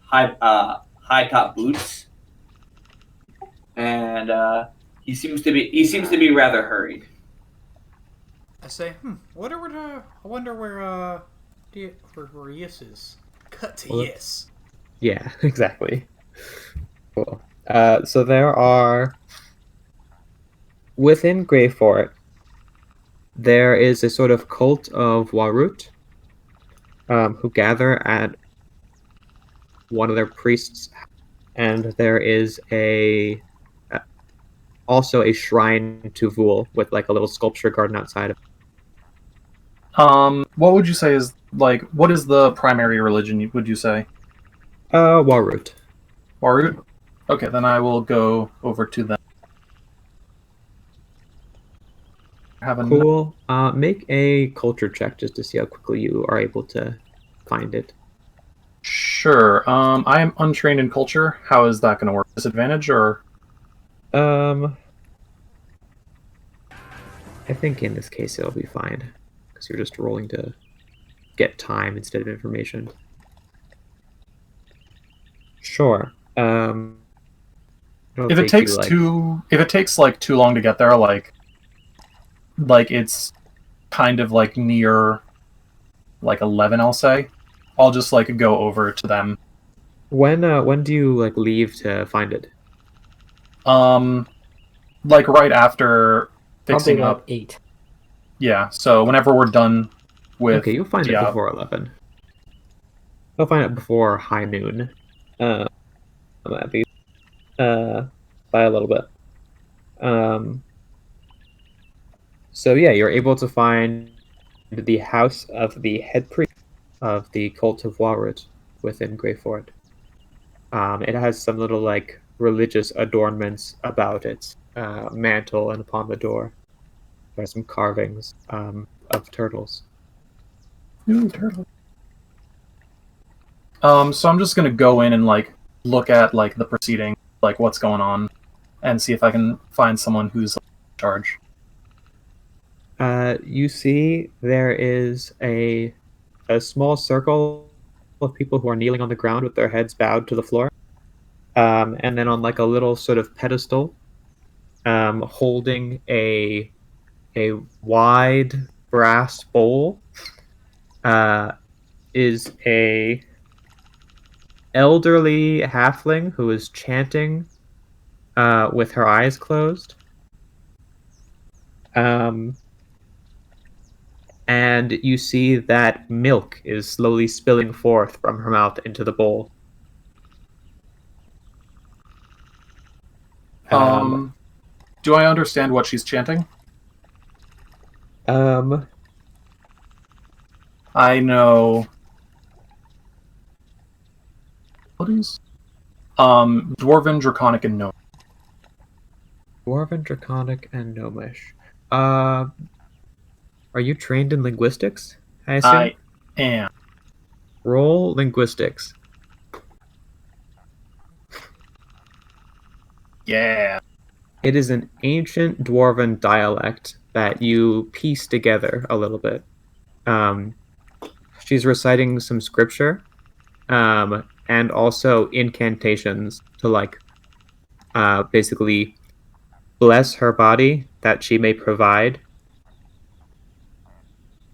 high top boots, and he seems to be rather hurried. I say, I wonder where Yes is. Cut to Well, Yes. Yeah, exactly. Cool. So there are within Greyfort, there is a sort of cult of Warut, who gather at one of their priests, and there is also a shrine to Vul with like a little sculpture garden outside of it. What would you say is like? What is the primary religion? Would you say Warut. Warut? Okay, then I will go over to them. Have a Cool. Make a culture check just to see how quickly you are able to find it. Sure. I am untrained in culture. How is that going to work? Disadvantage or? I think in this case it'll be fine because you're just rolling to get time instead of information. Sure. If it takes like too long to get there, like it's kind of like near like 11, I'll say. I'll just like go over to them When do you like leave to find it? Like right after Probably fixing about up. 8. Yeah. So whenever we're done with Okay, you'll find it Diab. before 11. You'll find it before high noon. Uh, at least, by a little bit. Um, so yeah, you're able to find the house of the head priest of the cult of Warwood within Greyford. It has some little like religious adornments about its mantle and upon the door. There are some carvings of turtles. Ooh, turtle. So I'm just gonna go in and like look at like the proceeding, like what's going on, and see if I can find someone who's like, in charge. You see, there is a small circle of people who are kneeling on the ground with their heads bowed to the floor. And then on like a little sort of pedestal, holding a wide brass bowl, uh, is a elderly halfling who is chanting with her eyes closed. And you see that milk is slowly spilling forth from her mouth into the bowl. Do I understand what she's chanting? Um, I know. What is? Dwarven, Draconic, and Gnome. Dwarven, Draconic, and Gnomish. Are you trained in linguistics? I assume. I am. Roll linguistics. Yeah. It is an ancient Dwarven dialect that you piece together a little bit. She's reciting some scripture, and also incantations to like, basically bless her body that she may provide.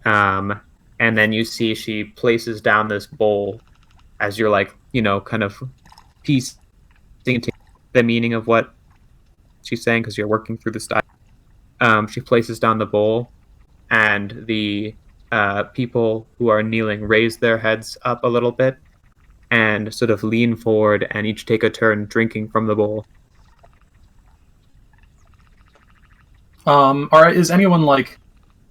And then you see she places down this bowl as you're like, kind of piecing the meaning of what she's saying because you're working through the style. She places down the bowl, and the people who are kneeling raise their heads up a little bit and sort of lean forward and each take a turn drinking from the bowl. All right. Is anyone like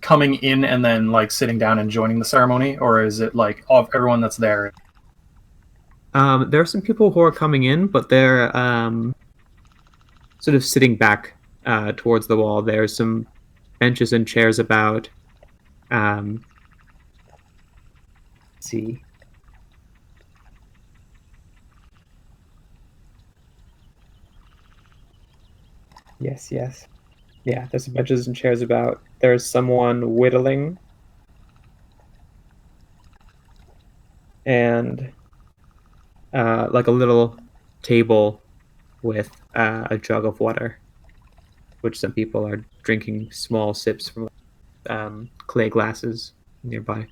coming in and then like sitting down and joining the ceremony, or is it like of everyone that's there? There are some people who are coming in, but they're sort of sitting back towards the wall. There's some benches and chairs about. Let's see. Yes. Yeah, there's some benches and chairs about. There's someone whittling. And like a little table with a jug of water, which some people are drinking small sips from clay glasses nearby,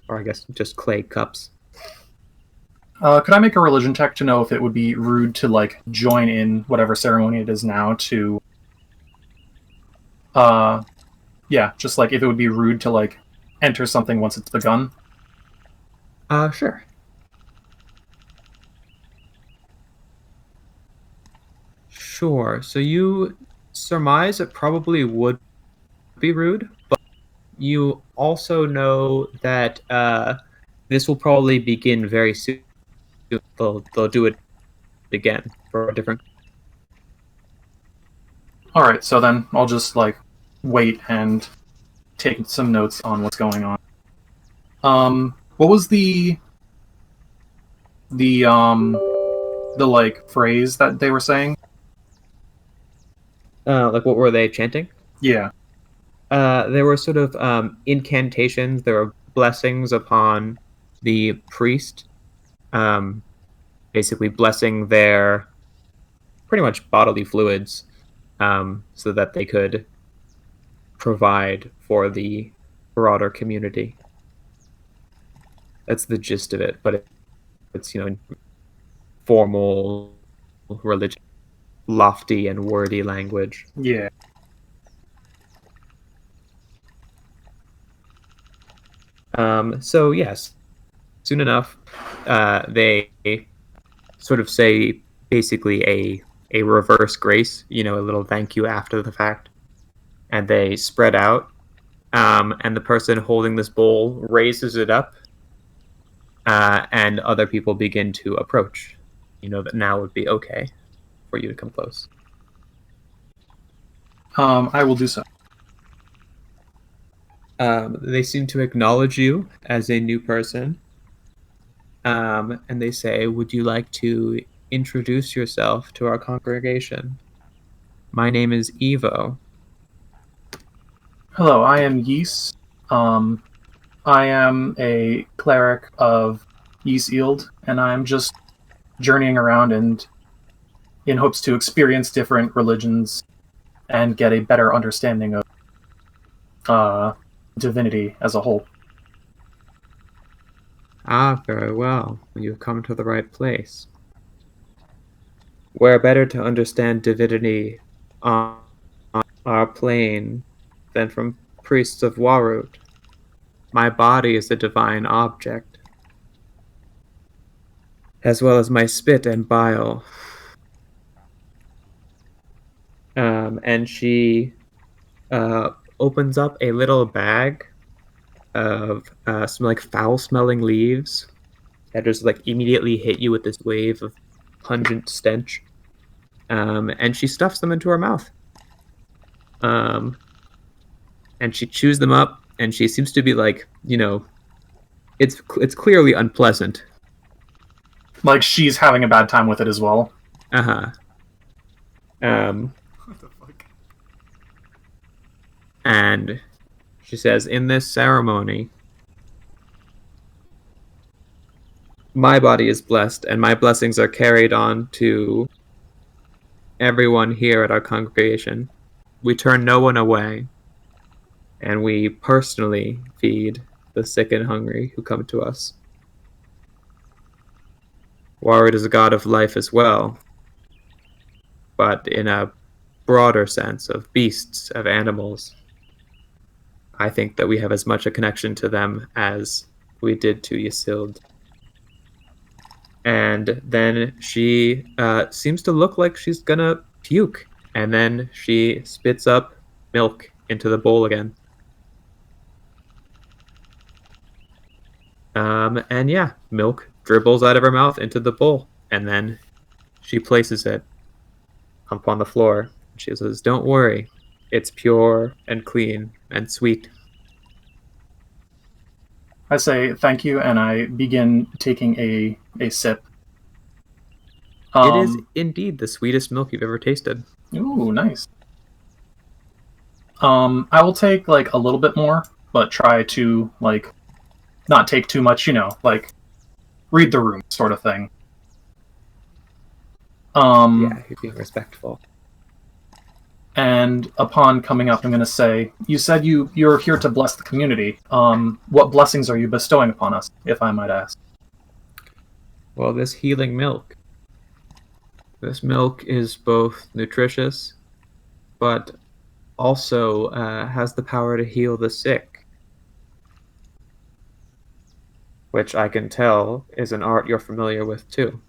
or I guess just clay cups. Could I make a religion check to know if it would be rude to like join in whatever ceremony it is now to? Yeah, just like if it would be rude to like enter something once it's begun. Sure. Sure. So you surmise it probably would be rude, but you also know that this will probably begin very soon. They'll do it again for a different. All right, so then I'll just like wait and take some notes on what's going on. What was the like phrase that they were saying? Like what were they chanting? Yeah. There were sort of incantations. There were blessings upon the priest, basically blessing their pretty much bodily fluids, so that they could provide for the broader community. That's the gist of it, but it's formal religion, lofty and wordy language. Yeah. So yes, soon enough, they sort of say basically a reverse grace, a little thank you after the fact, and they spread out. And the person holding this bowl raises it up, and other people begin to approach. That now would be okay for you to come close. I will do so. They seem to acknowledge you as a new person, and they say, "Would you like to introduce yourself to our congregation? My name is Evo." Hello, I am Ys. I am a cleric of Ys Eld, and I am just journeying around and in hopes to experience different religions and get a better understanding of divinity as a whole. Ah, very well. You've come to the right place. Where better to understand divinity on our plane than from priests of Warut? My body is a divine object, as well as my spit and bile. And she opens up a little bag of some like foul-smelling leaves that just like immediately hit you with this wave of pungent stench. And she stuffs them into her mouth. And she chews them up, and she seems to be like, it's clearly unpleasant. Like she's having a bad time with it as well. Uh-huh. What the fuck? And she says, in this ceremony, my body is blessed, and my blessings are carried on to everyone here at our congregation. We turn no one away, and we personally feed the sick and hungry who come to us. Warud is a god of life as well, but in a broader sense of beasts, of animals. I think that we have as much a connection to them as we did to Ysild. And then she seems to look like she's gonna puke, and then she spits up milk into the bowl again. And yeah, milk dribbles out of her mouth into the bowl, and then she places it upon the floor. She says, "Don't worry, it's pure and clean and sweet." I say thank you, and I begin taking a sip. It is indeed the sweetest milk you've ever tasted. Ooh, nice. I will take like a little bit more, but try to like not take too much, like read the room sort of thing. Yeah, you're being respectful. And upon coming up, I'm going to say, you said you're here to bless the community. What blessings are you bestowing upon us, if I might ask? Well, this healing milk. This milk is both nutritious, but also has the power to heal the sick. Which I can tell is an art you're familiar with too.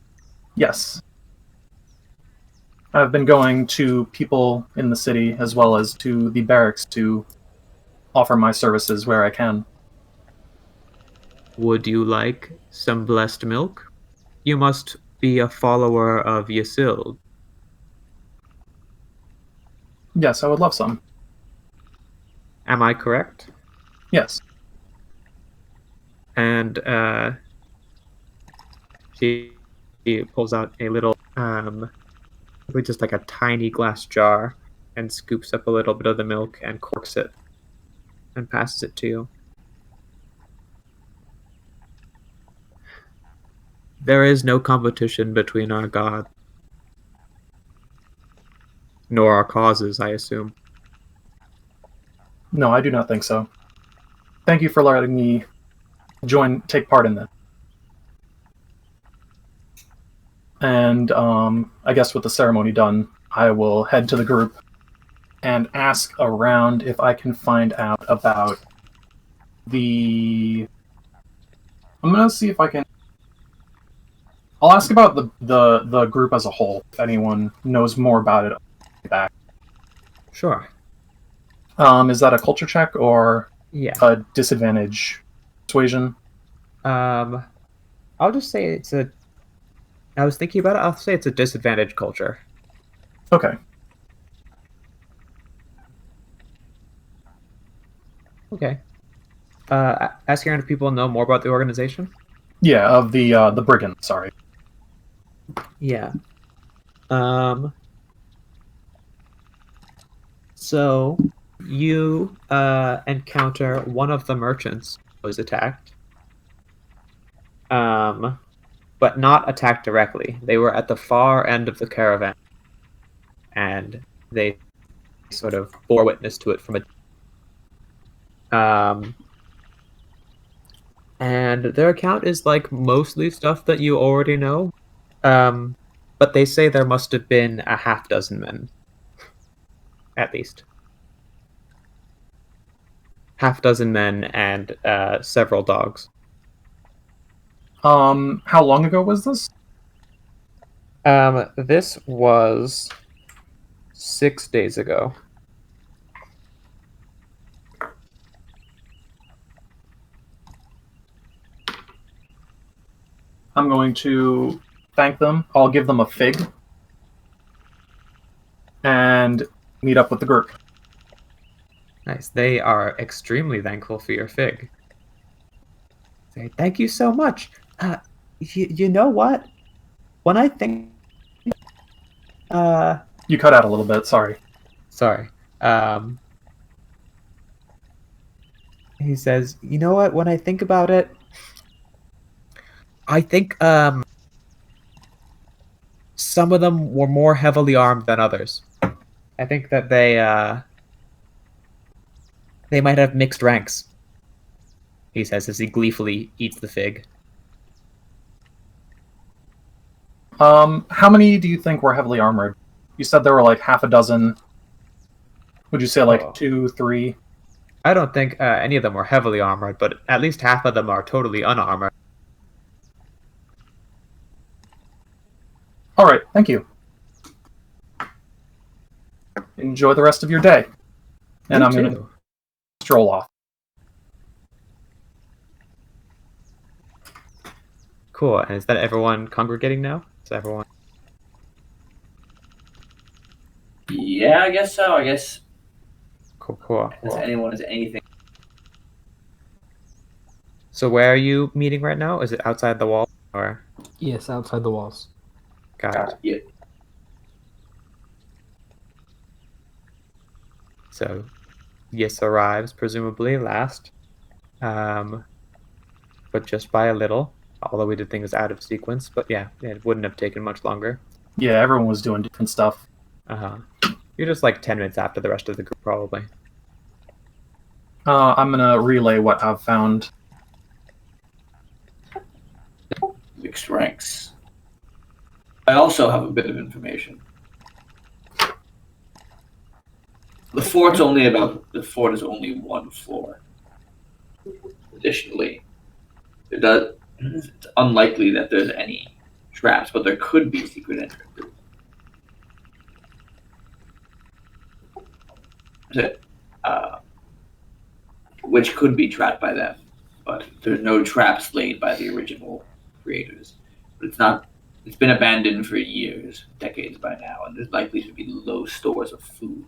Yes. I've been going to people in the city as well as to the barracks to offer my services where I can. Would you like some blessed milk? You must be a follower of Ysild. Yes, I would love some. Am I correct? Yes. And she pulls out a little, just like a tiny glass jar, and scoops up a little bit of the milk and corks it and passes it to you. There is no competition between our god, nor our causes, I assume. No, I do not think so. Thank you for letting me take part in this. And I guess with the ceremony done, I will head to the group and ask around if I can find out about the. I'm gonna see if I can. I'll ask about the group as a whole. If anyone knows more about it, I'll get back. Sure. Is that a culture check or Yeah. a disadvantage persuasion? I'll just say it's a. I was thinking about it. I'll say it's a disadvantage culture. Okay. Okay. Ask around if people know more about the organization. Yeah, of the brigand. Sorry. Yeah. So you encounter one of the merchants who was attacked. But not attacked directly. They were at the far end of the caravan, and they sort of bore witness to it from a. And their account is like mostly stuff that you already know. But they say there must have been a half dozen men, at least. Half dozen men and several dogs. How long ago was this? This was 6 days ago. I'm going to thank them. I'll give them a fig and meet up with the group. Nice. They are extremely thankful for your fig. Say, thank you so much. You know what? When I think... You cut out a little bit, sorry. Sorry. He says, you know what? When I think about it, I think some of them were more heavily armed than others. I think that they might have mixed ranks, he says as he gleefully eats the fig. How many do you think were heavily armored? You said there were like half a dozen. Would you say like 2, 3? I don't think any of them were heavily armored, but at least half of them are totally unarmored. All right, thank you. Enjoy the rest of your day. And I'm going to stroll off. Cool. And is that everyone congregating now? Is everyone? Yeah, I guess so. I guess. Cool. Does anyone has anything? So where are you meeting right now? Is it outside the wall or? Yes, outside the walls. Got it. Yeah. So, Yis arrives presumably last, but just by a little. Although we did things out of sequence, but yeah, it wouldn't have taken much longer. Yeah, everyone was doing different stuff. You're just like 10 minutes after the rest of the group, probably. I'm going to relay what I've found. Mixed ranks. I also have a bit of information. The fort is only one floor. Additionally, it's unlikely that there's any traps, but there could be secret entrances. Which could be trapped by them, but there's no traps laid by the original creators. But it's been abandoned for years, decades by now, and there's likely to be low stores of food.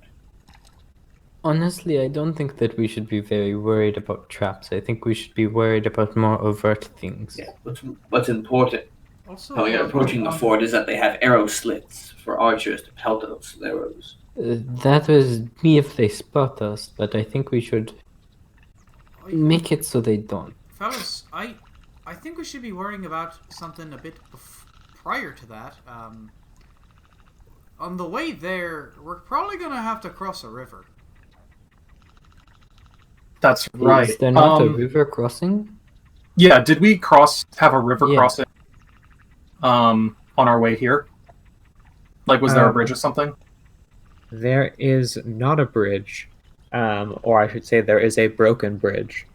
Honestly, I don't think that we should be very worried about traps. I think we should be worried about more overt things. Yeah, what's important Also, when you're approaching the fort is that they have arrow slits for archers to pelt those arrows. That was me if they spot us, but I think we should make it so they don't. Fellas, I think we should be worrying about something a bit prior to that. On the way there, we're probably going to have to cross a river. That's right. Is there not a river crossing? Yeah, did we have a river crossing? on our way here? Like, was there a bridge or something? There is not a bridge, or I should say, there is a broken bridge.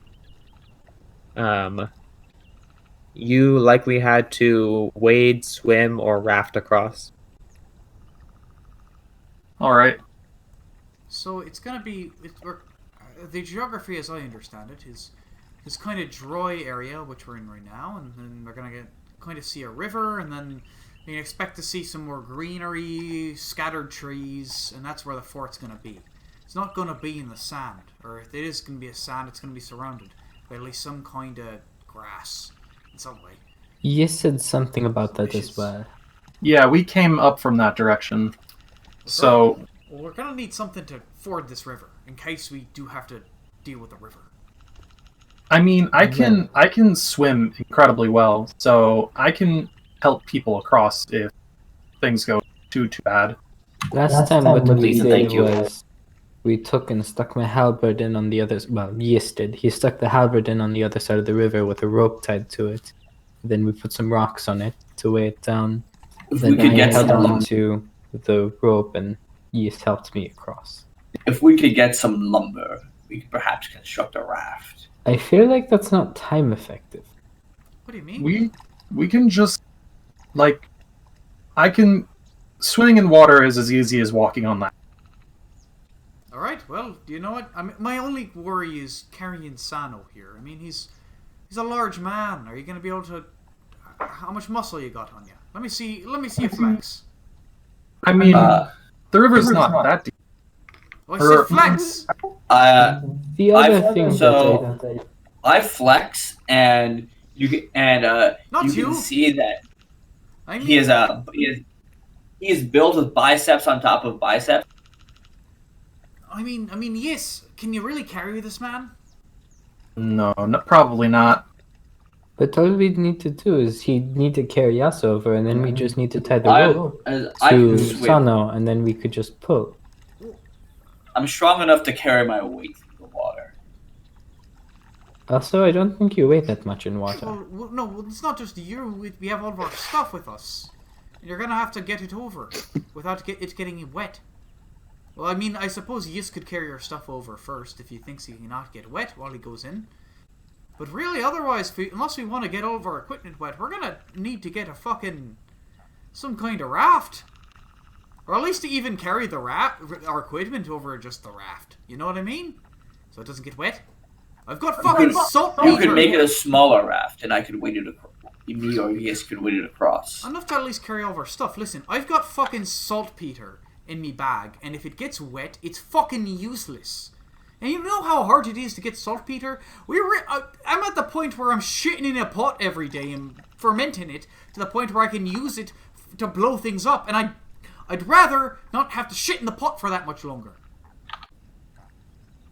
You likely had to wade, swim, or raft across. All right. So it's gonna be the geography, as I understand it, is this kind of dry area which we're in right now, and then we're gonna kind of see a river, and then we can expect to see some more greenery, scattered trees, and that's where the fort's gonna be. It's not gonna be in the sand, or if it is gonna be a sand, it's gonna be surrounded by at least some kind of grass in some way. You said something about that as well. Yeah, we came up from that direction. So well, we're gonna need something to ford this river in case we do have to deal with the river. I mean, I can swim incredibly well, so I can help people across if things go too bad. Last time what we Lisa, did thank you. was we took and stuck my halberd in on the other. Well, Yes did. He stuck the halberd in on the other side of the river with a rope tied to it. Then we put some rocks on it to weigh it down. If Then we could I get held some, on to the rope, and Yes helped me across. if we could get some lumber, we could perhaps construct a raft. I feel like that's not time effective. What do you mean? We can just swimming in water is as easy as walking on land. All right. Well, do you know what? I mean, my only worry is carrying Sano here. I mean, he's a large man. Are you going to be able to? How much muscle you got on you? Let me see you flex. I mean, the river's not that deep. Oh, I said flex. The other thing that I flex, and you Not can you. see that I mean, he is built with biceps on top of biceps. I mean, yes. Can you really carry this man? No, probably not. But all we need to do is he'd need to carry us over, and then we just need to tie the rope I to can swim. Sano, and then we could just pull. I'm strong enough to carry my weight through the water. Also, I don't think you weigh that much in water. Well, no, it's not just you. We have all of our stuff with us. And you're gonna have to get it over without it getting wet. Well, I mean, I suppose Yis could carry your stuff over first if he thinks he cannot get wet while he goes in. But really, otherwise, unless we want to get all of our equipment wet, we're gonna need to get some kind of raft. Or at least to even carry our equipment over just the raft. You know what I mean? So it doesn't get wet. I've got fucking saltpeter. You could make it a smaller raft, and I could wade it across. Me or Yes could wade it across. Enough to at least carry all of our stuff. Listen, I've got fucking saltpeter in me bag, and if it gets wet, it's fucking useless. And you know how hard it is to get saltpeter? I'm at the point where I'm shitting in a pot every day and fermenting it to the point where I can use it to blow things up, and I'd rather not have to shit in the pot for that much longer.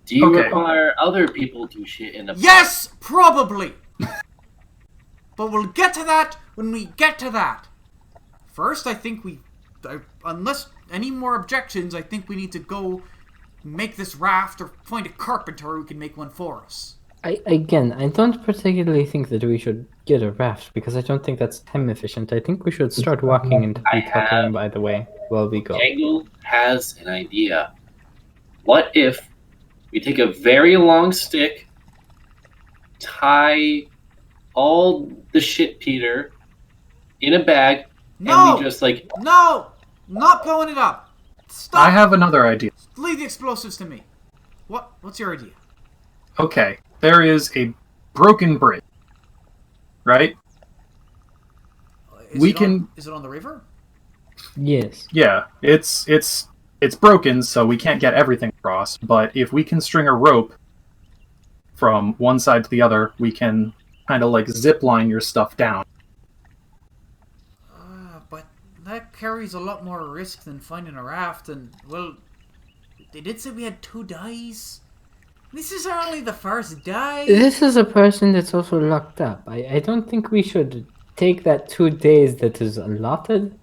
Do you Okay. require other people to shit in the pot? Yes, probably. But we'll get to that when we get to that. First, I think unless any more objections, I think we need to go make this raft or find a carpenter who can make one for us. I don't particularly think that we should get a raft, because I don't think that's time efficient. I think we should start walking and be talking by the way while we go. Jangle has an idea. What if we take a very long stick, tie all the shit Peter in a bag, No! and we just No! Not blowing it up! Stop! I have another idea. Leave the explosives to me. What's your idea? Okay, there is a broken bridge, right? Is it on the river? Yes. Yeah, it's broken, so we can't get everything across. But if we can string a rope from one side to the other, we can kind of like zip line your stuff down. But that carries a lot more risk than finding a raft, and, well, they did say we had 2 days. This is only the first day. This is a person that's also locked up. I don't think we should take that 2 days that is allotted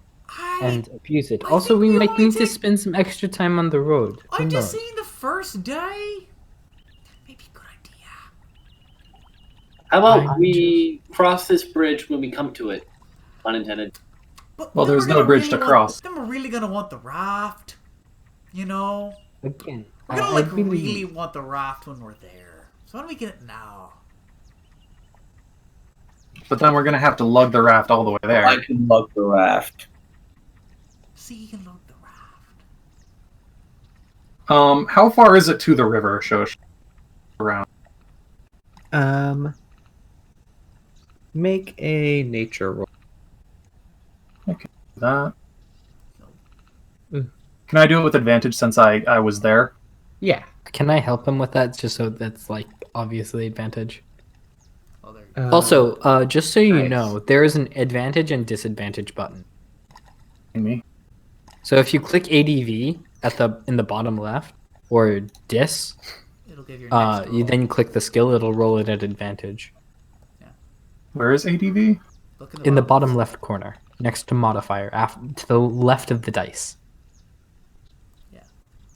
and abuse it. Also, we might need to spend some extra time on the road. Who I'm just knows? saying the first day. Maybe a good idea. how about we cross this bridge when we come to it? Unintended. But Well, then there's we're no gonna bridge really to want- cross. Then we're really gonna want the raft. You know, Again, we're gonna I like really- really want the raft when we're there. So why don't we get it now? But then we're gonna have to lug the raft all the way there. I can lug the raft. See, you can load the raft. How far is it to the river, Shosh? Around. Make a nature roll. That. Mm. Can I do it with advantage since I was there? Yeah. Can I help him with that? Just so that's like obviously advantage. Oh, there. Also, just so you nice. know, there is an advantage and disadvantage button. Me. So if you click ADV in the bottom left or dis, It'll give your next roll. you then click the skill. It'll roll it at advantage Where is ADV? Look in the bottom left corner next to modifier, to the left of the dice.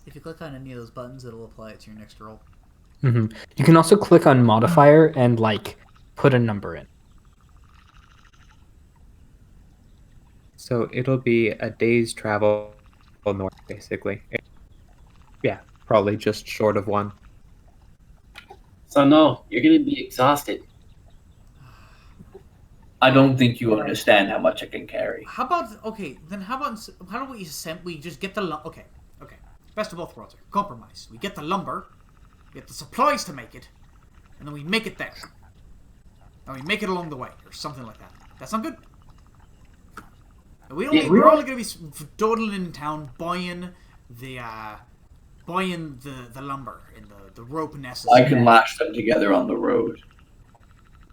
If you click on any of those buttons, it'll apply it to your next roll. You can also click on modifier and like put a number in. So it'll be a day's travel north, basically. Yeah, probably just short of one. So no, you're gonna be exhausted. I don't think you understand how much I can carry. How about how do we just get the okay. Best of both worlds here. Compromise. We get the lumber, we get the supplies to make it, and then we make it there. And we make it along the way, or something like that. That sound good? And we're only going to be dawdling in town buying the lumber and the rope necessary. I can lash them together on the road.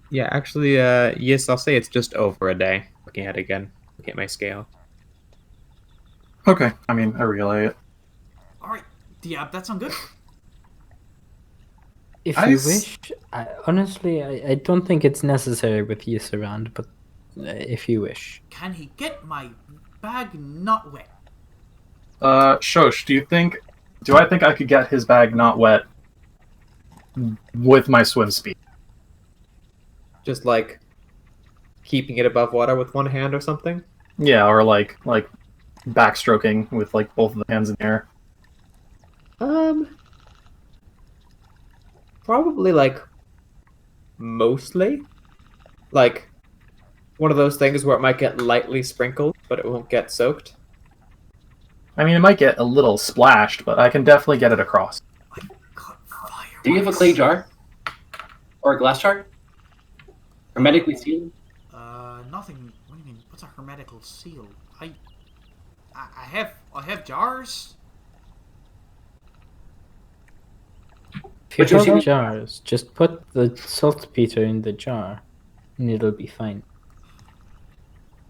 Yeah, actually, yes, I'll say it's just over a day. Looking at it again. Look at my scale. Okay. I mean, I relay it. Alright, yeah, that sound good? If I you s- wish, honestly, I don't think it's necessary with use around, but if you wish. Can he get my bag not wet? Shosh, do I think I could get his bag not wet with my swim speed? Just like keeping it above water with one hand or something? Yeah, or like backstroking with like both of the hands in the air. Probably like mostly. Like one of those things where it might get lightly sprinkled, but it won't get soaked. I mean, it might get a little splashed, but I can definitely get it across. Got fire. Do you have a clay jar? Or a glass jar? Hermetically sealed? Nothing. What do you mean? What's a hermetical seal? I have jars. If you But you're have seeing- jars, just put the saltpeter in the jar, and it'll be fine.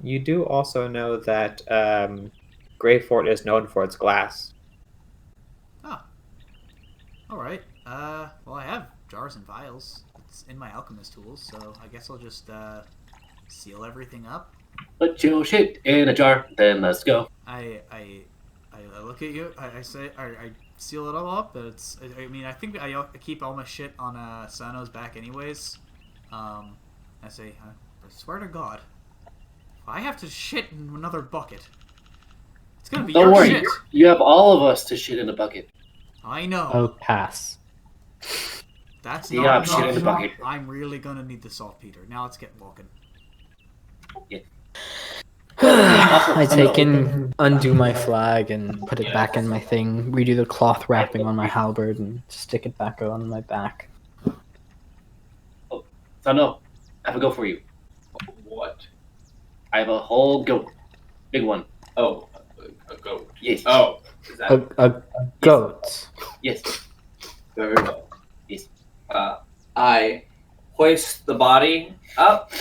You do also know that Grey Fort is known for its glass. Ah. All right. Well, I have jars and vials. It's in my alchemist tools, so I guess I'll just seal everything up. Put your shit in a jar, then let's go. I look at you. I say I seal it all up. But it's. I mean, I think I keep all my shit on Sano's back anyways. I say, I swear to God, if I have to shit in another bucket, it's gonna be Don't your worry, shit. you have all of us to shit in a bucket. I know. I'll pass. That's You not got shit in enough. the bucket. I'm really gonna need the saltpeter. Now let's get walking. I take and undo my flag and put it back in my thing, redo the cloth wrapping on my halberd, and stick it back on my back. So no, I have a goat for you. What? I have a whole goat. Big one. Oh, a goat. Yes. Oh, is that A goat. Yes. very well? Yes. I hoist the body up,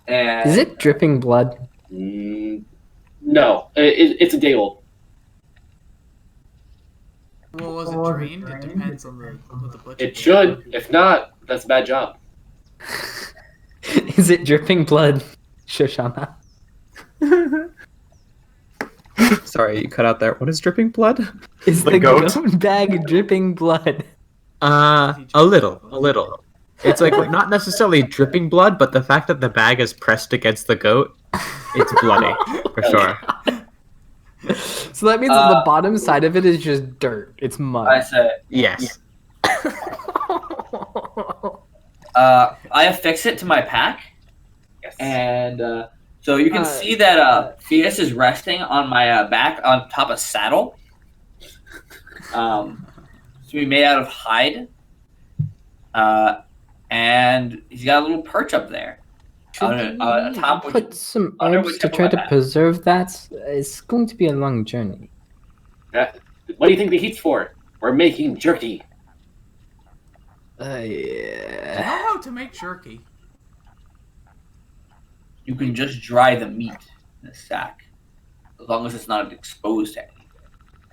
and Is it dripping blood? No, it's a day old. Well, was it drained? It depends on what the butcher. It should. If not, that's a bad job. Is it dripping blood, Shoshana? Sorry, you cut out there. What is dripping blood? Is The the goat? goat bag dripping blood? A little. It's like not necessarily dripping blood, but the fact that the bag is pressed against the goat It's bloody, for sure. So that means the bottom side of it is just dirt. It's mud. I say, Yes. I affix it to my pack, and so you can see that Fetus is resting on my back on top of saddle. It's be made out of hide, and he's got a little perch up there. Should Top we which- put some under herbs which to I put try my to pack. preserve that? It's going to be a long journey. What do you think the heat's for? We're making jerky. Do you Yeah. know how to make jerky? You can just dry the meat in a sack, as long as it's not exposed to anything.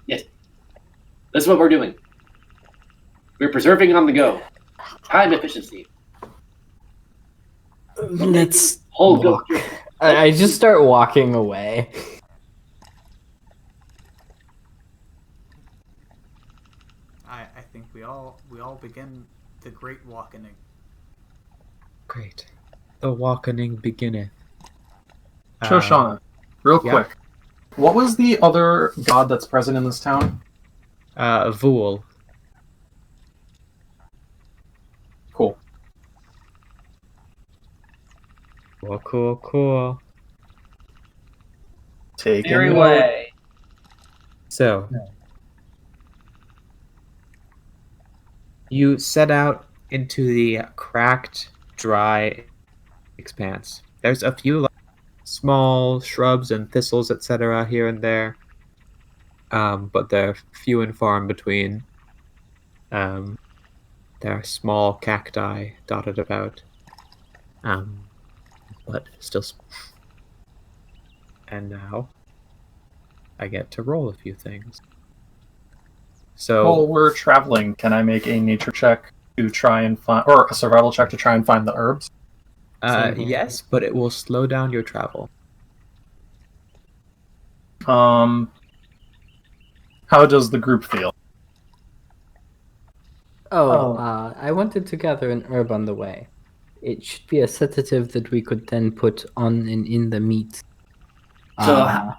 Yes, this is what we're doing. We're preserving on the go. Time efficiency. Let's Whole goat walk. jerky. I just start walking away. I think we all begin the great walkening. Great. The walkening beginneth. Shoshana, real yeah. quick. What was the other god that's present in this town? Vool. Cool. Cool. Take Very it way. So, you set out into the cracked, dry expanse. There's a few small shrubs and thistles, etc., here and there, but they're few and far in between. There are small cacti dotted about, but still. And now, I get to roll a few things. So, While we're traveling, can I make a nature check to try and find, or a survival check to try and find the herbs? yes, but it will slow down your travel. How does the group feel? I wanted to gather an herb on the way. It should be a sedative that we could then put on and in the meat. So-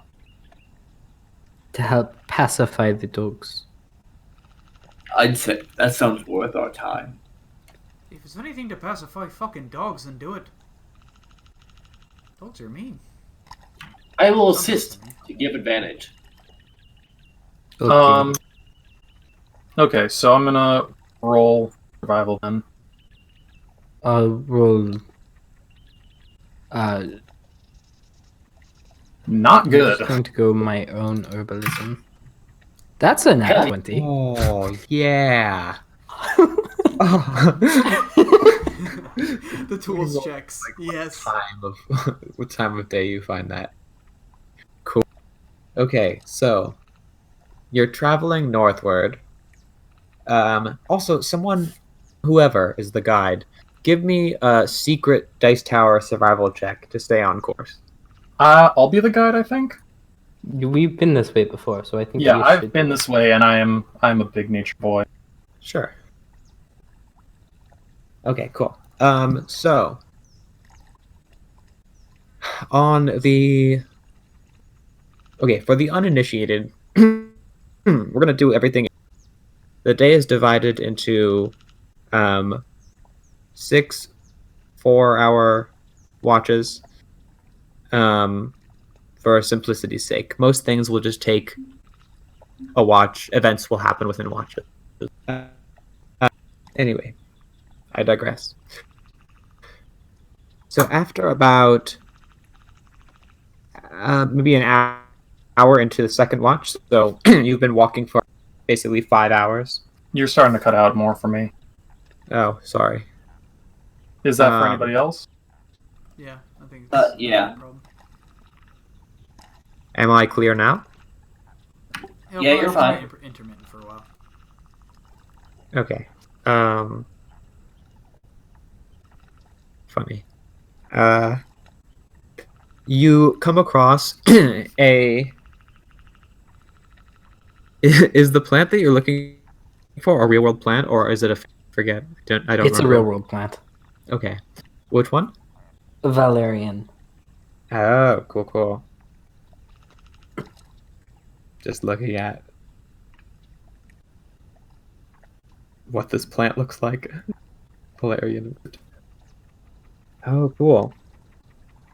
To help pacify the dogs. I'd say that sounds worth our time. If it's anything to pacify fucking dogs, then do it. Dogs are mean. I will assist to give advantage. Okay. Okay, so I'm gonna roll survival then. I'll roll. Not I'm good. just going to go my own herbalism. That's a nat Hell. 20. Oh, yeah. The tools checks. Yes. What time of day you find that? Cool. Okay, so you're traveling northward. Also, whoever is the guide, give me a secret dice tower survival check to stay on course. I'll be the guide, I think. We've been this way before, so I think Yeah, you I've should. been this way, and I'm a big nature boy. Sure. Okay, cool. So for the uninitiated, we're gonna do everything. The day is divided into 6 4-hour watches. For simplicity's sake, most things will just take a watch. Events will happen within watches. Anyway, I digress. So after about maybe an hour into the second watch, so you've been walking for basically 5 hours. You're starting to cut out more for me. Oh, sorry. Is that for anybody else? Yeah, I think. Yeah. no problem. Am I clear now? It'll Yeah, probably you're fine. remain intermittent for a while. Okay. Funny. You come across a. Is the plant that you're looking for a real world plant, or is it a? Forget. I don't. It's a remember. real world plant. Okay. Which one? Valerian. Oh, cool, cool. Just looking at what this plant looks like. Valerian root. Oh, cool.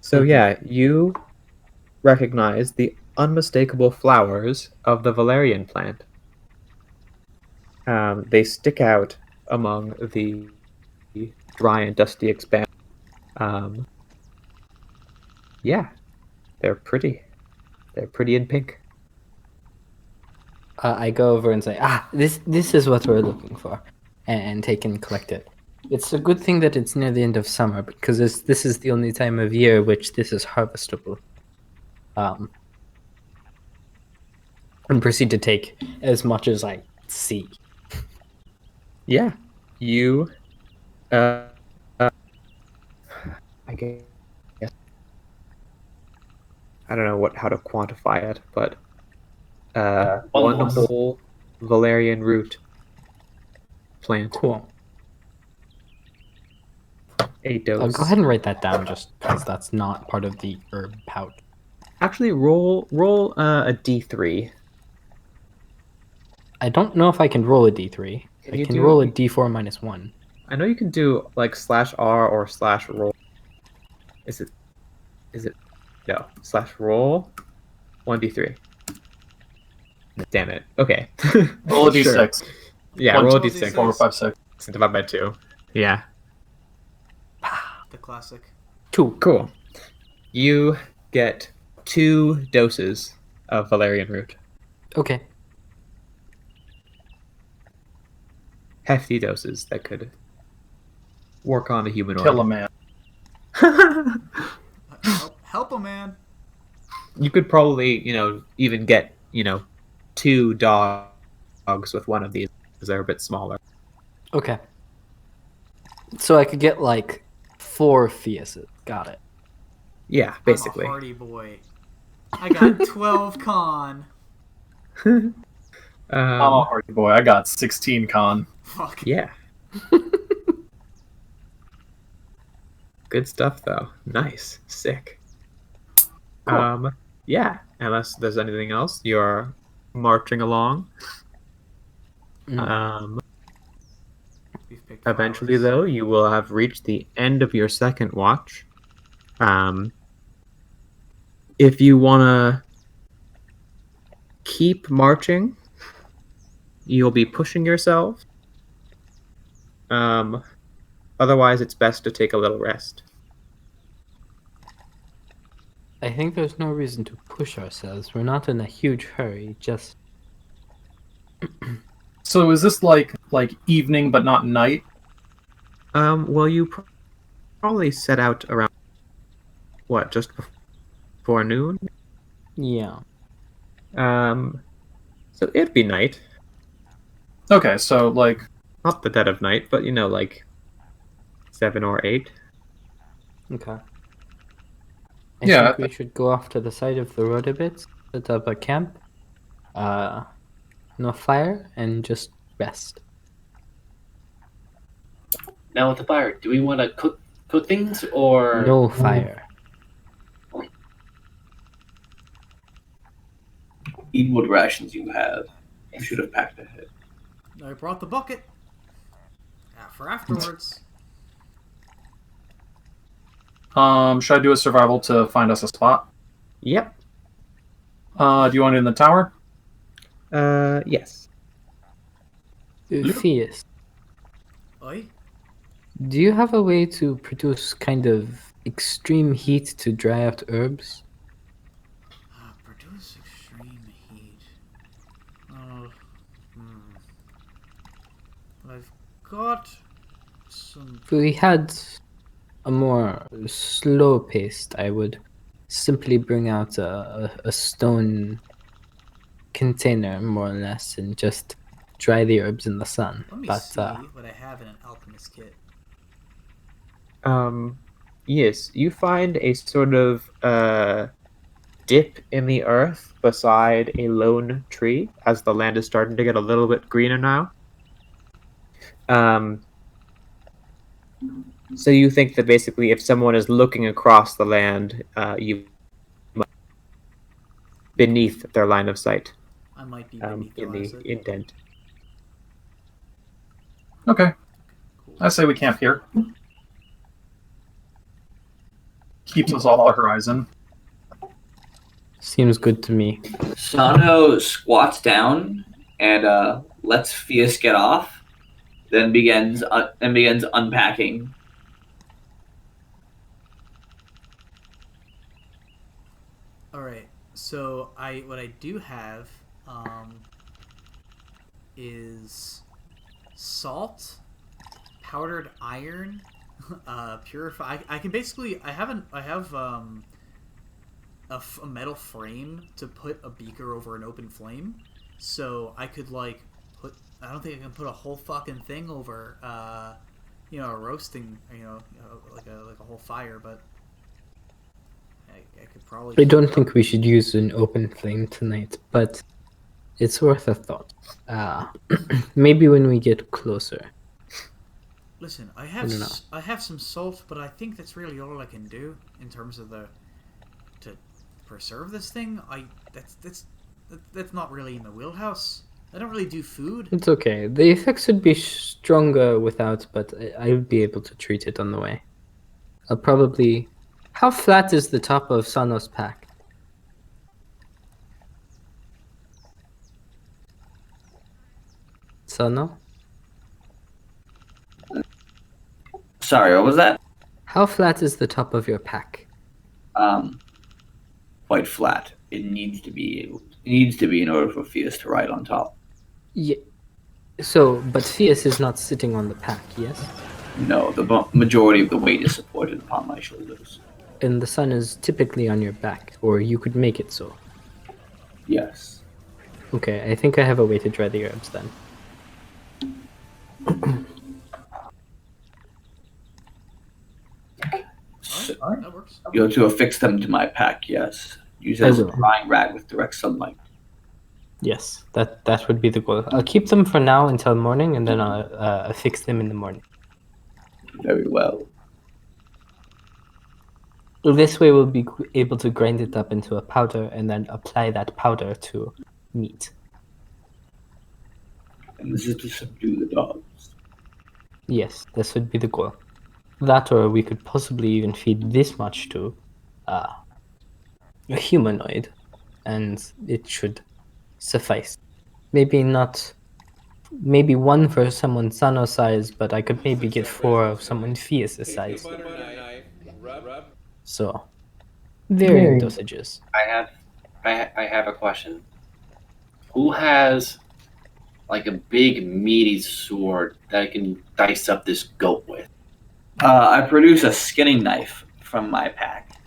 So yeah, you recognize the unmistakable flowers of the valerian plant. They stick out among the dry and dusty expanse. Um, yeah, they're pretty. They're pretty in pink. I go over and say, this is what we're looking for, and take and collect it. It's a good thing that it's near the end of summer because this is the only time of year which this is harvestable. And proceed to take as much as I see. Yeah, you. I guess I don't know how to quantify it, but one Almost. whole valerian root plant. Cool. 8 dose. I'll go ahead and write that down just because that's not part of the herb pouch. Actually, roll a d3. I don't know if I can roll a d3. Can I you can do- roll a d4 minus 1. I know you can do like /r or /roll. Is it? No, /roll 1d3. Damn it. Okay. Roll a Sure. d6. Yeah, One, roll a two, d6. 4, 5, 6. And divide by 2. Yeah. The classic. 2. Cool. You get 2 doses of valerian root. Okay. Hefty doses that could work on a humanoid. Kill a man. Help a man. You could probably, even get, 2 dogs with one of these because they're a bit smaller. Okay. So I could get like 4 Theases. Got it. Yeah, basically. I'm a hardy boy. I got 12 con. I'm a hardy boy. I got 16 con. Fuck. Yeah. Good stuff, though. Nice. Sick. Cool. Yeah, unless there's anything else, you're marching along. We've picked Eventually, flowers. though, you will have reached the end of your second watch. If you want to keep marching, you'll be pushing yourself. Otherwise, it's best to take a little rest. I think there's no reason to push ourselves. We're not in a huge hurry. Just So is this like evening but not night? Well, you probably set out around just before noon. yeah. So it'd be night, Okay, so like not the dead of night, but like 7 or 8. Okay. I Yeah, think we should go off to the side of the road a bit, set up a camp, no fire, and just rest. Now with the fire, do we want to cook things or No fire. eat what rations you have? I should have packed ahead. I brought the bucket. For afterwards. should I do a survival to find us a spot? Yep. Do you want it in the tower? Yes. Theus, Oi? do you have a way to produce kind of extreme heat to dry out herbs? Produce extreme heat. Oh. I've got some. If we had a more slow paced, I would simply bring out a stone container, more or less, and just dry the herbs in the sun. Let me But see what I have in an alchemist kit. Yes, you find a sort of dip in the earth beside a lone tree as the land is starting to get a little bit greener now. So you think that basically, if someone is looking across the land, you beneath their line of sight I might be beneath the in the last. indent. Okay, Cool. I say we camp here. Keeps us off the horizon. Seems good to me. Sano squats down and lets Fias get off, then begins unpacking. All right. So what I do have is salt, powdered iron, purify. I can basically I have a metal frame to put a beaker over an open flame, so I could like put. I don't think I can put a whole fucking thing over a roasting like a whole fire, but I could probably. I don't think we should use an open flame tonight, but it's worth a thought. Maybe when we get closer. Listen, I don't know. I have some salt, but I think that's really all I can do in terms of to preserve this thing. That's not really in the wheelhouse. I don't really do food. It's okay. The effects would be stronger without, but I would be able to treat it on the way. I'll probably... How flat is the top of Sano's pack? Sano? Sorry, what was that? How flat is the top of your pack? Quite flat. It needs to be in order for Fias to ride on top. Yeah. So, but Fias is not sitting on the pack, yes? No, the majority of the weight is supported upon my shoulders. And the sun is typically on your back, or you could make it so. Yes. Okay, I think I have a way to dry the herbs then. Alright, that works. You're to affix them to my pack, yes. Use it as a will. drying rag with direct sunlight. Yes, that would be the goal. I'll keep them for now until morning, and then I'll affix them in the morning. Very well. This way we'll be able to grind it up into a powder and then apply that powder to meat. And this is to subdue the dogs. Yes, this would be the goal. That, or we could possibly even feed this much to a humanoid, and it should suffice. Maybe one for someone Sano's size, but I could maybe get 4 of someone Fias' size. So, varying dosages. I have a question. Who has like a big meaty sword that I can dice up this goat with? I produce a skinning knife from my pack.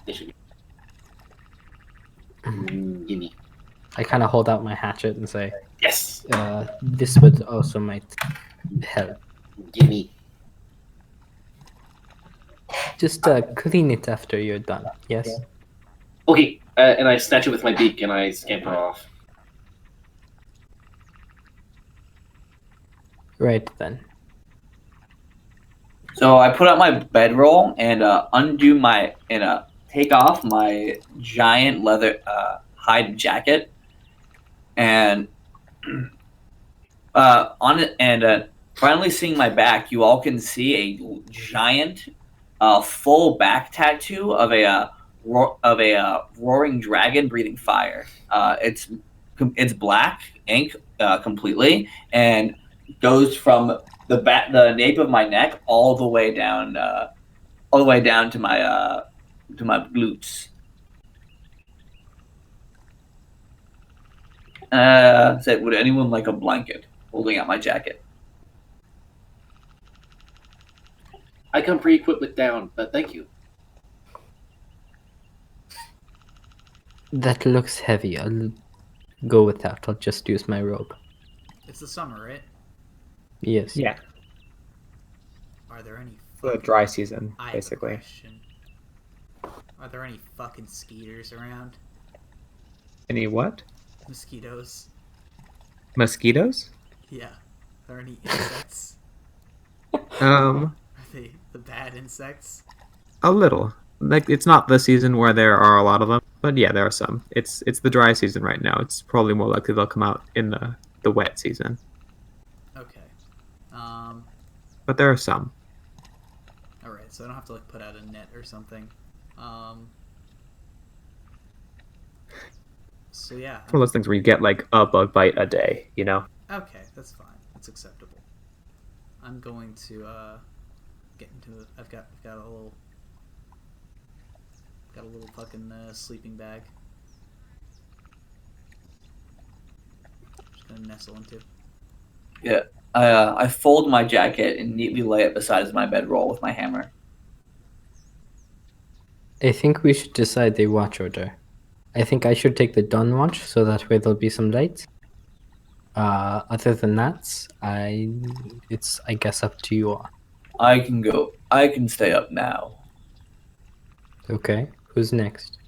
Gimme. I kind of hold out my hatchet and say, Yes. this would also might help. Gimme. Just clean it after you're done, yes? Okay, and I snatch it with my beak and I scamper off. Right then. So I put out my bedroll and take off my giant leather hide jacket, and on it, and finally seeing my back, you all can see a giant, full back tattoo of a roaring dragon breathing fire. It's black ink completely, and goes from the nape of my neck all the way down to my glutes. Said, would anyone like a blanket? Holding out my jacket. I come pre-equipped with down, but thank you. That looks heavy. I'll go with that. I'll just use my robe. It's the summer, right? Yes. Yeah, Are there any the dry season, I have a basically. question. Are there any fucking skeeters around? Any what? Mosquitoes? Mosquitoes? Yeah. Are there any insects? Um, Are they the bad bad insects? A little. Like it's not the season where there are a lot of them, but yeah, there are some. It's the dry season right now. It's probably more likely they'll come out in the wet season. Okay. But there are some. All right, so I don't have to like put out a net or something. So yeah. It's one of those things where you get like a bug bite a day, you know? Okay, that's fine. That's acceptable. I'm going to get into it. I've got a little fucking sleeping bag. Just gonna nestle into. Yeah. I fold my jacket and neatly lay it beside my bedroll with my hammer. I think we should decide the watch order. I think I should take the dawn watch, so that way there'll be some light. Other than that, it's I guess up to you all. I can go. I can stay up now. Okay, who's next?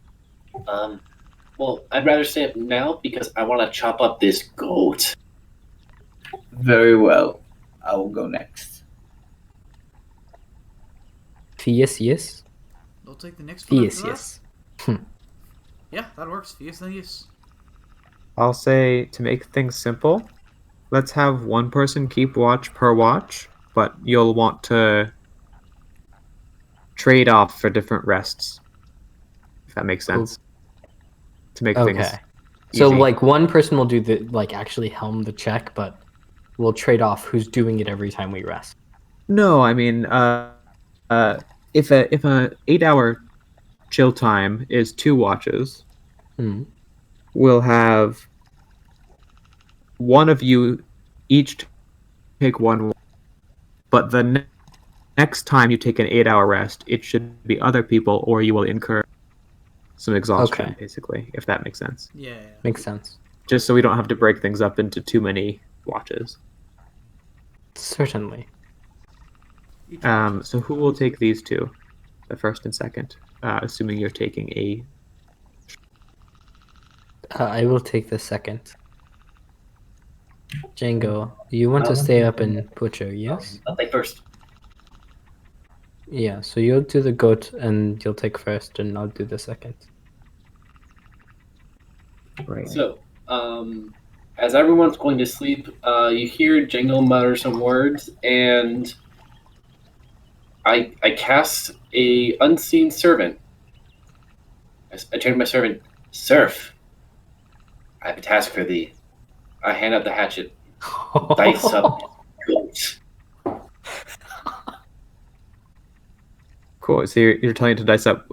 Well, I'd rather stay up now because I want to chop up this goat. Very well. I will go next. Yes. We'll take the next one. Yes. Yeah, that works. Yes, then yes. I'll say to make things simple, let's have one person keep watch per watch, but you'll want to trade off for different rests. If that makes sense. To make things Okay. So easy. like one person will do the actually helm the check, but we'll trade off who's doing it every time we rest. No, I mean, if a 8-hour chill time is 2 watches, we'll have one of you each take one, but the next time you take an 8-hour rest, it should be other people, or you will incur some exhaustion, basically, if that makes sense. Yeah. Makes sense. Just so we don't have to break things up into too many watches. Certainly. So who will take these two, the first and second, assuming you're taking a... I will take the second. Django, you want to stay up and butcher, yes? I'll take first. Yeah, so you'll do the goat and you'll take first and I'll do the second. Right. So, as everyone's going to sleep, you hear Jingle mutter some words, and I cast a unseen servant. I turn to my servant, Surf. I have a task for thee. I hand out the hatchet. Dice up goat. Cool. So you're telling it to dice up,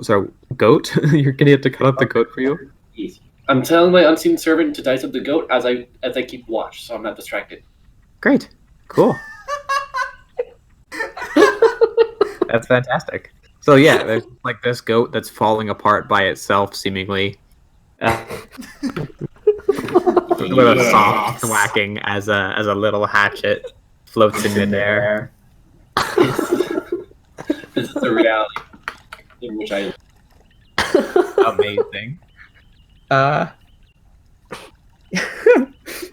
goat? You're getting it to cut up the goat for you? Easy. I'm telling my unseen servant to dice up the goat as I keep watch, so I'm not distracted. Great. Cool. That's fantastic. So yeah, there's like this goat that's falling apart by itself, seemingly. With a soft thwacking as a little hatchet floats in midair. This is the reality in which I Amazing.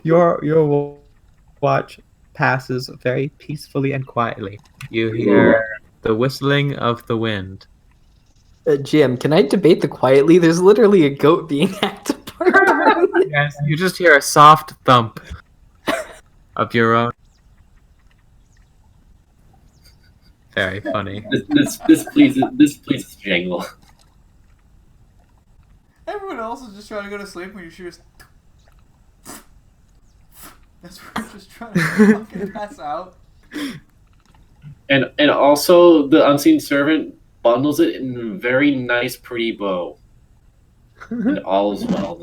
Your watch passes very peacefully and quietly. You hear the whistling of the wind. GM, can I debate the quietly? There's literally a goat being hacked apart. Yes, you just hear a soft thump of your own. Very funny. this pleases Jangle. Everyone else is just trying to go to sleep when you shoot. That's where we're just trying to fucking pass out. And also the unseen servant bundles it in a very nice, pretty bow. And all is well.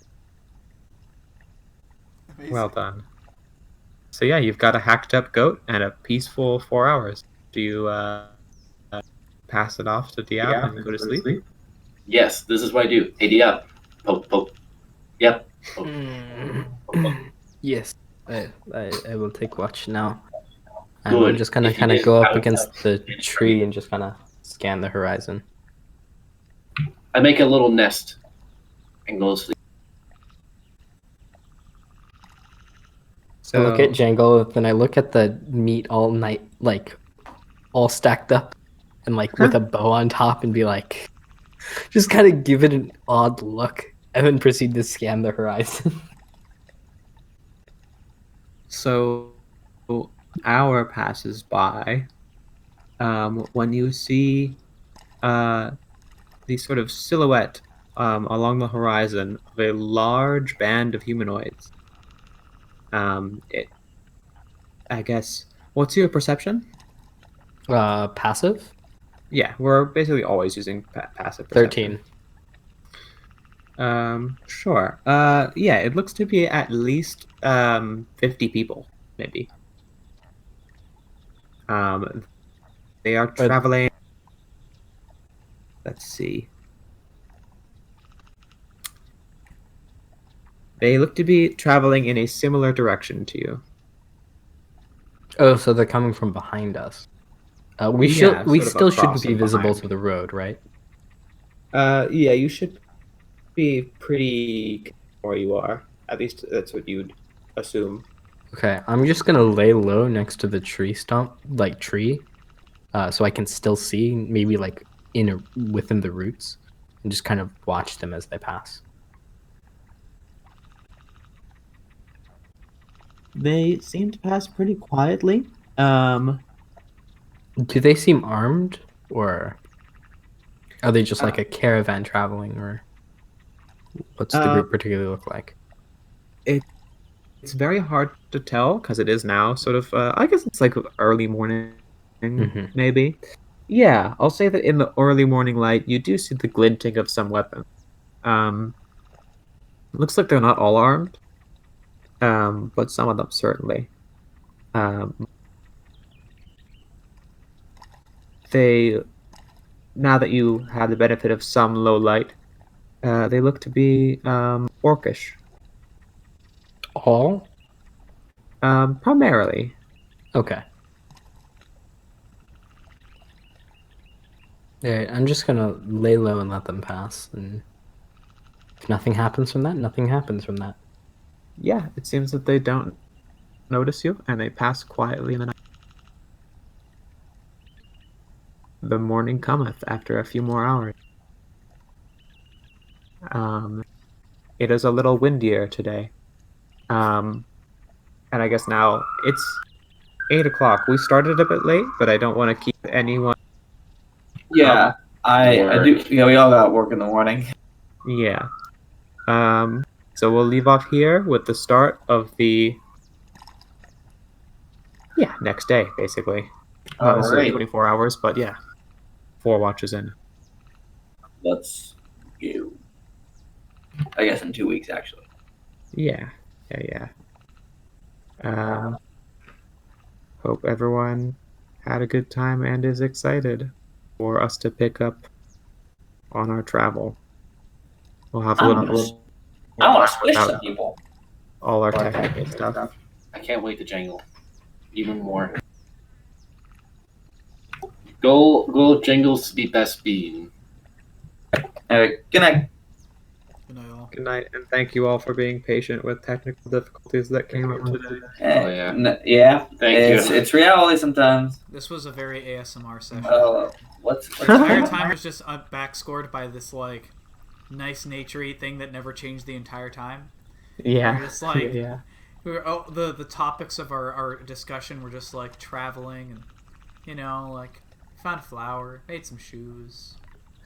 Amazing. Well done. So yeah, you've got a hacked up goat and a peaceful 4 hours. Do you pass it off to Diab and go to sleep? Yes, this is what I do. Hey, Diab. Poke, poke. Yep. Poke. Yes, I will take watch now. Good. I'm just gonna If you kind of did, go I up would against test the it. tree and just kind of scan the horizon. I make a little nest and go to sleep. I look at Django, then I look at the meat all night, like all stacked up, and like with a bow on top and be like, just kind of give it an odd look and then proceed to scan the horizon. So, hour passes by when you see the sort of silhouette along the horizon of a large band of humanoids. I guess. What's your perception? Passive? Yeah, we're basically always using passive perception. 13. Sure. Yeah, it looks to be at least 50 people, maybe. They are traveling. Let's see. They look to be traveling in a similar direction to you. Oh, so they're coming from behind us. We Yeah, we sort of still shouldn't across be and visible behind. to the road, right? Yeah, you should be pretty where you are. At least that's what you'd assume. Okay, I'm just gonna lay low next to the tree tree, so I can still see, maybe like within the roots, and just kind of watch them as they pass. They seem to pass pretty quietly. Do they seem armed, or are they just like a caravan traveling, or what's the group particularly look like? It's very hard to tell because it is now sort of, I guess it's like early morning, maybe. Yeah, I'll say that in the early morning light, you do see the glinting of some weapons. Looks like they're not all armed, but some of them certainly. They, now that you have the benefit of some low light, they look to be orcish. All? Primarily. Okay. Alright, I'm just gonna lay low and let them pass, and if nothing happens from that, nothing happens from that. Yeah, it seems that they don't notice you, and they pass quietly in the night. The morning cometh after a few more hours. It is a little windier today. And I guess now it's 8 o'clock. We started a bit late, but I don't want to keep anyone. Yeah, I do. Yeah, we all got work in the morning. Yeah. So we'll leave off here with the start of the next day, basically. Not necessarily 24 hours, but yeah, 4 watches in. Let's go. I guess in 2 weeks, actually. Yeah. Hope everyone had a good time and is excited for us to pick up on our travel. We'll have a little. I want to squish some people. All our technical stuff. I can't wait to jangle even more. Go jangles the best bean. Good night. Good night, all. Good night, and thank you all for being patient with technical difficulties that came up today. Yeah. Thank you. It's reality sometimes. This was a very ASMR session. What's the entire time was just backscored by this like nice naturey thing that never changed the entire time. Yeah. Just like yeah. We were, the topics of our discussion were just like traveling and like found a flower, made some shoes.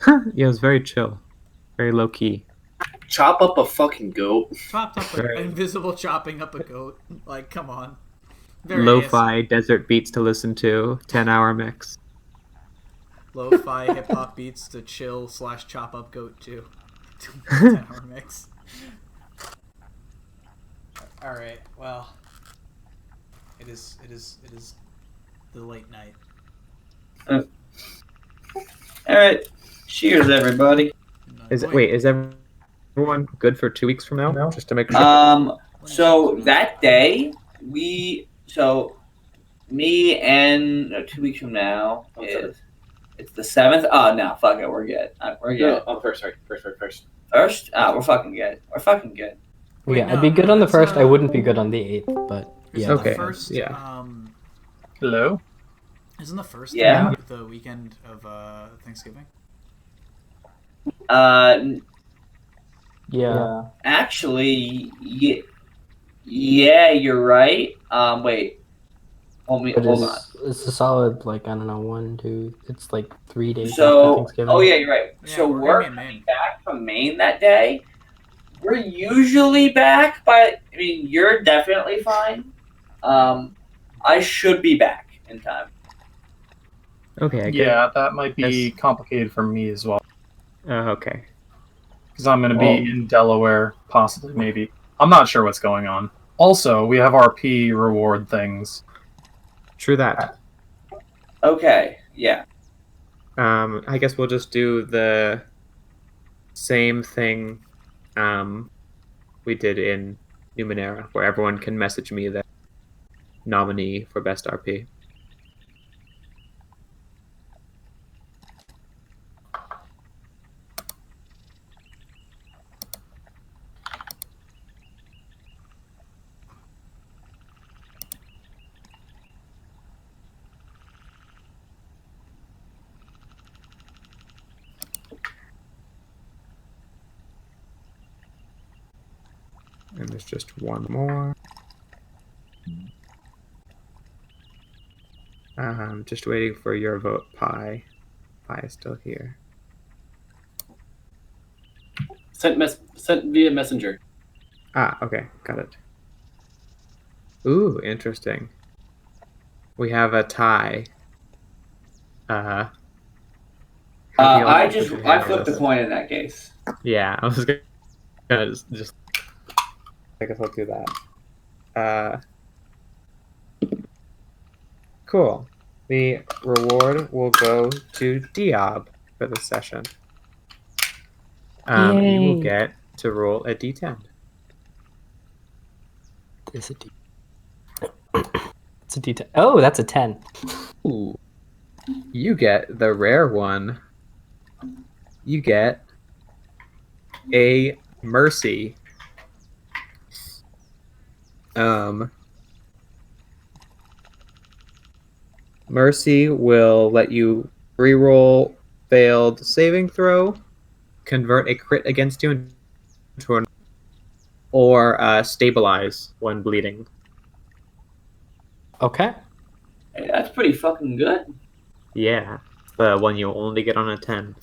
Yeah, it was very chill, very low key. Chop up a fucking goat. Chopped up an invisible chopping up a goat. Like, come on. Very Lo-fi desert beats to listen to, 10-hour mix. Lo-fi hip-hop beats to chill / chop up goat too. 10-hour mix. Alright, well. It is the late night. Alright. Cheers, everybody. Is everyone good for 2 weeks from now? Just to make sure. So that day, me and 2 weeks from now it's the 7th. Oh no, fuck it, we're good. We're good. Oh, first. First? We're fucking good. Wait, I'd be good on the 1st. I wouldn't be good on the 8th, but yeah. Okay. The first, yeah. Hello? Isn't the first Yeah. day the weekend of Thanksgiving? Yeah. Actually, yeah, you're right. Wait, hold But on. it's a solid, like, I don't know, 1, 2, it's like 3 days after So, Thanksgiving. oh yeah, you're right. Yeah, So we're we're gonna be in coming Maine. back from Maine that day. We're usually back, but I mean, you're definitely fine. I should be back in time. Okay, I guess. Yeah, that might be Yes. complicated for me as well. Okay. Because I'm going to be in Delaware, possibly, maybe. I'm not sure what's going on. Also, we have RP reward things. True that. Okay, yeah. I guess we'll just do the same thing we did in Numenera, where everyone can message me the nominee for best RP. And there's just one more. Just waiting for your vote, Pi. Pi is still here. Sent via messenger. Ah, okay, got it. Ooh, interesting. We have a tie. How do you I like to flipped handle the this? coin in that case. Yeah, I was gonna just. I guess I'll do that. Cool. The reward will go to Diab for this session. You will Yay. get to roll a d10. It's a D. It's a D10. Oh, that's a 10. Ooh. You get the rare one. You get a mercy. Mercy will let you reroll failed saving throw, convert a crit against you into an, or stabilize when bleeding. Okay. Hey, that's pretty fucking good. Yeah, the one you only get on a 10.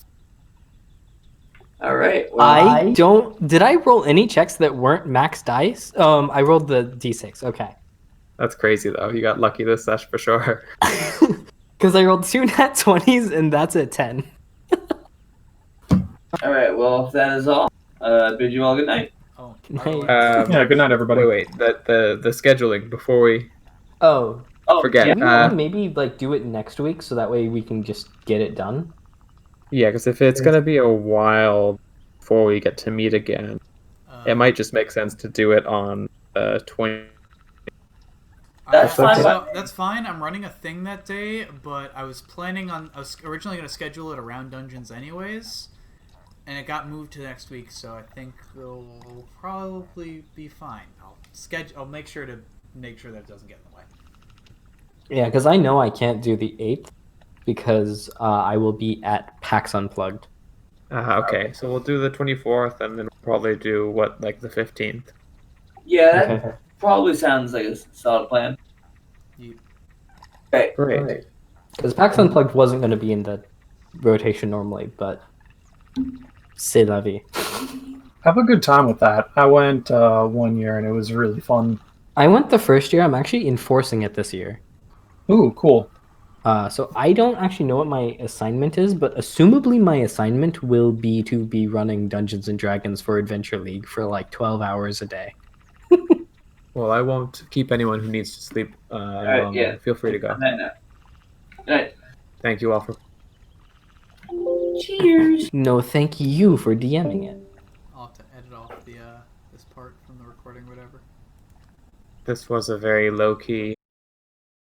All right. Well, I don't. Did I roll any checks that weren't max dice? I rolled the D6. Okay. That's crazy though. You got lucky this sesh for sure. Because I rolled 2 nat 20s and that's a 10. all right. Well, if that is all, bid you all good night. Oh, Nice. by the way, Yeah, good night, everybody. Wait. The scheduling before we Oh, Oh, forget. do we want to maybe like do it next week so that way we can just get it done? Yeah, because if it's gonna be a while before we get to meet again, it might just make sense to do it on 20. That's fine. So that's fine. I'm running a thing that day, but I was originally going to schedule it around dungeons anyways, and it got moved to next week. So I think it'll probably be fine. I'll make sure that it doesn't get in the way. Yeah, because I know I can't do the 8th because I will be at PAX Unplugged. Okay, so we'll do the 24th, and then we'll probably do like the 15th. Yeah, that Okay. probably sounds like a solid plan. Okay. Great. Because PAX Unplugged wasn't going to be in the rotation normally, but c'est la vie. Have a good time with that. I went 1 year and it was really fun. I went the first year. I'm actually enforcing it this year. Ooh, cool. So I don't actually know what my assignment is, but assumably my assignment will be to be running Dungeons and Dragons for Adventure League for like 12 hours a day. Well, I won't keep anyone who needs to sleep any longer. Yeah. Feel free to go. Good night. Thank you all for. Cheers. No, thank you for DMing it. I'll have to edit off this part from the recording, or whatever. This was a very low key